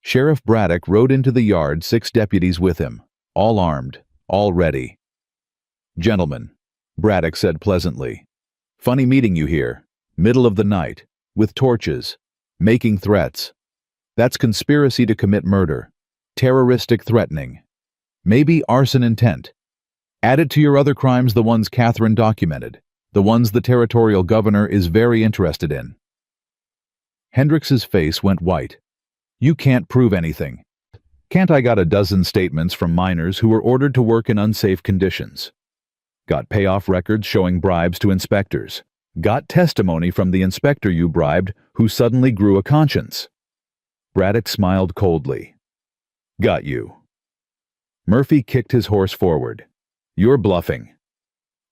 Sheriff Braddock rode into the yard, 6 deputies with him, all armed, all ready. Gentlemen, Braddock said pleasantly. Funny meeting you here, middle of the night, with torches, making threats. That's conspiracy to commit murder, terroristic threatening, maybe arson intent. Add it to your other crimes, the ones Catherine documented, the ones the territorial governor is very interested in. Hendrix's face went white. You can't prove anything. Can't I got a dozen statements from miners who were ordered to work in unsafe conditions. Got payoff records showing bribes to inspectors. Got testimony from the inspector you bribed who suddenly grew a conscience. Braddock smiled coldly. Got you. Murphy kicked his horse forward. You're bluffing.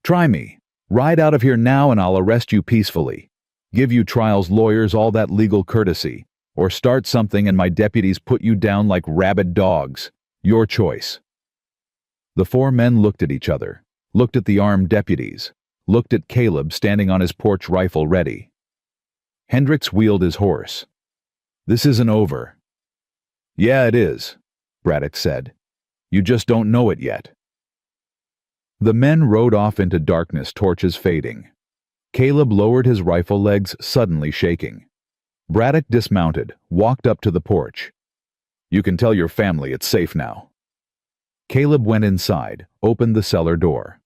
Try me. Ride out of here now and I'll arrest you peacefully. Give you trial's lawyers all that legal courtesy. Or start something and my deputies put you down like rabid dogs. Your choice. The four men looked at each other, looked at the armed deputies, looked at Caleb standing on his porch rifle ready. Hendrix wheeled his horse. This isn't over. Yeah, it is, Braddock said. You just don't know it yet. The men rode off into darkness, torches fading. Caleb lowered his rifle, legs suddenly shaking. Braddock dismounted, walked up to the porch. You can tell your family it's safe now. Caleb went inside, opened the cellar door.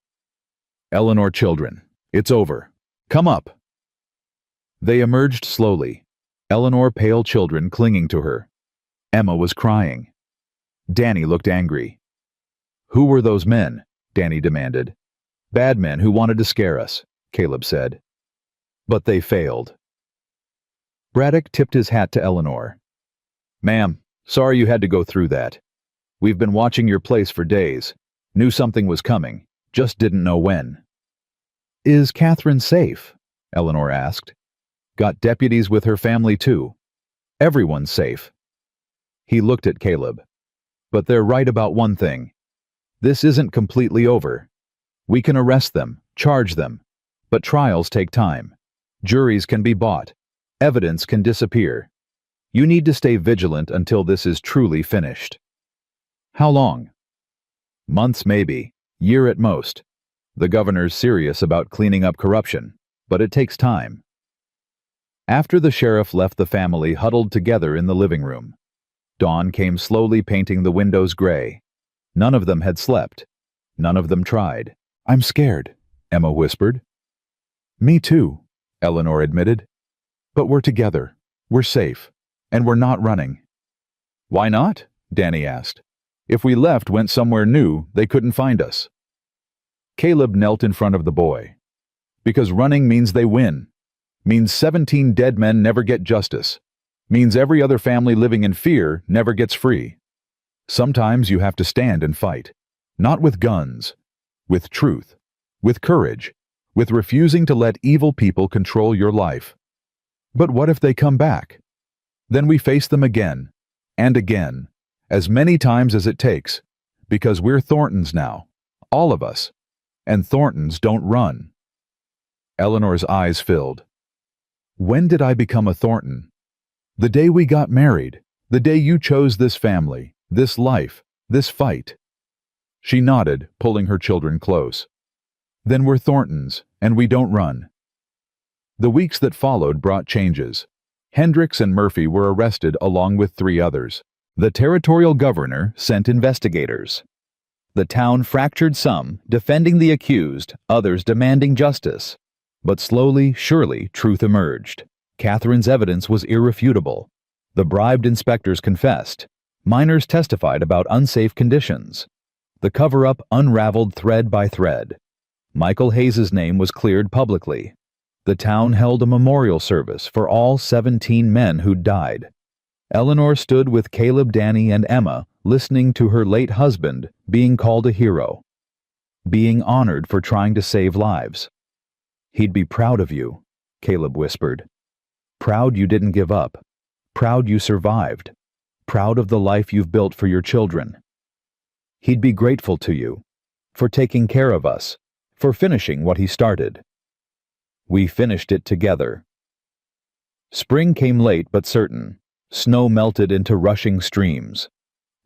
Eleanor, children, it's over. Come up. They emerged slowly. Eleanor, pale children clinging to her. Emma was crying. Danny looked angry. Who were those men? Danny demanded. Bad men who wanted to scare us, Caleb said. But they failed. Braddock tipped his hat to Eleanor. Ma'am, sorry you had to go through that. We've been watching your place for days. Knew something was coming, just didn't know when. Is Catherine safe? Eleanor asked. Got deputies with her family too. Everyone's safe. He looked at Caleb. But they're right about one thing. This isn't completely over. We can arrest them, charge them, but trials take time. Juries can be bought. Evidence can disappear. You need to stay vigilant until this is truly finished. How long? Months maybe, year at most. The governor's serious about cleaning up corruption, but it takes time. After the sheriff left, the family huddled together in the living room. Dawn came slowly, painting the windows gray. None of them had slept. None of them tried. I'm scared, Emma whispered. Me too, Eleanor admitted. But we're together. We're safe. And we're not running. Why not? Danny asked. If we left, went somewhere new, they couldn't find us. Caleb knelt in front of the boy. Because running means they win. Means 17 dead men never get justice. Means every other family living in fear never gets free. Sometimes you have to stand and fight. Not with guns. With truth. With courage. With refusing to let evil people control your life. But what if they come back? Then we face them again. And again. As many times as it takes. Because we're Thorntons now. All of us. And Thorntons don't run. Eleanor's eyes filled. When did I become a Thornton? The day we got married. The day you chose this family, this life, this fight. She nodded, pulling her children close. Then we're Thorntons, and we don't run. The weeks that followed brought changes. Hendrix and Murphy were arrested along with 3 others. The territorial governor sent investigators. The town fractured, some defending the accused, others demanding justice. But slowly, surely, truth emerged. Catherine's evidence was irrefutable. The bribed inspectors confessed. Miners testified about unsafe conditions. The cover-up unraveled thread by thread. Michael Hayes's name was cleared publicly. The town held a memorial service for all 17 men who'd died. Eleanor stood with Caleb, Danny, and Emma, listening to her late husband being called a hero. Being honored for trying to save lives. He'd be proud of you, Caleb whispered. Proud you didn't give up. Proud you survived. Proud of the life you've built for your children. He'd be grateful to you. For taking care of us. For finishing what he started. We finished it together. Spring came late but certain. Snow melted into rushing streams.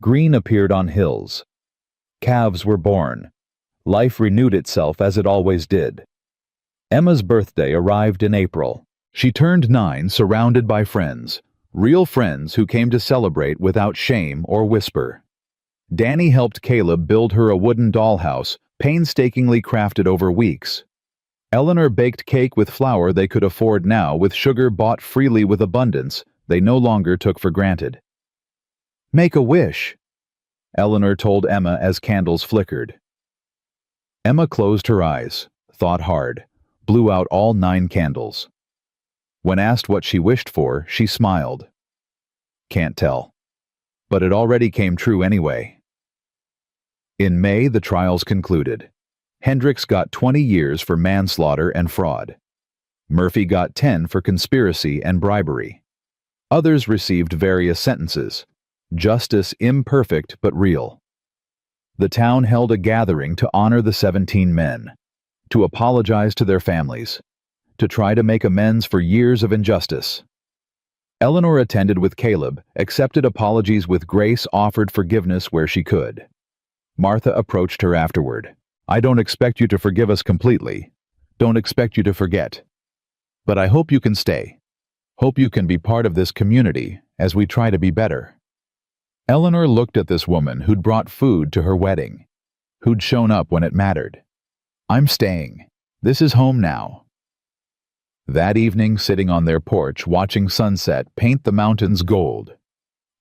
Green appeared on hills. Calves were born. Life renewed itself as it always did. Emma's birthday arrived in April. She turned 9, surrounded by friends. Real friends who came to celebrate without shame or whisper. Danny helped Caleb build her a wooden dollhouse, painstakingly crafted over weeks. Eleanor baked cake with flour they could afford now, with sugar bought freely with abundance they no longer took for granted. "Make a wish," Eleanor told Emma as candles flickered. Emma closed her eyes, thought hard, blew out all 9 candles. When asked what she wished for, she smiled. "Can't tell. But it already came true anyway." In May, the trials concluded. Hendricks got 20 years for manslaughter and fraud. Murphy got 10 for conspiracy and bribery. Others received various sentences. Justice imperfect but real. The town held a gathering to honor the 17 men, to apologize to their families, to try to make amends for years of injustice. Eleanor attended with Caleb, accepted apologies with grace, offered forgiveness where she could. Martha approached her afterward. "I don't expect you to forgive us completely. Don't expect you to forget. But I hope you can stay. Hope you can be part of this community as we try to be better." Eleanor looked at this woman who'd brought food to her wedding, who'd shown up when it mattered. "I'm staying. This is home now." That evening, sitting on their porch, watching sunset paint the mountains gold,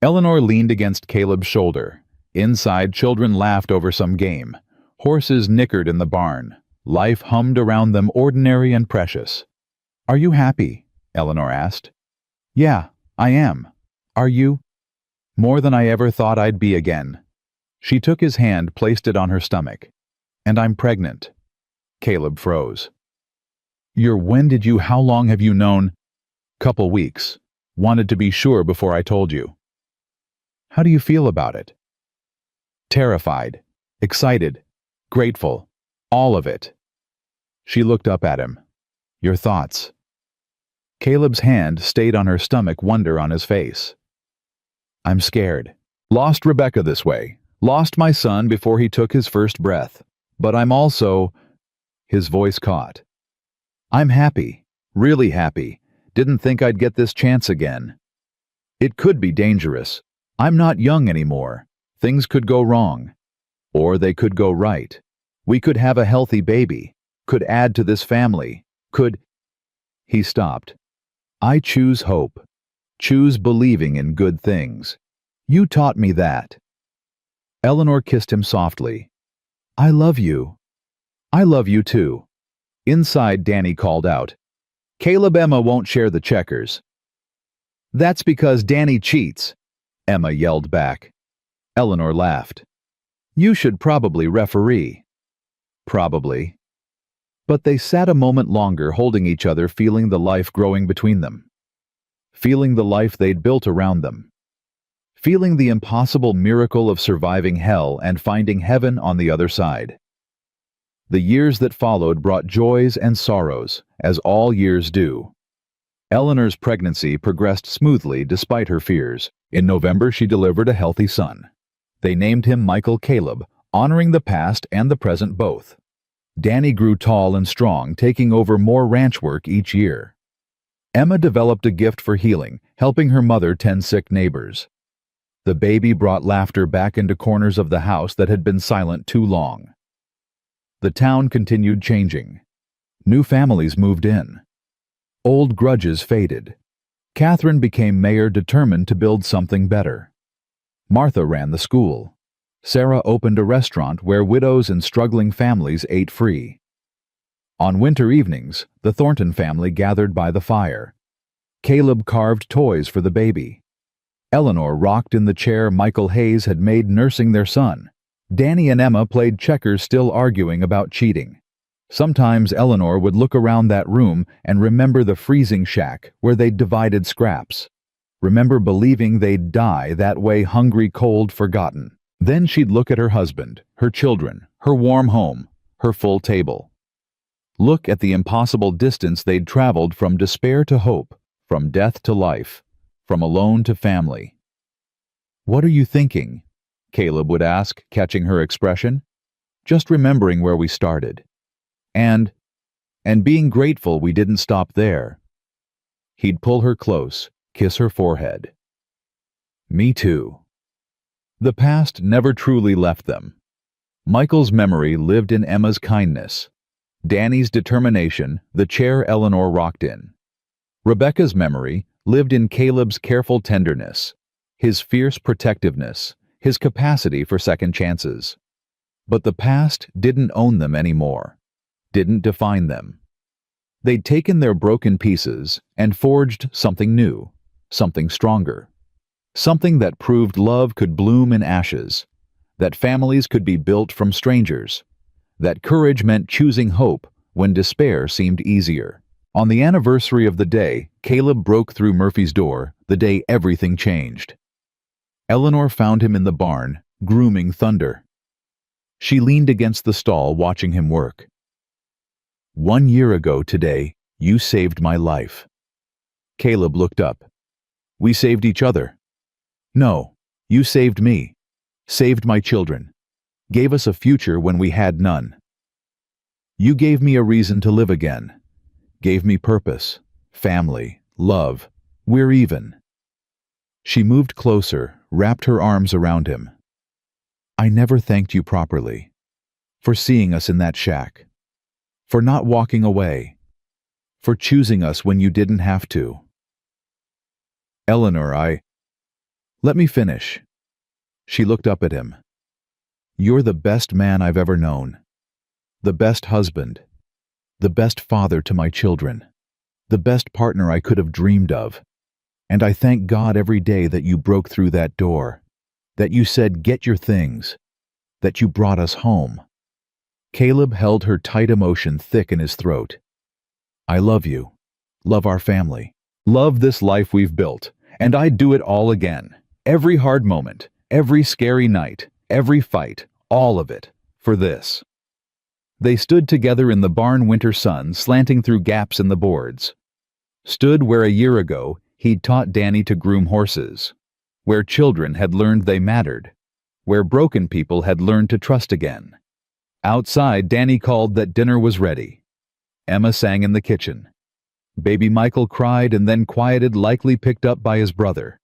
Eleanor leaned against Caleb's shoulder. Inside, children laughed over some game. Horses nickered in the barn. Life hummed around them, ordinary and precious. "Are you happy?" Eleanor asked. "Yeah, I am. Are you?" "More than I ever thought I'd be again." She took his hand, placed it on her stomach. "And I'm pregnant." Caleb froze. How long have you known?" "Couple weeks. Wanted to be sure before I told you." "How do you feel about it?" "Terrified, excited, grateful, all of it." She looked up at him. "Your thoughts?" Caleb's hand stayed on her stomach, wonder on his face. "I'm scared. Lost Rebecca this way. Lost my son before he took his first breath. But I'm also—" His voice caught. "I'm happy. Really happy. Didn't think I'd get this chance again. It could be dangerous. I'm not young anymore. Things could go wrong. Or they could go right. We could have a healthy baby. Could add to this family. Could—" He stopped. "I choose hope. Choose believing in good things. You taught me that." Eleanor kissed him softly. "I love you." "I love you too." Inside, Danny called out, "Caleb, Emma won't share the checkers." "That's because Danny cheats," Emma yelled back. Eleanor laughed. "You should probably referee." "Probably." But they sat a moment longer, holding each other, feeling the life growing between them. Feeling the life they'd built around them. Feeling the impossible miracle of surviving hell and finding heaven on the other side. The years that followed brought joys and sorrows, as all years do. Eleanor's pregnancy progressed smoothly despite her fears. In November, she delivered a healthy son. They named him Michael Caleb, honoring the past and the present both. Danny grew tall and strong, taking over more ranch work each year. Emma developed a gift for healing, helping her mother tend sick neighbors. The baby brought laughter back into corners of the house that had been silent too long. The town continued changing. New families moved in. Old grudges faded. Catherine became mayor, determined to build something better. Martha ran the school. Sarah opened a restaurant where widows and struggling families ate free. On winter evenings, the Thornton family gathered by the fire. Caleb carved toys for the baby. Eleanor rocked in the chair Michael Hayes had made nursing their son. Danny and Emma played checkers, still arguing about cheating. Sometimes Eleanor would look around that room and remember the freezing shack where they'd divided scraps. Remember believing they'd die that way, hungry, cold, forgotten. Then she'd look at her husband, her children, her warm home, her full table. Look at the impossible distance they'd traveled, from despair to hope, from death to life, from alone to family. "What are you thinking?" Caleb would ask, catching her expression. "Just remembering where we started. And being grateful we didn't stop there." He'd pull her close, kiss her forehead. "Me too." The past never truly left them. Michael's memory lived in Emma's kindness. Danny's determination, the chair Eleanor rocked in. Rebecca's memory lived in Caleb's careful tenderness, his fierce protectiveness, his capacity for second chances. But the past didn't own them anymore, didn't define them. They'd taken their broken pieces and forged something new, something stronger. Something that proved love could bloom in ashes, that families could be built from strangers, that courage meant choosing hope when despair seemed easier. On the anniversary of the day Caleb broke through Murphy's door, the day everything changed. Eleanor found him in the barn, grooming Thunder. She leaned against the stall watching him work. "1 year ago today, you saved my life." Caleb looked up. "We saved each other." "No, you saved me, saved my children, gave us a future when we had none. You gave me a reason to live again, gave me purpose, family, love. We're even." She moved closer, wrapped her arms around him. "I never thanked you properly. For seeing us in that shack. For not walking away. For choosing us when you didn't have to. Eleanor, Let me finish." She looked up at him. "You're the best man I've ever known. The best husband. The best father to my children. The best partner I could have dreamed of. And I thank God every day that you broke through that door. That you said, 'Get your things.' That you brought us home." Caleb held her tight emotion thick in his throat. "I love you. Love our family. Love this life we've built. And I'd do it all again. Every hard moment, every scary night, every fight, all of it, for this." They stood together in the barn winter sun slanting through gaps in the boards. Stood where a year ago he'd taught Danny to groom horses. Where children had learned they mattered. Where broken people had learned to trust again. Outside, Danny called that dinner was ready. Emma sang in the kitchen. Baby Michael cried and then quieted, likely picked up by his brother.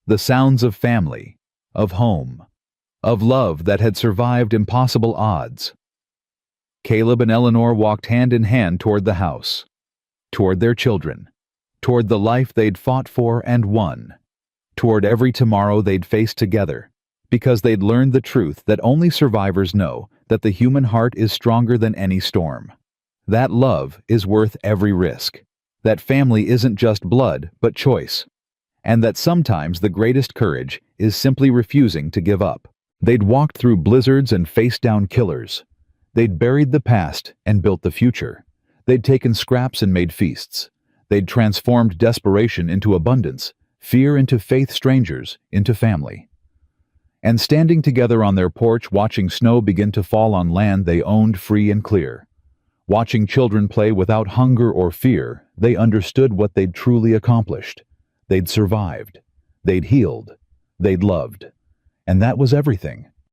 The sounds of family, of home, of love that had survived impossible odds. Caleb and Eleanor walked hand in hand toward the house, toward their children, toward the life they'd fought for and won, toward every tomorrow they'd face together, because they'd learned the truth that only survivors know, that the human heart is stronger than any storm. That love is worth every risk. That family isn't just blood, but choice. And that sometimes the greatest courage is simply refusing to give up. They'd walked through blizzards and faced down killers. They'd buried the past and built the future. They'd taken scraps and made feasts. They'd transformed desperation into abundance, fear into faith, strangers into family. And standing together on their porch, watching snow begin to fall on land they owned free and clear. Watching children play without hunger or fear, they understood what they'd truly accomplished. They'd survived. They'd healed. They'd loved. And that was everything.